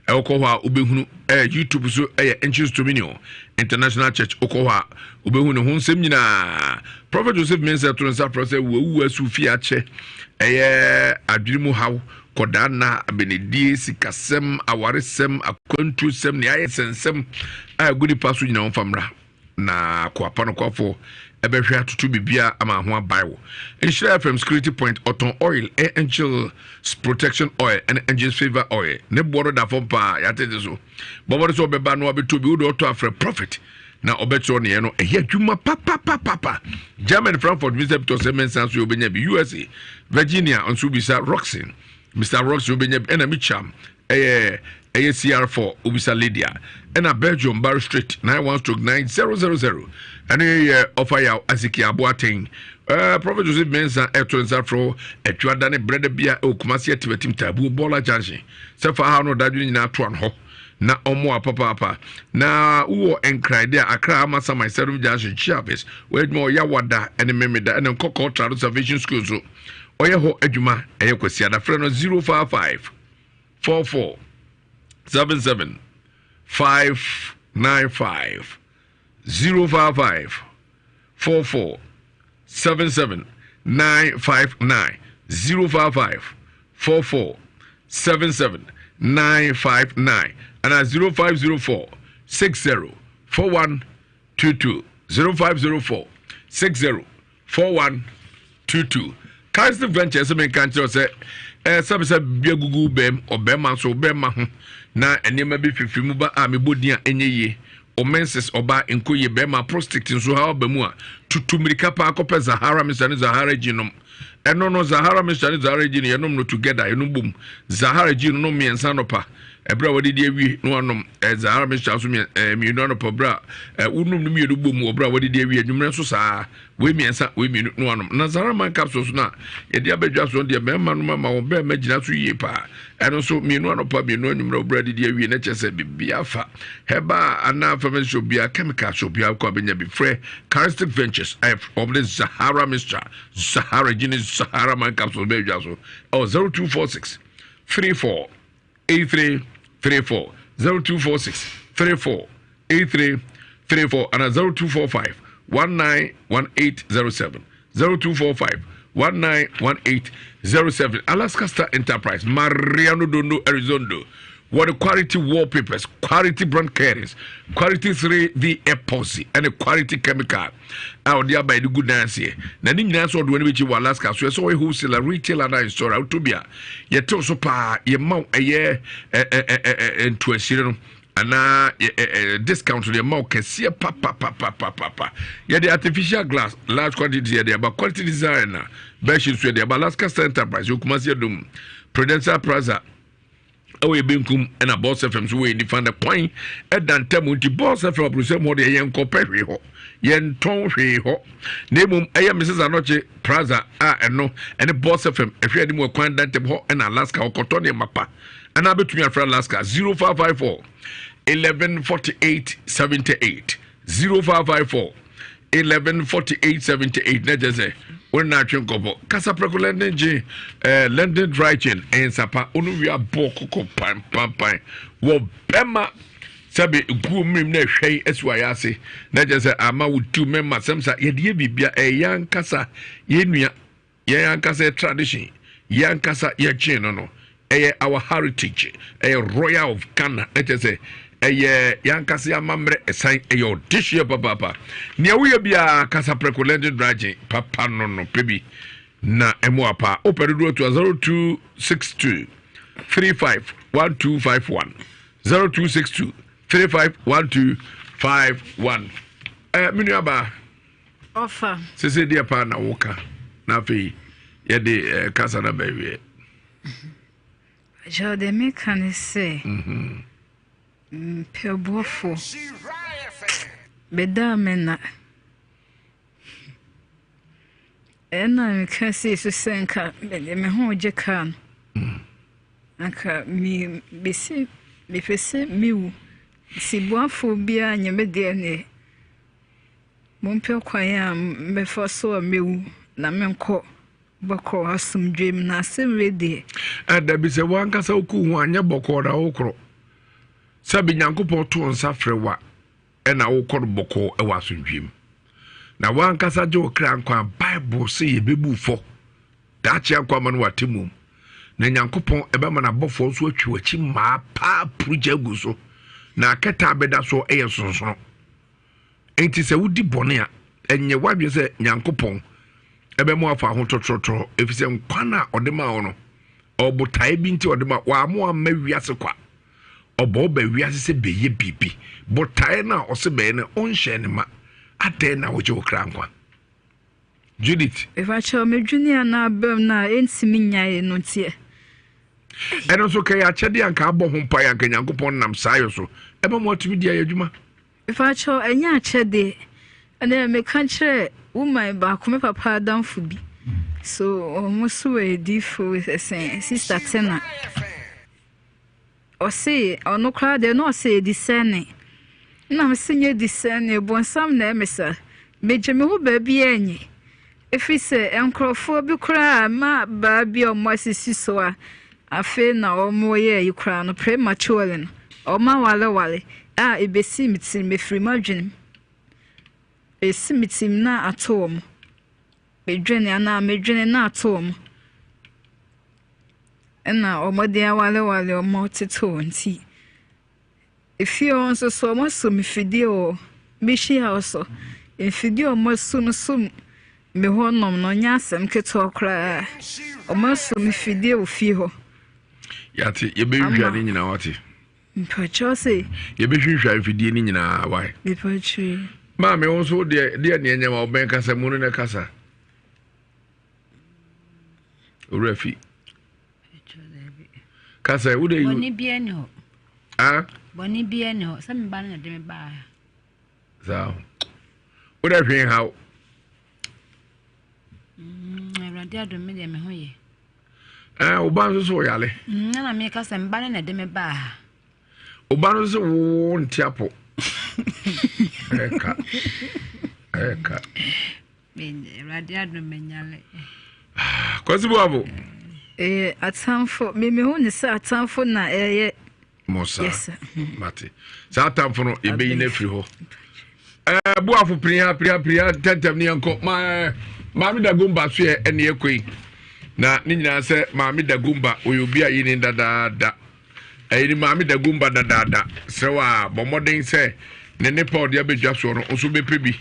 Okowa ubehunu YouTube so Angels Dominion International Church Okowa ubehunu ho nsem nyina Prophet Joseph Mensa to nsa process wu asufi ache adwirimu haw kodana abenedie sikasem awaresem akwantusem ne ayesensem agudi paso nyina mfamra na kwapa no kwafo ebehwe atutu bibia ama ho abayo Nhyira FM security point Oton oil angel protection oil and angels favor oil ne boro da fo pa ya tete so bobo so beba no abeto bi wo to afre profit na obeto ne no ehia dwuma papa German Frankfurt Mr. Peter Semensan so obenya bi USA Virginia onso bisa Roxin Mr. Rox obenya bi na micham CR4 obisa Lydia and a Belgium Bar Street 91-9000 and offer ya asiki aboaten Prophet Joseph Mensa etonsa fro etwadane brede bia okumasi etibetim tabu bola junction sefa ha no dadu nyina to an ho na omo papa na wo enkrai dia akra amasa my serum junction chiavis we mo ya wada ene memeda ene kokko trado salvation school so oye ho adwuma eye kwasi ada frɛ no 055 44 77 595 055 44 77 959 055 44 77 959 and at 0504 60 4122 0504 60 4122 Castle Ventures men kan tell say sabisa bia gugu bem obema so obema ho na enema bi fifi mu ba a mebodia enye o menses oba enkoye bema prostate nso ha obamu a tutumirika pa akopɛ Zahara Mr. Zahara ginom eno no Zahara Mr. Zahara gin yenom no together enum bum Zahara gin no miensa no pa ebra wadi de awi no anom Zahara Mr. so mi no no pa bra unum no mi bum obra wadi de awi adwumre so saa we miensa we mi no anom na Zahara man capsules na ye de abadwa so de bema no ma wo be magina so yie pa eno so mi no no pa mi no anwumre obra de awi na chese bibia fa heba ana family so bia chemical so bia ko abenya bi frɛ Charistic Ventures of the Zahara Mr. Zahara gin Zahara man capsules be dwa so 0246 34 8334 0246 34 8334 and 0245 191807 0245 191807 Alaska Star Enterprise Mariano Dondo Arizona. What the quality wallpapers, quality brand carriers, quality 3D epoxy, and a quality chemical. Out there by the good dance here. Now, the so when we go Alaska, so I saw a wholesaler, retailer, and store out to be a yet also pa your mount a year into a serum. And discount to the amount can see a papa. Yeah, the artificial glass, large quantity there, but quality designer, Beshes with the Alaska Star Enterprise, you come see them, Prudential Plaza. Awe binkum and a boss FM so we defend the point at dan temu ti boss FM producer mo de yen kopehwe ho yen ton hwe ho nemum eye Mrs. Anoche Plaza no and the boss FM ehwe dem kwan dan tem ho and Alaska okoto ne mapa and abetumi afra Alaska 0554 1148 78 0554 114878 na jeze when na twen kobo kasa preko London G London dry chain en sapa onu wi aboko ko pam wo bema sabe gu mrim na hwei asua ase na jeze ama wutu memma semsa ye de bibia yan kasa ye nua yan kasa tradition yan kasa ye chain no our heritage royal of Ghana na jeze yankasi amamre esan eyo tishie papa nia wo bia kasa precolent draging papa no pebi na emo apa operedo to 0262 351251 0262 351251 minu aba offer sese dia pa na woka na fe ye de kasa na bawie jode me kan say Pebofo Bedamena Ena mi kasi so senka me ho je kan anka mi besi me fese miwu si boafo bia nyame de ne mompe kwan a me foso mewu na menko boko asum dream na semre de ada bi se wanka sa oku hu anya boko da okro sabi nyankopon to nsa frewa ena wo kor boko e wasundwim na wankasa je okra nkwa bible say ye bebu fo dachi akwa man watemum na nyankopon ebe mana bofo so atwi wachi ma pa pruja gu so na aketa beda so eye sonson enti se wudi bone a enye wadwe se nyankopon ebe mo afa ho totrotro efise nkwana odema wo no obotae bi nti odema wa mo amma wiase kwa obo ba wiase se beye bibi botae na ose be ne onhye ne ma ade na wo je okra nkwa Judith if I show me junior na bem na ensimi nyae no tie eno so kay achede anka abo ho mpa yanka nyankopon nam sayo so ebe mo atumi dia adwuma if I show enya achede ene me kanche woman ba ko me papa damfo bi so almost we diffo with a sister Tena o say ono kra de no say discerning na me senye discerning bon sam na emesa meje me ho ba bi enyi if we say enkrofo bi kra ma ba bi o mo asisi so a afe na o mo ye yikra no prematurely o ma wale a ebesi mitin me free margin esimitim na atom medwene ana medwene na atom na omode awale omo tito nti efio nso so mo so mfidie o meshi house mfidie o mo so no so me honom no nya asem keto okra omo so mfidie o fi ho yati ye be hwa ni nyina wati mpacho se ye be hwa mfidie ni nyina wai mpacho Mama, also dear ne nyama obenka se munu ne kasa. Refi. Kasa wo dey you. Boni bia ne ho. Ah? Boni bia ne ho. Sam ba na de me ba. So. Wo dey hwen how? Awrade adom me de me ho ye. Wo ban so yale. Na me kasa mba na de me ba. Wo ban so wo ntiapo. Eka. Bende radio no menyale. Kwasi boabo. Atamfo me hu ni sa atamfo na Mosa. Yes. Mate. Sa atamfo no ebe ina firi ho. Boafo priya tentem ni anko maami da gumba so ye ene ekoi. Na ni nyina se maami da gumba oyobi a yini dada. Ayini maami da gumba dada. Sewa bomoden se ne nepa de abedwa so no nso bepebi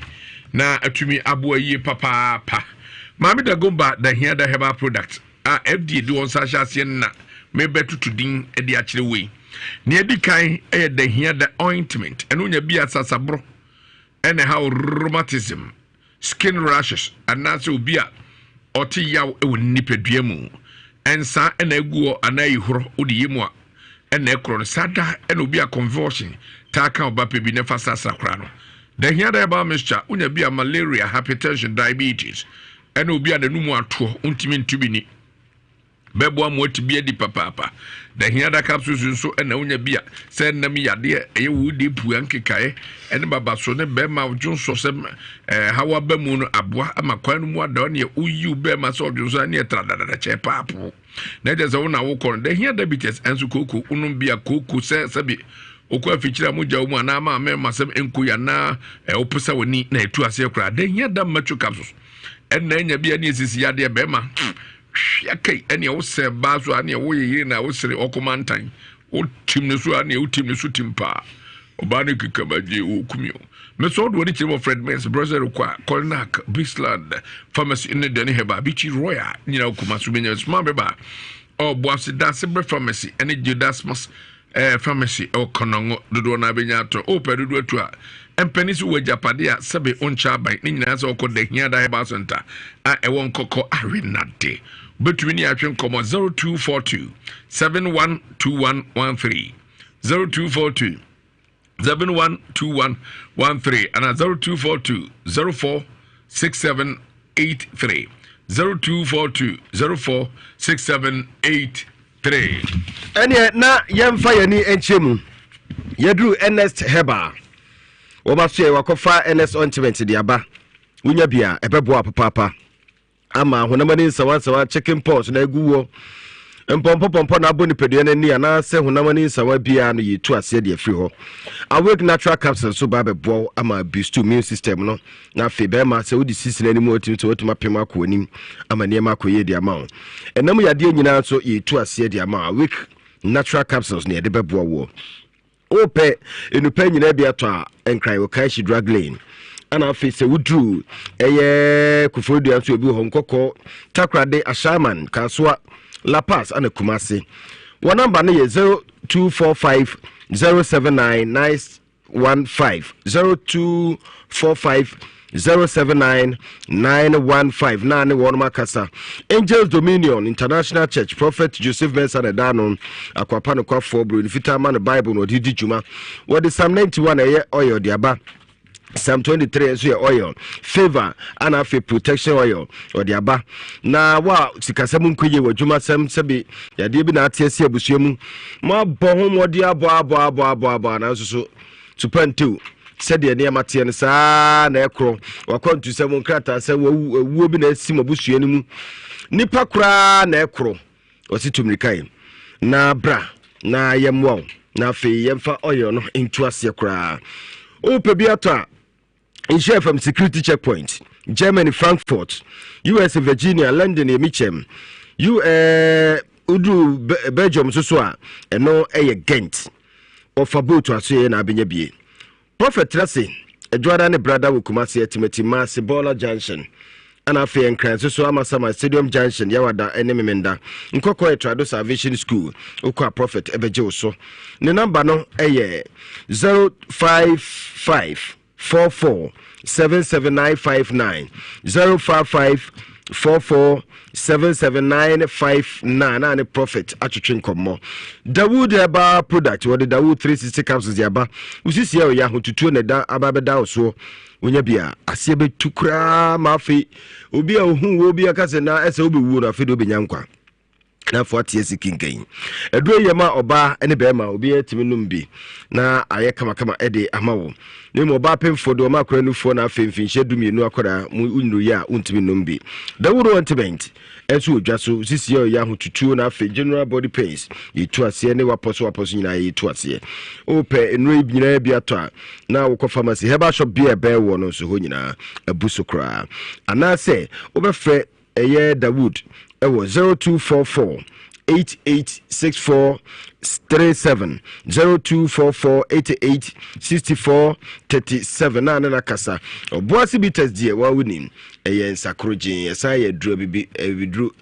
na atumi abo ayi papa maami da gomba da hia da heba product FD do on sa hase na me betutu din e de akire we ne edi kan e da hia da ointment eno nya bi asasabro ene how rheumatism skin rashes anase obi a oti yaw e woni nipadua mu ensa ena eguo anayi horo odi yemu a ena ekro no sada ena obi a convulsion taka obape bi ne fasa sakra no da hia da ba mixture unya bi a malaria hypertension diabetes ena obi a nanumu ato untimi ntubi ni bebo amoti bi edi papa da hia da capsules nso ena unya bi a se nam yade eye wudi pu ankekae ene baba so ne be ma odwonso se hawa ba mu no aboa amakwan no mu ada ne uyu be ma so odwonso ne tradada che papo na je se wona wo kor da hia diabetes enso koko unum bi a koko se bi okwa fichira muja umu ana ma masem enku ya na opusa woni na etu ase kra da hia da machu capsules ena nya bi ani esisi yade be ma yakai ene wo se bazo ane wo yiri na wo sere okomantan o timne so ane o timne so timpa obane kikamaje wo kumio me so do woni chimo Fred Mens brother kwa Colnac Bisland pharmacy in the heba bichi royal nyina okuma so benya small beba o boase dance pharmacy ene Judasmus pharmacy o konongo dodo na benya to o pedudu atu a empani so wajapade a sebe oncha ban ni nyina so ko de hia da heba center a e won kokko arenade between ni atwen komo 0242 712113 0242 712113 and 0242 046783 0242 046783 ene na yemfa yani enchemu yedru Ernest Heba wo ma so wakofa Ernest ointment de aba unya bia ebebo apapa ama honamani sawa chicken pox na eguwo Mpompo na aboni pedua na ni ana se hunamani nsawa bia no yetu ase de afri ho awake natural capsules so ba bebo ama boost immune system no na fe be ma se odi sisi na ni mu otim so otuma pema akonim ama ne ma akoye de ama enam yade nyina so yetu ase de ama awake natural capsules ne de bebo wo ope enupa nyina bia to a enkran wo kai shi drug lane ana afi se wudru eye kufodua so obi ho nkokɔ takrade ashaman kaswa La Paz ana Kumasi. One number no ye 0245 079 915 0245 079 915 nane one makasa Angels Dominion International Church Prophet Joseph Mensah Danon akwapa no kwafo bro ni fita man Bible no didi juma what the Psalm 91 eye oil diaba Psalm 23 so oil favor and afi protection oil or diaba na wa sikasem nkoye wadwuma sem sebe ya de bi na atiase abusuamu ma bo ho modi abo na so tupantu said the near Matian sa na ekro wakwantu sem nkrata se wuo bi na asim abusuani mu nipa kura na ekro ositumrikai na bra na yemwo na afi yemfa oil no into ase kura o pebiata in share from security checkpoint Germany Frankfurt US Virginia London Michem udu Belgium so a eno eye Ghent of about to aso na abenya bie Prophet Trase edwada ne brother wokumase etimeti ma Sebola Junction ana afi enkran so amasama Stadium Junction yawada ene memenda nkokọ etrado Salvation School okwa Prophet ebeje so ne number no eye 055 44 77959 055 44 77959 and Prophet atwetwe nkomo Dawood eba product what the Dawood 360 capsules yaba usisi ya ya hotutu ne da ababeda oso wonya bia ase be tukra mafi obi a ohu obi akase na ese obi wu na fe do benya nkwa na fo atie kinkan eduro yema oba ene bema obi etimi numbi na aye kama ede amawo ne mo ba pemfo do makora nufo na afemfinhye dumienu akora mu unru ya untimi numbi dawuro antiment enso odwaso sisi ya hotutuo na afe general body pains yitu ase ne waposo nyina yitu ase ope enru nyina bi ato na wo pharmacy heba shop bia be wo no so ho nyina abusokra anase obefre eye Dawood ewo 0244 886437 0244 886437 na kasa oboasi bites die wa woni eye nsakroje esa ye duro bibi evidru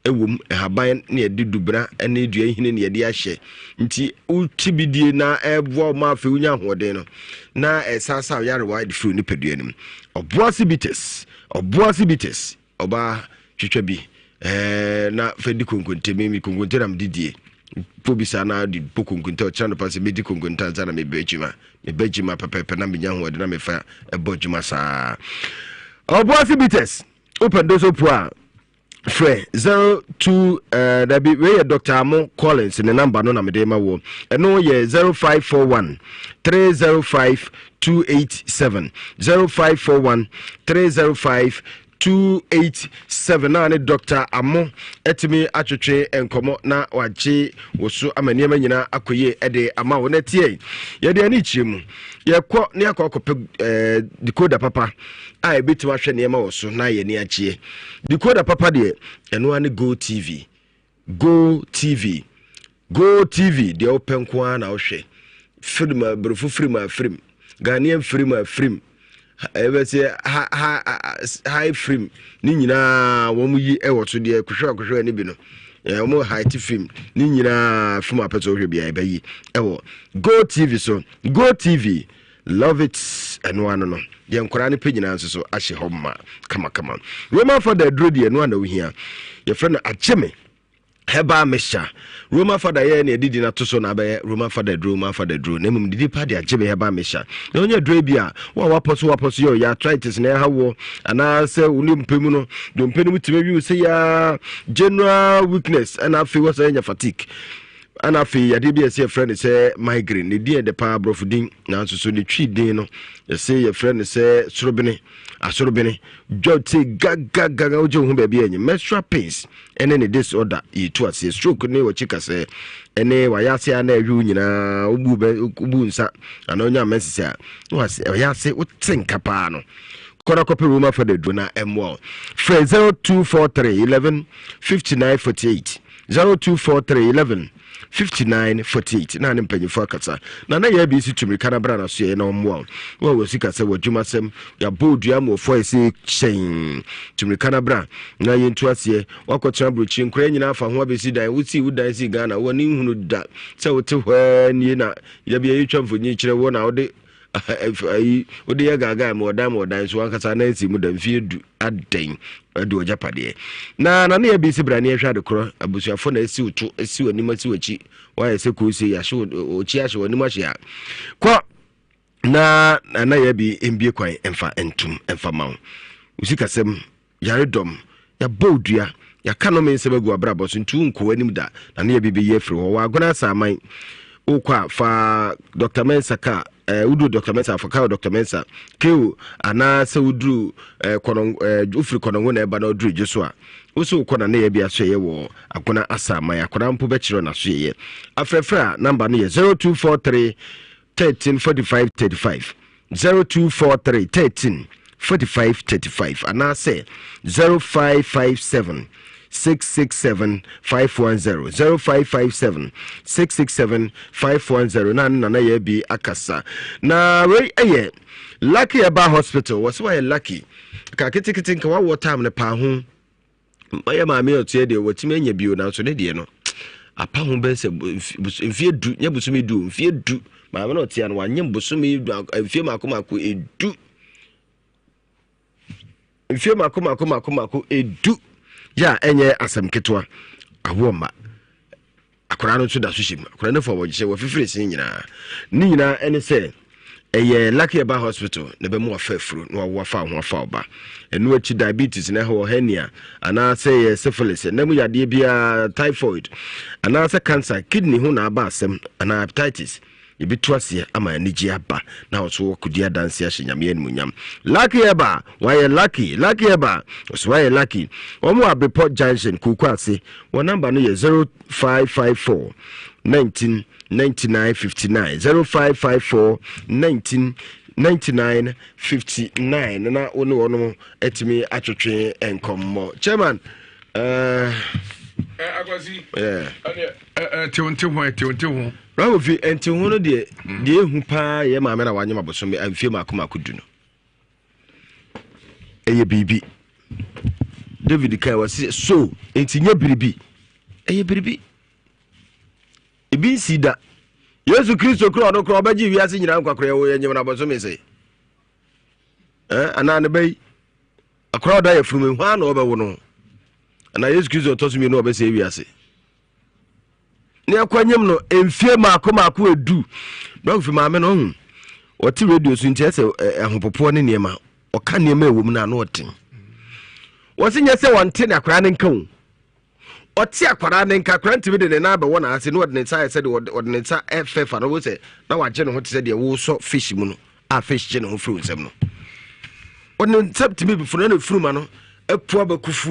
ewom haban ne edidubra ene edua hine ne yede ahye nti utibidie na ebo ma fe unya hoden no na esasa yarewa de fru ni peduanim oboasi bites oba twetwa bi na fedi konkonte mi konkonte ram didie pobisa na di pokonkonte o chano passe medi konkonte za na me bejima pepepe na menya ho de na me fa ebojuma sa oboasi bites open those up Fre 02 that be where Dr. Amo Collins in the number no na me dey ma wo eno ye 0541 305 287 0541 305 287 and Dr. Amo etimi atwetwe enkomo na waje woso amaniema nyina akoye ede ama wo netie ye de ani chiemu ye kɔ ne akɔkɔpe decoder papa a ebeti wa hwɛ niema woso na ye ni achie decoder papa de eno ane Go TV de open kwa na wo hwɛ film brofu film Ghanaian film say high film ni nyina wo mu yi ewoto de kuhwa ni bi no mo high film ni nyina film apeto hwe bia eba yi ewo Go TV so Go TV love it and one no de nkora ne pagina nso so ahye homma kama Roma for the dro de no na wo hia ye friend Gyimah heba mesha Roma father ye na edidi na toso na be Roma father dro na mum didi pa de Gyimah heba mesha na onye dro bia wa waposo yo ya arthritis na ha wo ana se uni mpemu no do mpenu mutime bi se ya general weakness and afi was anya fatigue ana afi ya de bia se friend se migraine ne die de pa brofudin na so ne twi din no ye se ye friend se asorobene jote gaga ojo hu ba bia enye menstrual pains ene ne disorder yitu ase stroke ne wachika se ene wayase ana awu nyina ubu nsa ana onya mensisi a wase wayase utinka pa no kora kope Roma for the dona M1 0243 11 5948 0243 11 5948 na ne mpanyifo akasa na ya bi si tumi kana bra na so ye na omwo wo sika se wadwuma sem ya bodua mo fo ese chen tumi kana bra na ye ntu ase wakotra brochi nkura nyina afa ho abesi dan wuti wudan si Ghana woni hunu da se wote hwa ni na ya bi yitwa mfonyi kire wo na wode odi ya gaga mo dan so ankasa na nsi mu da mfie du adan adu ojapade na ya bi si brani ehwa de kro abusuafo na esi utu esi onima si wachi wa ese ko si ya hwe ochi ahwe onima hwe kwa na ya bi mbie kwan emfa entum emfa mawo usikasem yaredom ya bodua ya kanome nsebegu abrabo so ntu nko anim da na ya bi be ye firi ho wa agona saman ukwa fa Dr. Mensa ka udu Dr. Mensa fa ka Dr. Mensa keu ana se udu ufri konongo na eba na odru jeso a uso ukona na ye bia so ye wo agona asama ya kona mpo be kiro na so ye afrefra number no ye 0243 1345 35 0243 1345 35 ana se 0557 667 510 0557 667 510 na ya bi akasa na we lucky eba hospital was why lucky ka kitikiti nka wa water ne pa ho ya ma me otie de watime anya bio na so ne de no apa ho be se mfie du nya busumi du mfie du ma me no otie no wanye busumi du mfie makomako edu mfie makomako edu ya enye asem ketwa awoma akora no so da so shim akora ne fo wogye wo fifire sin nyina ene se eye lucky eba hospital ne be mo afafuru no wo afa ho afa oba enu achi diabetes ne ho hernia ana se ye syphilis ne mu yade bia typhoid ana se cancer kidney ho na aba asem ana hepatitis ibituase ama anigi aba na oso kudia dance ahyenyame animunyam lucky eba why lucky eba so why lucky omo abeport junction kukwase one number no ye 0554 19 99 59 0554 19 99 59 na ono etimi atwetwe enkommo chairman Akwasi tiwonti ho Rawo fi enti ho no de ehu pa ye ma me na wanyema bosome amfie makomako du no eye bibi David kai wasi so enti nya biribi eye biribi ebi sida Yesu Kristo kro no kro obaji wiase nyina nkwakro ye nyema na bosome sei anane bai akro da ye furume hu ana obawo no na Yesu Kristo tosumi no obese wiase ne akwanyem no emfie makomako edu na ofi maame no hu oti radio so ntia se ahopopo ne niema oka niema ewom na na otin wosinya se wonte na akra ne nka hu oti akwara ne nka akra ntimi de na aba wona ase no de ne sai se de ne sa efefa no wo se na waje ne ho te se de wo so fish mu no a fish je ne ho furu nsem no wona sabtimi bifuru na furu ma no epu abakufu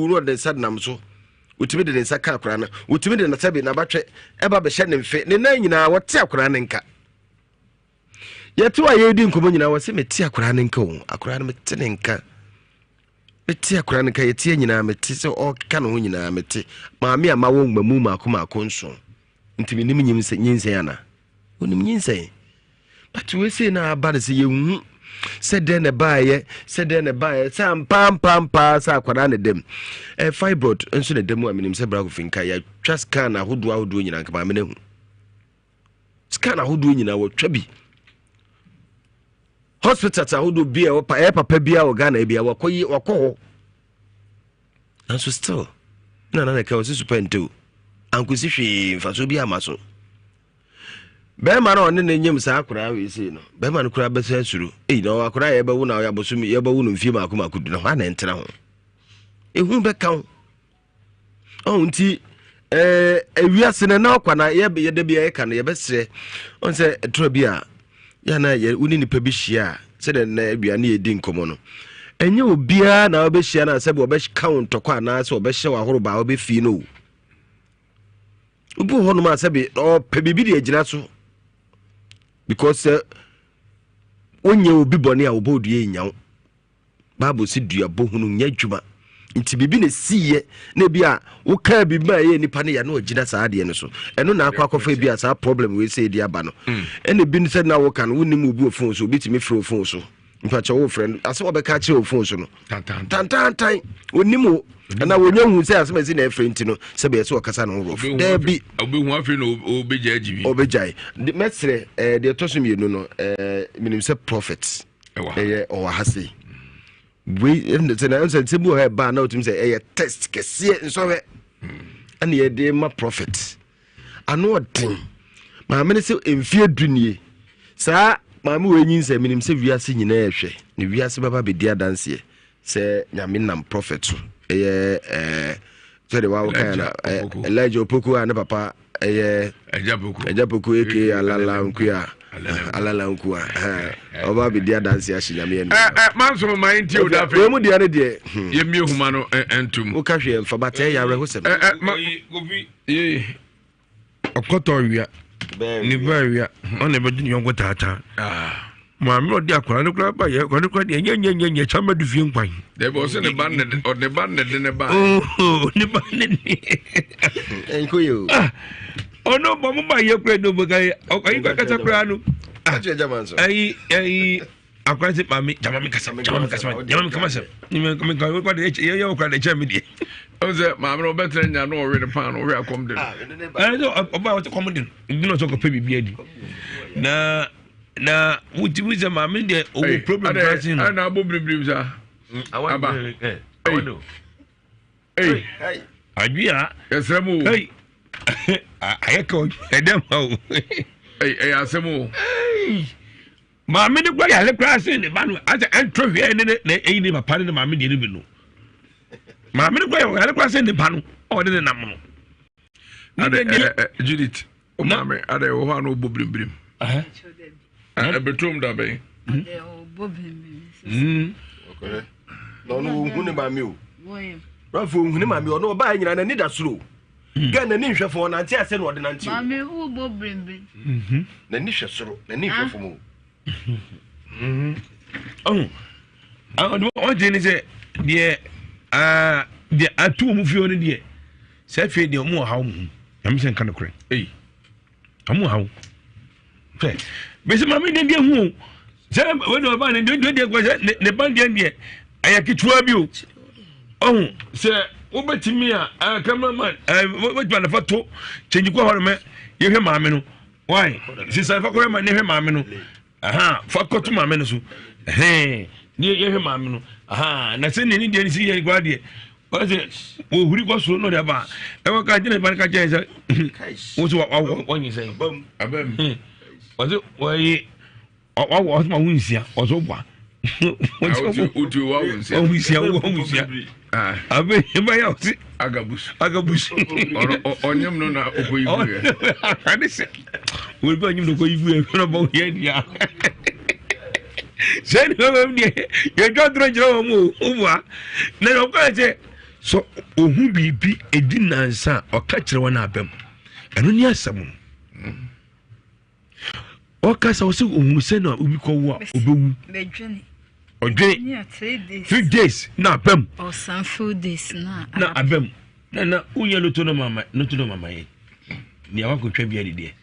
no de sad nam so utimi de nsa ka akora na utimi de nasabe na batwe eba be hye ne mfe ne nan nyina wote akora ne nka yeto aye di nkomo nyina wose meti akora ne nka wo akora ne meti ne nka meti akora ne nka yeti nyina meti se o ka no nyina meti maami ama wo ngmamu makomako nso ntimi nim nyinse yana onim nyinse but we say na abade se yehu said ne baye sam pam sa akwara ne dem fibroid enso ne dem aminim se bra go finka ya twa scan ahodo nyina nka ma menehu scan ahodo nyina wo twa bi hospital ahodo bi e papa bi a wo Ghana bi a wakoyi wakoho anso still na ka wo super ankusi hwe mfaso bi amaso Bema no ne nyem sa akura we sei no bema no kura besa suru no akura ye bawu na ya bosumi ye bawu no mfie makomako du no ha na entena ho ehu be kan nti ewiase ne na akwa na ye de bia ye kan ye besre on se etro bia ya na ye uni nipa bi hia se de na bia na ye di nkomo no enye obia na obehia na se be count kwa na se obehye wa horo ba obefi no ubu hono ma se be o pe bibi de agina so because onye obi bone a obodu ye nyawo Bible si dua bohunu nya dwuma nti bibi ne siye na bia wo ka bibi ma ye nipa ne ya na ogina saa de ne so eno na akwakofa bia saa problem we say di aba no ene bi ne said na wo kan woni mu bi o phone so bitimi free o phone so mpa cha wo friend ase wo be ka che o phone so no tan onimu na wonya hu say ase mezi na friend no se be so okasa no rof da bi obehu afi no obeja ajibi obejai mesre de toso mienu no minim se prophets o hase we na say bu ha ba na otum say test kese nso we ana ye de ma prophet ano odin ma me se emfie dunie saa ma me wenyin say minim se wiase nyina ehwe ne wiase baba be dia danse se nyame nam prophet so so de wa kana Elijah Opoku ana papa ejapoku eke alala nkua oba be dia dance ya shinyame en manso my nti o da fe we mu dia ne de ye mi ehuma no entum o ka hwe mfa bata ya rehosem Kofi ye okoto wia ni ba wia on e be di yongo tata ma mi odi akora ne kura ba ye ko ne kura de nye chama du fie nkwan de bo se ne ban ne de ban ne de ne ba ne ban ne enko yo ono bo mo ba ye kura no bo ga o kai ka kasa kura no aje jaman so ai akora se ma mi jama mi kasa ni me ko de ye kura de chama di o se ma mi no betre nya no we de pan no we akom de no oba o kom de no so ko pe bibia di na wuti ma me de o problem pricing na abo bribrim sa aba ajia yesremu ayeko edem o asemu ma me de kwa ya le pricing ne ba no asa entro hwe ne ni papa ne ma me de ne bi no ma me de kwa ya le pricing ne ba no o de na mo Judith o ma me ade o ha no bo bribrim betom da bem okay no hune ma mi o rafo hune ma mi o no ba nyina na ni da suro ga na ni hwefo na nti ase no de na nti ma mi u bo brembe na ni hwe suro na ni hwefo mo on je ni se de atu mu fio ni de se fie de mu ha mu ya mi se nka no kure amu ha fe bese mama de hu se we no ba ne de kwa ne ban de aya kitua bi o se wo betimi a cameraman we twa na foto chenji kwa hore me ye hwe maame no why se sa fa ko ma ne hwe maame no fa ko to maame no so ni ye hwe maame no na se ne ni de ni si ye gwa de o se wo huri ko so no de ba e wo ka jine ban ka je se wo so wo nyi se abam wazo wai wa ma wunsia wazo bwa utu wa wunsia wunsia abe ba ya osi agabus onyem no na okoyivu ye adise we ba onyem no koyivu ye no ba ye dia sen no me ye jodro jero mu ubwa na yo ka je so ohu bibi edinansa o ka kire wona abam eno ni asam oka sa osi ohun se na obi ko wo obewu odwe 3 days na abam or some food days na abam na unya loto no mama ye ni awako twa bia de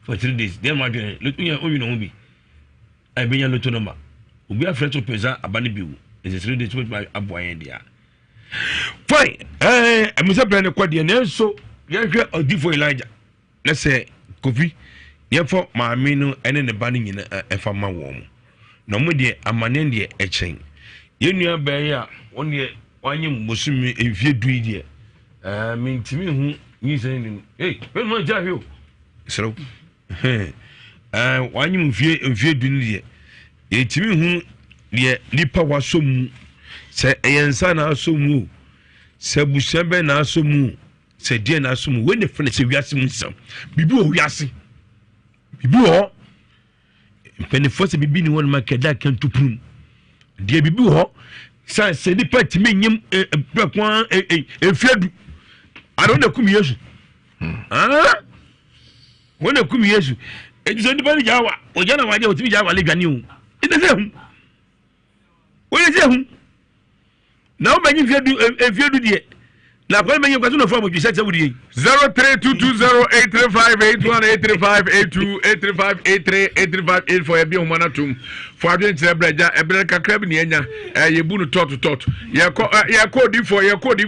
for 3 days dem ma dwen unya onyi no bi ai benya loto no ma obi afre to pesa abane biwu is 3 days with my aboyen dia fine amisa brand kwa de na so ye hwe odifo Elijah let's say Kofi yefo maame no ene ne ba no nyina efa ma wo mu no mo de amane de echen yenua ba ya won wanye mbosumi enfie dui de mentimi hu nyisen ni we no ja hwe o sero wanye enfie dui de yetimi hu de nipa wasomu se eyensa na asomu se bushebe na asomu se die na asomu we ne fene se wiase mu nsam bibi o wiase bibi ho penefo se bibi ni won ma keda kan tupum de bibi ho sa se ni pati menyim pekwan efiadu aro na kum yesu wona kum yesu ejiso ni bani jawa o jana waje o timi jawa le gani o ide se hu o ye se hu na o manyi efiedu die na kwa manyi kwaso no form twise wudi 0322083582 ebi humana tum for adwen kire braja ebere kakra bi ne anya yebu no tot ye code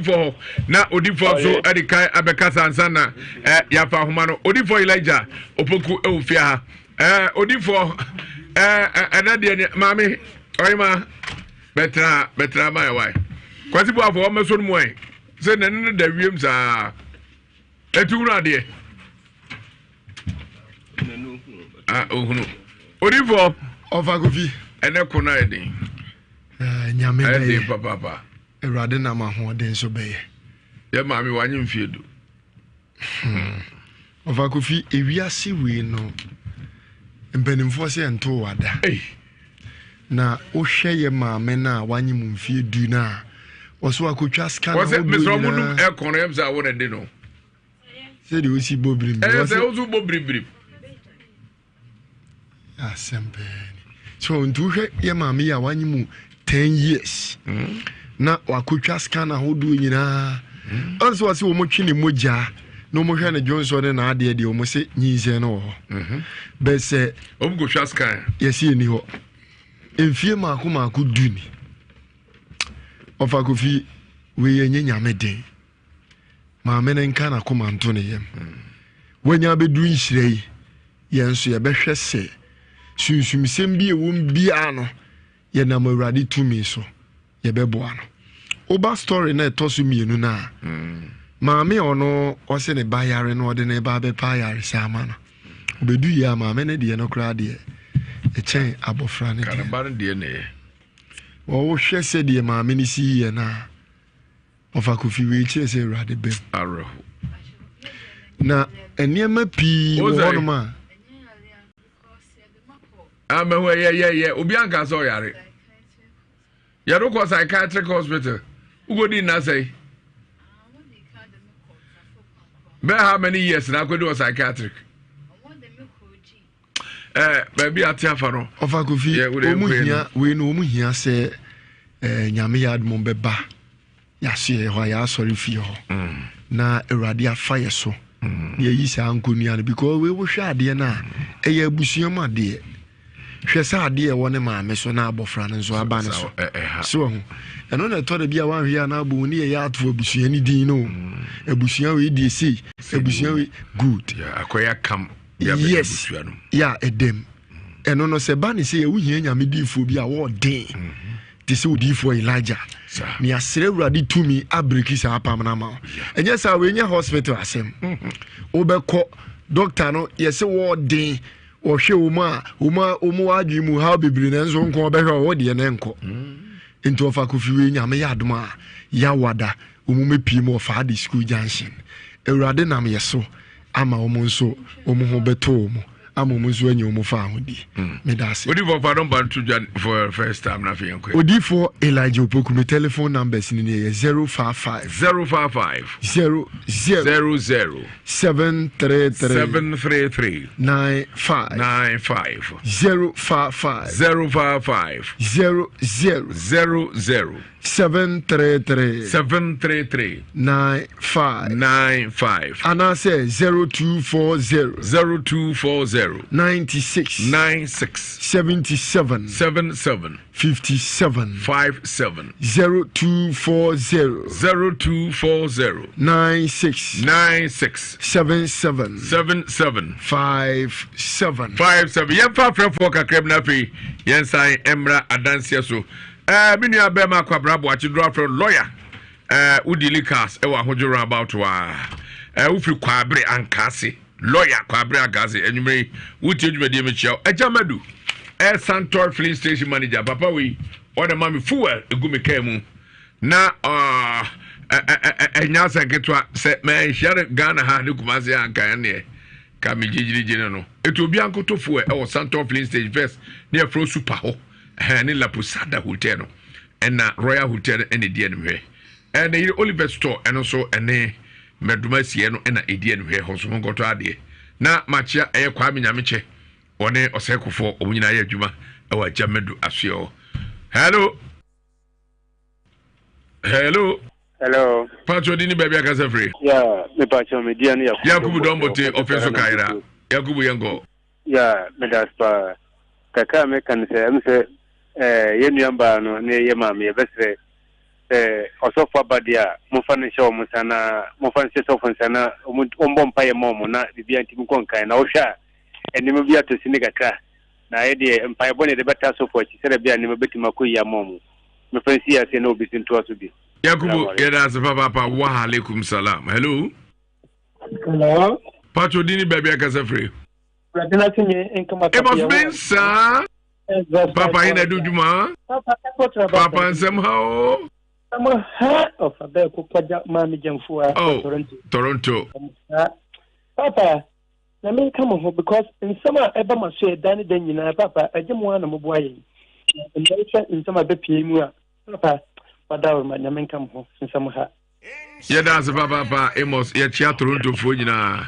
for na odi for so edikai abeka sansa na ya fa huma no odi for Elijah opoku ewufia ha odi for anade ne mami oyima betra my why kwasi bo afọ meso no mo se na ne da wiem sa etu no ade ohunu odifo ofa Kofi ene kona eden nyame ede papa erade na ma ho den so beye ye maami wanyi mfiedu ofa Kofi ewiase we no mpanimfo se ento wada na ohwe ye maame na wanyi mfiedu na oso akotwa scan na wo do na e kono yem za wo na de no se de osi bobrim se osu bobrim asembe so ntuhwe ye maame ya wanyi mu 10 years na wakotwa scan na ho do nyina also wase wo motwe ne moja no mo hwe ne Johnson na ade de o mo se nyinse no ho be se o go twa scan yesi ni ho emfie maako duni ofa Kofi we yenye nyame den maame ne nka na komanto ne yem wanya bedu nhirei yenso ye behwe se sunsumisem bi ewom bia no ye na mawrade tumi so ye beboa no oba story na etoso mienu na maame ono ose ne bayare no ode ne ba be pa yare sama no obedu ya maame ne de no kra de echen abofra ne kana ba de ne wo hwe se de maame ne si ye na ofa Kofi we che se rade bem aro na eniema pi wo ma amewe ye obi anka so yare yaro ko psychiatric hospital ugodi na say how many years na ko do psychiatric baby atiafa no ofa Kofi omuhia we no omuhia se nyame yad mo beba ya se ho ya sorry fi ho na erade afa ye so ye yi sa ankonua because we wo hwe ade na eye abusuam ade hwe sa ade woni maame so na abofra no so aba ne so so ho eno na to de bia wan hwe na abu ni ye ato abusua ni din no abusua we di si abusua we good akoya kam yes ya edem eno no se ba ne se ye wuhia nyame difo bi a wo den ti se udifo Elijah ni asere wurade tumi abreki sa apam na ma enye sa we nya hospital asem obekọ doctor no yese wo den wo hwe wo mu adwimu how bibiri na nso nko obehwe wo de ne nko into ofa Kofi we nya me yadoma ya wada omume piem of high school junction ewurade nam yeso ama omo nso omo ho beto omo ama omo nso anya omo fa ahodi me da se odi for don't ban to for first time na fi enko odi for Elijah Opoku me telephone numbers ni 055 733 95 055 733 95 and I say 0240 96 77 57 57 0240 96 77 57 yemfa frefo kakrem na fi yensan emra adansia so minu abema kwabrabo achidro afro lawyer udili cast e wa hodjoro about wa ufri kwabre ankase lawyer kwabre ankase enumere wuti edwumadi emechia ejamadu Santor filling station manager papa we order mami fuel egumi kemu na enya seketwa se me share Ghana ha ne kumase anka ne ka me jijiri no eto obi ankoto fuel e Santor filling station first ne afro super ho ne la posada hotel no na Royal Hotel ene die no hwe ene Oliver store eno so ene meduma sie no na edie no hwe ho so ngoto ade na machia kwa menyameche one osekofo omunyina ya adwuma e wa jamedu asio hello Hello. Hello. Pacho dini baby akasa free. Yeah, me pacho me dia ni Yakubu Dombote officer Kaira. Yakubu Yango. Yeah, me das pa. Kaka me kan se ye nuamba no ne ye ma me besre osofa badia mo fa ne show mo sana mo fa se so sana ombom pa ye momo na bibia ntimi konkan na wo hwa eni me bia to sini kaka na ye de mpa bone de beta so for chi sere bia ni me betima ko ya momo me fa si ya se no bisin to aso bi. Yakubu yeda se papa wa alaikum salam. Hello. Hello. Pacho dini baby akasa free. Radina tinye enkama papa. It must be sir. Papa ina do juma. Papa somehow. Of a bell cook Mammy Jamfua. Toronto. Papa, I may come over because in summer ever must say Danny Denina, Papa, I didn't want a boy. And in some of the PM, Papa, but that was my name come home in some hat. Yeah, that's Papa Amos, yet Toronto for you now.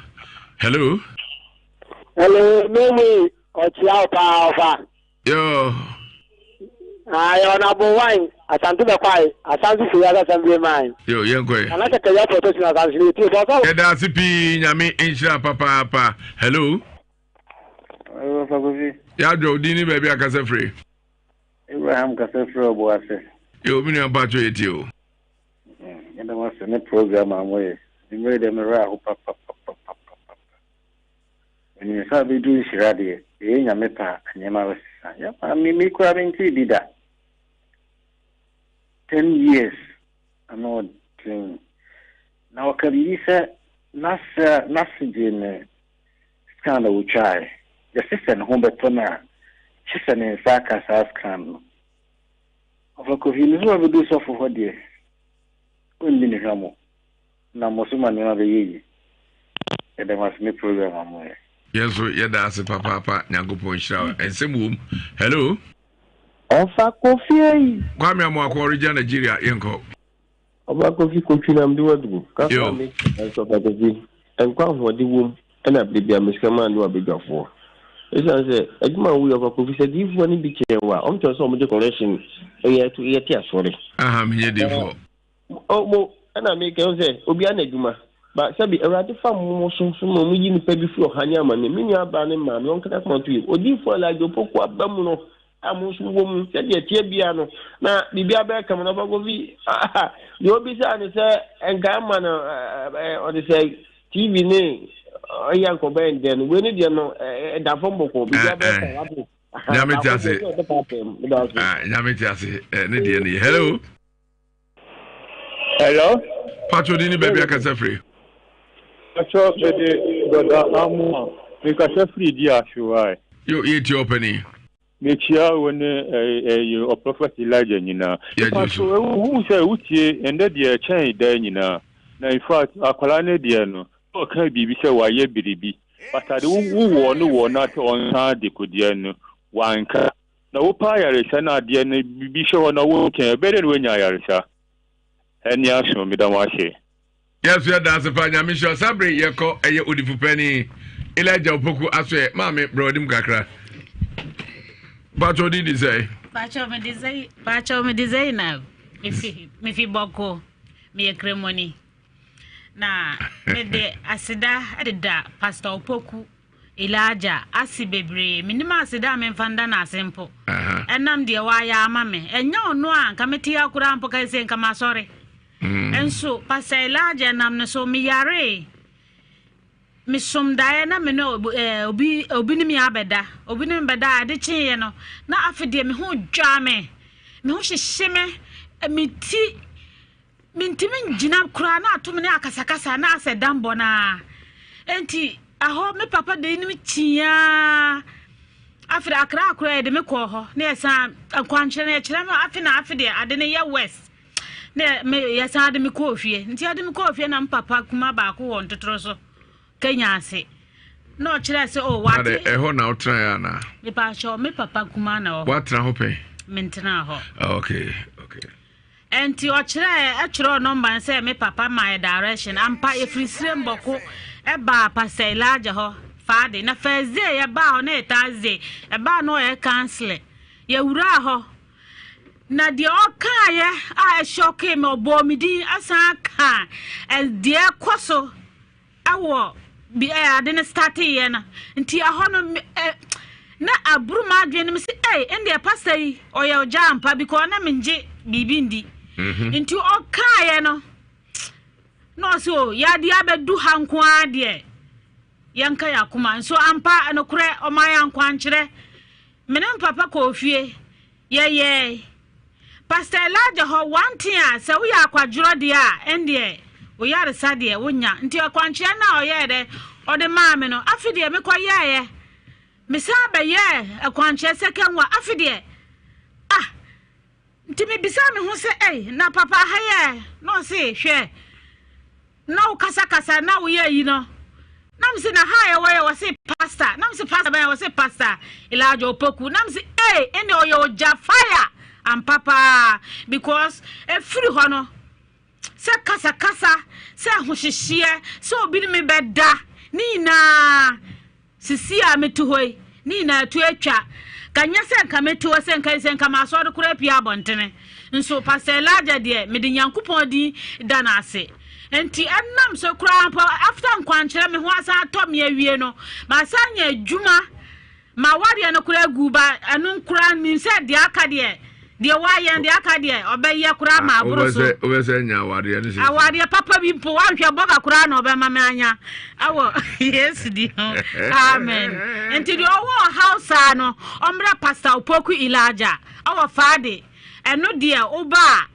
Hello. Hello, Mimi, or Chia. Yo. I on number one. Asantu be kwai, asantu fi ya assembly man. Yo, yenkwe. Anaka kaya professional facility. Eda sipi nyami Nhyira papa. Hello. Hello, Kofi. Ya jo dini baby akasa free. Abraham kasa free obo ase. Yo, mini ampacho eti o. Enda wase ne program amoye. Nimere de mera ho papa. Ni sabe du Nhyira de. E nyame pa anyema wase. Ya mi kura binti dida. 10 years, I'm not doing. Now, can you say, Nassin, scandal will try. The sister and home betona, she's an insaka as can. Of a Kofi, you never do so for what dear. Only in Hamo. Now, Mosuma never ye. And there must be program on way. Yes, that's a papa, Nyago shower. And same womb. Hello. Ofa Kofi. Kwame amwako origin Nigeria yenko. Oba Kofi kochuna mdiwadu. Yo. Ofa Kofi. Enkwa hodi wom ena bibi ameskama ndo abegafo. Esa se ejuma wu Ofa Kofi se difu ani bi chewa. Omcho so omje correction. Eye to ye ti asore. Aha menye difu. Mo ena make se obi ana ejuma. Ba sabi erade fa mo so mo mu yi ni pa bi fi ohanya ma ne mini aba ne ma me onka ka tu odifu ala jopoku abamu no. Amusu wom se de tie bia no na bibia be kam no bago bi yo bi sa ne se enka ma no o de se TV ne oyan ko ben den we ne de no da fom boko bibia be ka wabu nyame tiase nyame tiase ne de ne hello Pacho dini baby akasa free Pacho de goda amu me kasa free dia shuai yo eat your penny Mechia when a prophet Elijah, you know. Who say, Uti, and that dear chain, then, you know. Now, in fact, a colony dear no, can be so why ye be. But I don't want not on Sunday could dear no one car. No pirates and not dear be sure no one can better when I are, sir. And yes, Madam Washe. Yes, we are dancing for Yamisha Sabri, Yako, a Udifu Penny, Elijah Poku, Aswe, Mammy, Brodim Kakra. Pacho did say? Pacho me design now. Me fi boko me kremoni. Na me de asida adida Pastor Opoku Elijah asi bebre minima asida me mfanda na simple. Enam de waya ama me. Enya ono a nka meti akura mpo kai se nka ma sorry. Enso Pastor Elijah nam ne so me yare. Misom dae na me no obi ni mi abeda obi ni beda ade chinye no na afede me ho dwa me ho hyehye me mintimi ngina kura na atom ne akasakasa na ase dambo na enti aho me papa de ni chiya afede akra akura de me ko ho na yesa akwanche na kire me afede ade ne ye west na me yesa ade me ko ofie enti ade me ko ofie na papa kuma ba ko won totoro so Kenya se no kire se o what e ho na otra ya na me pa show me papa kuma na o what na ho pe mentena ho okay enti o kire number say me papa my direction ampa e free srem boko e ba pa say large ho faade na faze ye ba ho na etaze e ba no e cancel ye wura ho na de okaye a shock me obo me din asan ka de koso awo bi ade ne start ye na nti ahono na abruma adwene me se ende pastor yi oye ojampa because na menje bibindi nti okaye no so ya di abedu hanko ade yanka yakuma so ampa no kure o ma yanko ankyere menem papa Kofi ye Pastor Elijah ho one thing say we akwadworo de a ende wo yare sade wonya nti akwanche na oye de o de maame no afide me koye me sabe ye akwanche sekenwa afide nti me bisa me ho se na papa haye no se hwe na ukasa na wo ye yi no nam se na haye wo se pastor nam se pastor ba wo se pastor Elijah opoku nam se ende oye oja fire and papa because free hono se kasa se ahohihie se obi me beda ni na sisi a metu hoi ni na tu atwa kanya se nka metu se nka ma so de kura pia abontene nso pastor Elijah de me de Nyankopon di dana ase enti annam so kura after nkwankyere me ho asa atom ye wie no ma sanya adwuma ma ware no kura guba anu kura mi se de aka de waye de aka de obeye kura ma aburo so obese nya awade ne se awade papa bi mpo wanhwe boga kura na obema me anya awo yes di amen enti de owo house no omra pastor Opoku Elijah awo faade eno de oba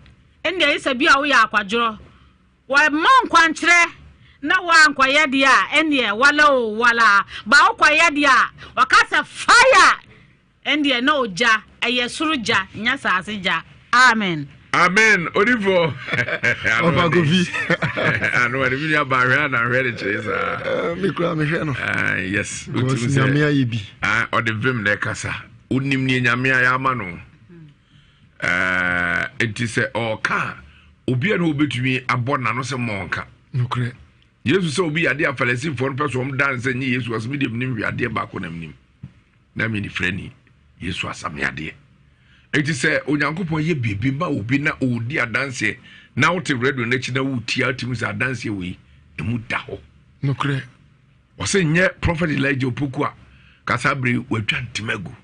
ende isa bi a wo ya akwadworo wa man kwankyere na wa ankoye de a ende wala ba okoye de a wakasa fire ende na oja suruja nya saasija amen Olivo Opa Kofi anu wani bi ya ba hwe na hwe de chesa me kura me hwe no yes nyame ayebi o de vim na kasa unim ni nyame ya ma no enti se o ka obi na obetumi abona no se monka nokre Yesu se obi ade afalesi for person om dance nyi Yesu asemi de nim wi ade ba ko namnim na me ni freni Yesu asami ade enti se Onyankopon ye bibi ma obi na odi adanse na wote radio na chi na wuti atimu se adanse we emu da ho nokre o se nye prophet Elijah Opoku a kasabre watwa ntimagu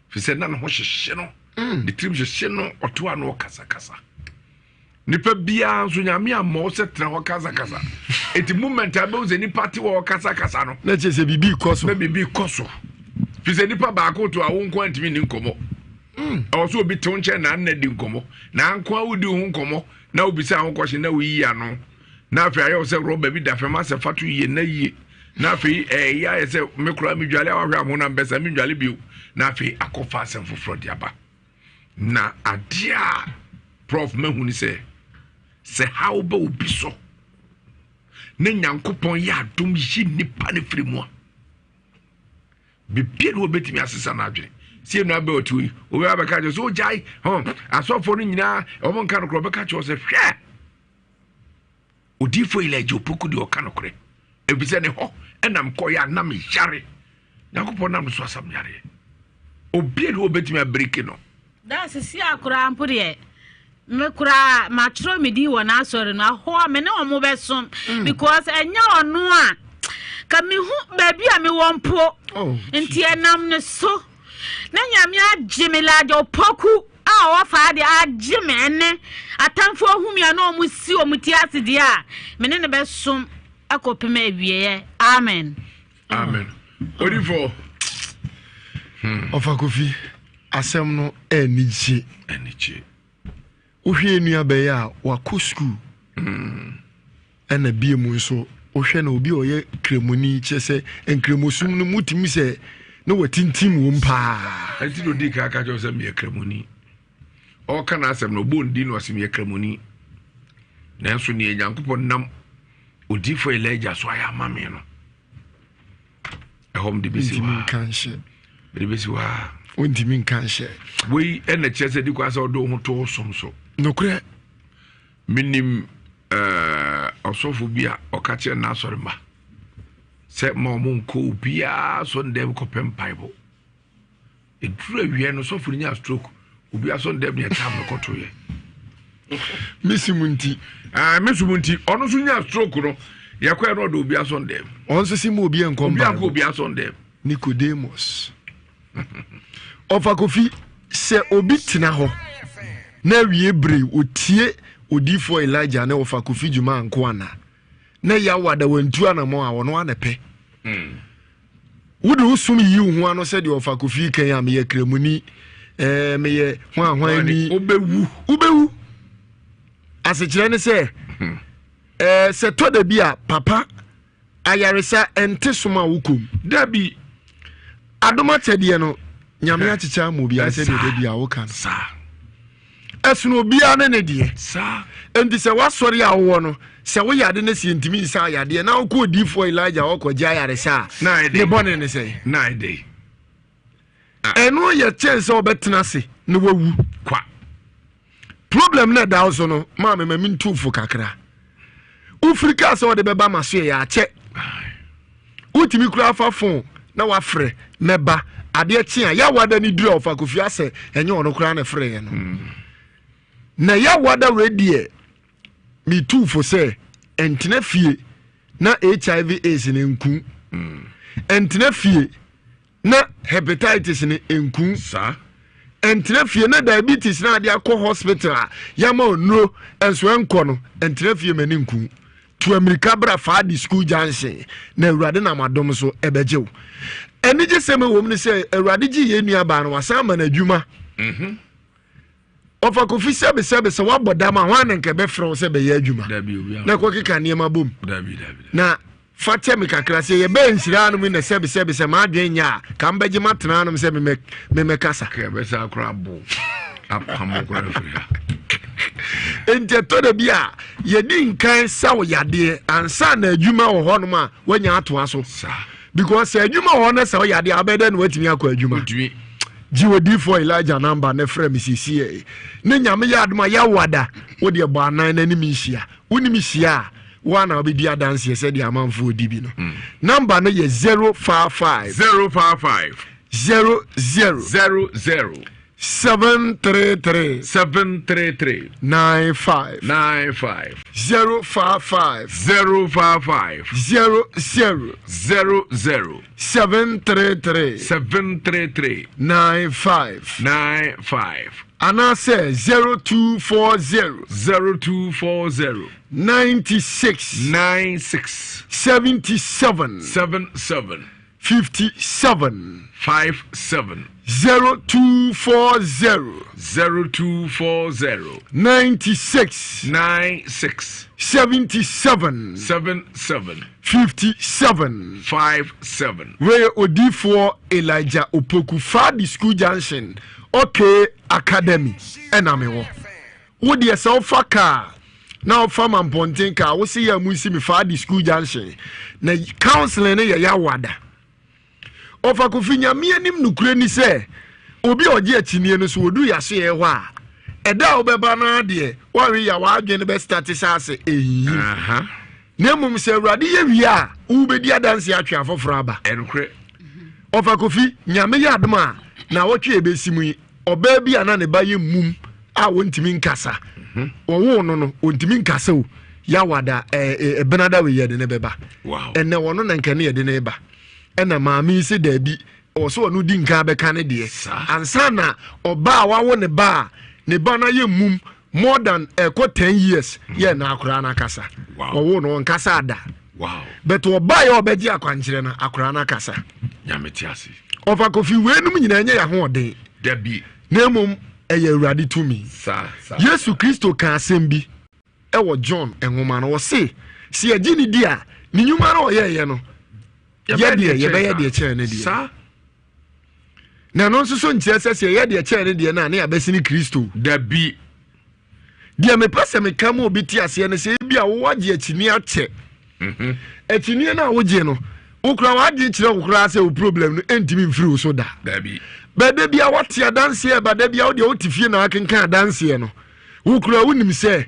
fi se na no ho hyehye no de trim hyehye no oto a no kasa nipa bia nso nyame ammo se tra ho kasa eti moment abe ze nipa te ho kasa no na che se bibi koso fi se nipa ba ko to a won ko antimi ni nkomo so obi to nche na na di nkomo na anko awudi ho nkomo na obi se ahon kwhye na wi ano na afi ayo se roba bi da fema se fatu ye na yie na afi ya se mekura mi dwale ahwe amo na mbesa mi dwale bi na afi akofa asem foforo dia ba na adia prof mahuni se how ba obi so na Nyankopon ya adom yi nipa ne firi mu a bibie no betimi asesa na adwene sie no abe otu obi abeka je so jai asofo no nyina omo nka no kro beka che o se hwe odifo Elijah Opoku de oka no kre ebise ne ho enam koya na me yare Nyankopon nam so asam yare obi no betimi abriki no da sisi akura ampure me kura matro me di wona asori na ho me ne omo besom because enya ono a ka me hu baabi a me wompo nti enam ne so na nyame agime Elijah Opoku a o fa de agime ene atamfo ohumia na omu si omuti asidi a me ne besom akopema awieye amen Olivo Ofa Kofi asem no enichi ohwe nua be ya wako school ena bie mu nso ohwe na obi oye kremoni chese enkremosum no mutimi se no watintim wo mpa enti do dika aka jo se me kremoni o kana asem no bondi no asem ye kremoni na nso ne Nyankopon nam odifo Elijah so aya mame no ehom de bisi wa kanhye de bisi wa ontimi nkanhye we ena chese di kwa so do ho to somso nokre minim osofo bia okache na asorema se ma mo nko bia so ndem ko pem bible eduru awie no sofo nya stroke obi aso ndem ne tam no koto ye misimunti ono so nya stroke no yakwa no do obi aso ndem on so simu obi enkomba obi aso ndem Nicodemus ofa Kofi se obi tina ho na wie bre otie odifo Elijah na ofa Kofi Gyimah Ankoana na ya wada wantu anamo a wono anepe wudu usum yi hu ano se de ofa Kofi kan ya me yakramuni meye hwan ni obewu asechire ne se se to da bia papa ayaresa ente soma wukum dabi adoma tedie no nyame achicha mo bia se de bia wo kan sa esuno bia ne die sa enti se wasori awo no se wo yade ne si ntimi nsa yade na wo ko difo Elijah wo ko ja yaresa ne bone ne se na ide eno ye chance obetena se ne wawu kwa problem na da so no ma me mintufu kakra ufrika se wo de beba maso ya che utimi kura fa phone na wafre meba ade chia ya wada ni dura ofa Kofi ase enye ono kura na frɛ no na ya wada redie mi tufo se entena fie na HIV AIDS ne nku entena fie na hepatitis ne nku sa entena fie na diabetes na ade akɔ hospital ya ma onuro enso enko no entena fie mani nku to America bra fa di school junction na awurade na madom so ebejew eni je seme wo mni se awurade ji ye nua ba no wasan ma na adwuma ofa Kofi sebe se wabodama hwan nke be frɛ se be ye adwuma na ko keka niema bom na fatia me kakra se ye be nsira no na sebe se ma adwen nya ka mbeje matena no se me kasa ka be sa akra bo apamo kra fria ente to da bia ye di nkan sa wo yade ansa na adwuma wo ho no ma wanya ato aso because adwuma ho na sa wo yade abede no watimi akọ adwuma jiwodi for Elijah number na frɛ misisi ne nyame ya adoma ya wada wo de bo anan na ni mihia woni mihia wana obedi adanse ye said amanfo odibi no number no ye 055 055 00 733 95 055 00 733 95 Ana say 0240 96 77 57 0240 96 77 57 where Odifo Elijah Opoku Fadi School Junction okay academy enamewo wo de self car now farm and pontin car wo see ya musi me Fadi School Junction na counseling ne ya wada ofa kufinya mi anim nukure ni se obi oje achinie no so odu ya so ye ho a eda obeba na de wari ya wa adwene be start sase eyi nemum se awurade ye wi a ubedi adanse atwe afoforo aba enkure ofa Kofi nyame ya adoma na wotwe ebesimu yi oba bi ana ne ba ye mum a wontimi nkasa wo no wontimi nkasa o ya wada benada we ye de ne beba enne wono na nkane ye de ne ba ena maami se dabi o so no di nka be kan de ansa na oba wawo ne ba na ye mum more than 10 years ye na akura na kasa wo no nkasa ada but oba ye obedi akwankyere na akura na kasa nyameti ase ofa Kofi wenum nyina nya ya ho den dabi nemum eye awurade tumi Yesu Kristo ka asem bi wo John enwoma no wo se si agini di a ni nyuma na oyeye no ye de che ne die na no so nkyere sese ye de che ne die na ya besini Kristo dabi dia me pese me kam obi ti ase ne se bia wo wage akini ache akini na wo je no wo kura wage kire wo kura se wo problem no entimi mfiri wo so da dabi bede bia wote adanse e bede bia wo de wo tifie na akenkan adanse no wo kura wonim se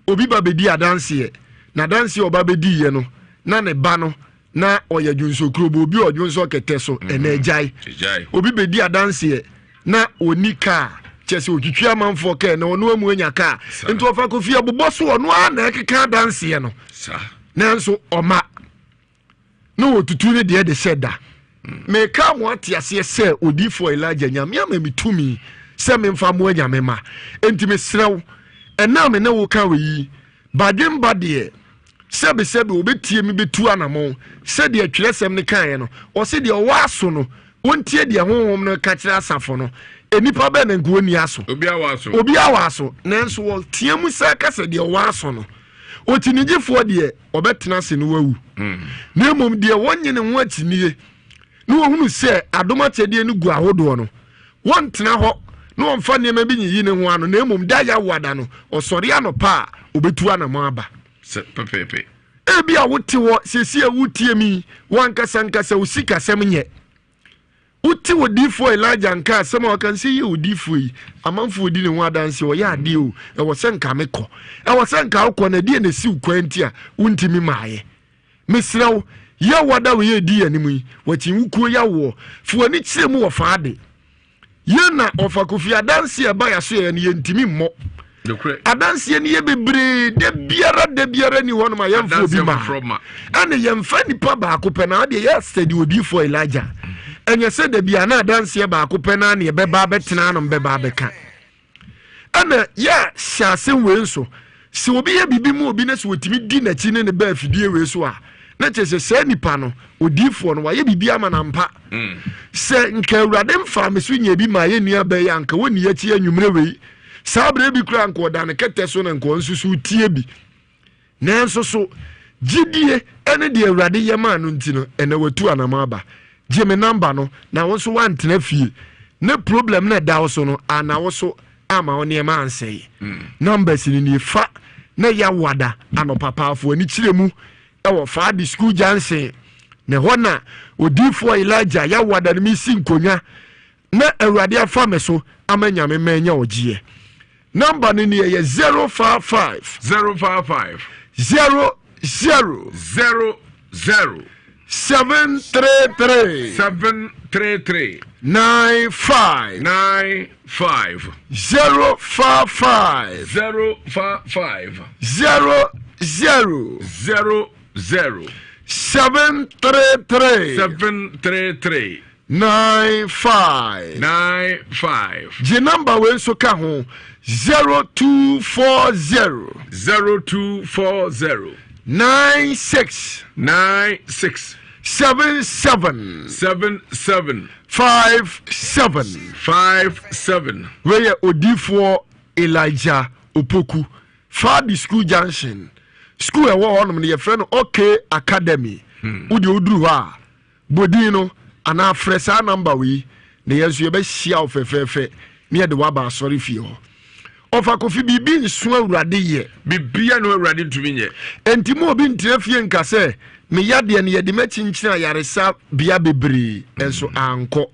obi ba bedi adanse na adanse oba bedi ye no na ne ba no na oya junso krobo obi odwonso kete so ena ejai obi bedi adanse na onika chese otwitwi amanfo ka na ono amu anya ka nti ofa Kofi abobɔ so ono a na ekeka dance ye no nanso ɔma no otutu ne de hyeda me ka mo atiase se odifo Elijah nyame ama mitumi se me mfa mo anya me ma enti me srew ɛna me na wo ka we badwemba de sebe obetie mi betu anamo se de atweresem ne kan ye no o se de owaso no wontie de honhom no ka kire asafo no enipa be na nko ni aso obi awaso nanso wo tie mu se ka se de owaso no o tinigifo de obetena se no wawu na mom de wonye ne ho atiniye na wo hunu se adomachede ne gu ahodo no wontena ho na wonfa ne ma bi nyi ne ho ano na mom da ya wada no osori anopa obetu anamo aba pepepe ebi a wote wo sesi a wotie mi wankasa nkasa usika sem nye uti odifo Elijah nka asem a kan say odifo yi amanfo odi ne ho adanse o ya ade o e wo senka mekọ e wo senka ukọ na die na si ukwanti a untimi maaye mesrew ya wada we ye di animu yi wachi wukuo ya wo fo ani kire mu wo faade ye na ofa Kofi adanse e ba ya so ye ne ntimi mmọ adanse ni ye bebre de biara ni wono ma yemfo bi ma ane yemfa nipa ba akopɛ na de ye study odifo Elijah enye se de bia na adanse ba akopɛ na ne be ba betena no be ba beka ane ya hyase wenso se obi ye bibi mu obi na se otimi di na chi ne ne ba afidie we so a na chese se nipa no odifo no wa ye bibi ama na mpa se nka awurade mfa me so nya bi ma ye nua ba ya nka woni ya chi anwumre we sabre bi kura nko da ne kete so ne nko nsusu tie bi nanso so gidie ene de awurade yema no ntino ene watu anama aba Gyimah number no na wo so wantena fie ne problem na da wo so no ana wo so ama wo ne ma ansei numbers ni fa na ya wada anopapafo ani kiremu e wo fa di school jansen ne hona odifo Elijah ya wada ne mi si nkonya na awurade afa me so amanya me manya ogie number ni ye 055 055 00 733 95 055 00 733 95 G number we so ka ho 0240 96 77 57 where odifo Elijah Opoku fa the school junction school e wo honom ne ye frɛ no okay academy udi oduru ha bodino ana fresa number we ne yesu ye be hia ofefefe ne ye de waba asori fie ho ofa Kofi bibi nso awurade ye bibia no awurade ntumi nye enti mo obi ntire fie nka se me yade ne ye de machinchina yaresa bia bebre enso anko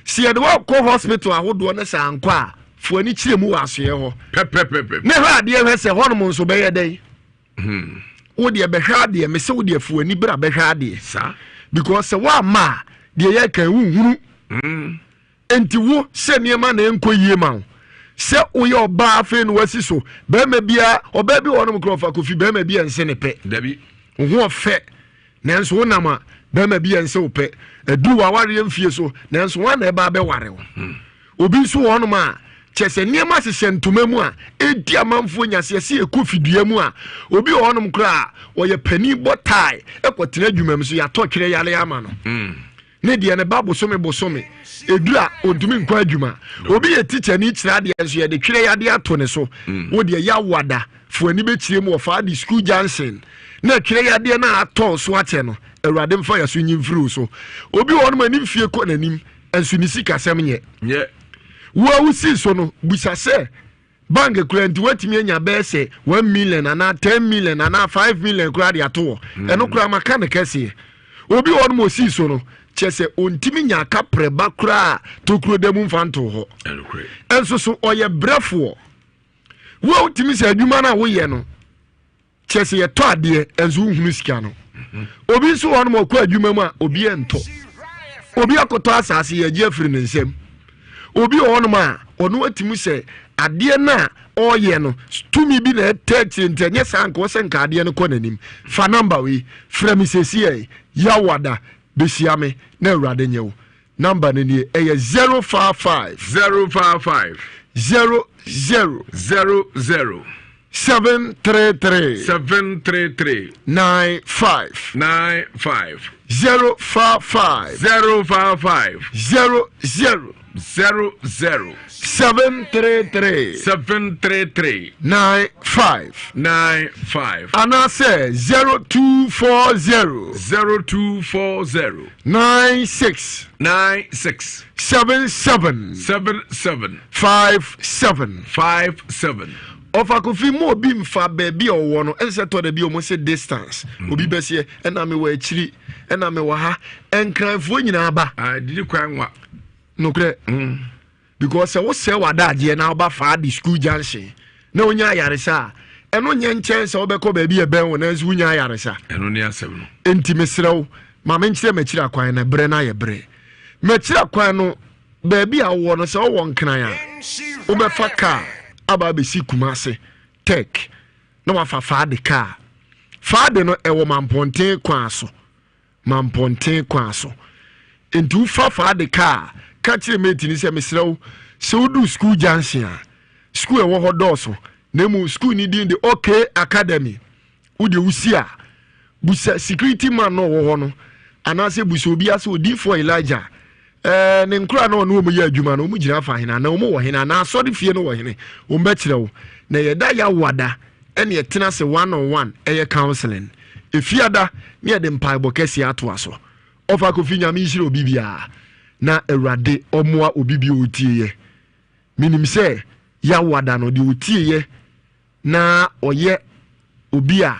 si ye de wa ko hospital ahodo ne sa anko a fo ani kire mu waso ye ho pepepepe ne ha de hwe se honom nso be ye den wo de be hwa de me se wo de fo ani bra be hwa de sa because se wa ma de ye kan wuhuru enti wo se niema na enko yie ma se uye oba afi no wasi so be me bia oba bi wonom krofa Kofi be me bia nse ne pe dabi wo fe nanso wonama be me bia nse wo pe edu wa ware mfie so nanso wana e ba be ware wo obi so wonom a chese niema sese ntoma mu a edi amanfo nyase se ekofidua mu a obi wonom kra wo ye pani botai ekotena adwumam so ya to twere yale ama no ne de ne ba bosome edura ontumi nkwa adwuma obi ye teacher ni kira de enso ye de twere yade ato ne so wo de ya wada fo ani be kire mu wo fa di school junction na twere yade na ato so ache no awurade mfa ya so nyimfiri so obi won ma nim fie ko nanim enso ni sika sem nye wo awusi so no busa se bank kurant watimi anya be se 1 million ana 10 million ana 5 million kura de ato eno kura maka ne kese obi won mo si so no chese ontimi nya ka preba kura to kuro dem mfanto ho enso so oye brefo wo ontimi se adwuma na wo ye no chese ye to ade enso hunu sika no obi so won mo ko adwuma mu a obi ento obi akoto asase ye je afiri ne nsem obi on ma ono atimu se ade na oyɛ no tumi bi na ɛtɛkye ntɛnyɛ saa nka wɔsɛ nka adeɛ no kɔ n'anim fa number we frɛ me sɛsie yawada bɛhyia me na awurade nyɛ wo number no nie ɛyɛ 055 055 00 733 95 055 00 733 95 and I say 0240 96 77 57 Ofa Kofi mo bi mfa baby owo no ense to da bi o mo se distance obi besie na me wa akiri na me wa ha enkranfo nyina ba didi kwan wa nokre because wo se wadaade na oba fa di school junction na onya ayaresa eno nye nchen se obekọ baby e ben wo na nso onya ayaresa eno ne asem no enti mesrew ma menkyere makira kwan na bre na ye bre makira kwan no baby awo no se wo nkran a obefa car aba be si kumase tech no wa fa de car fa de no ewo mamponten kwan so enti fa de car ka kire meti ni se mesrew se wodu school junction school ewo hodoso na mu school ni din de okay academy udi usia busa security man no wo ho no anase busa obi ase odi for Elijah ne nkura na ono mu ya adwuma no mu gina fa hena na omo wo hena na asori fie no wo hene o mba kirewo na yeda ya wada ene yetena se 1-on-1 eye counseling efiada ne de mpaibo kesi ato aso ofa Kofi nyame yire obibia na awurade omoa obibia otieye minim se ya wada no de otieye na oye obia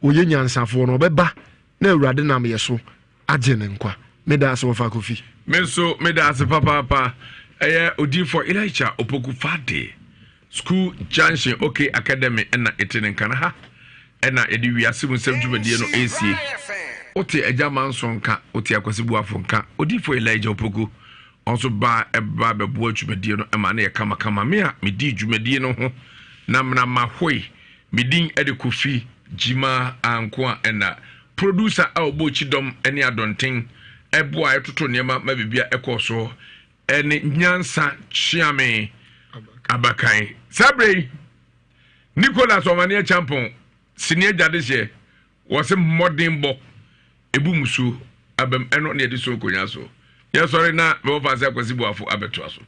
oye nyansafo no beba na awurade nam yeso agene nkwa meda so ofa Kofi menso meda ase papa odi for Elijah opoku fade school junction okay academy na etene kana ha na edi wiase mu nsem dwumadie no esie ote ejama nsonka ote akwasibu afonka odi for Elijah opoku onso ba bebo dwumadie no ma na ye kama me a medi dwumadie no ho na mna mahoi medin ede Kofi Gyimah Ankoana na producer a obochidom ene adonten eboa etoto niema ma bibia ekoso ene nyansa chiame abakan sabre Nicholas Omania Champon senior jadise was a modern bo ebumusu abem eno ne ediso konyaso ya sorry na me ofa se akwasibu afo abeto aso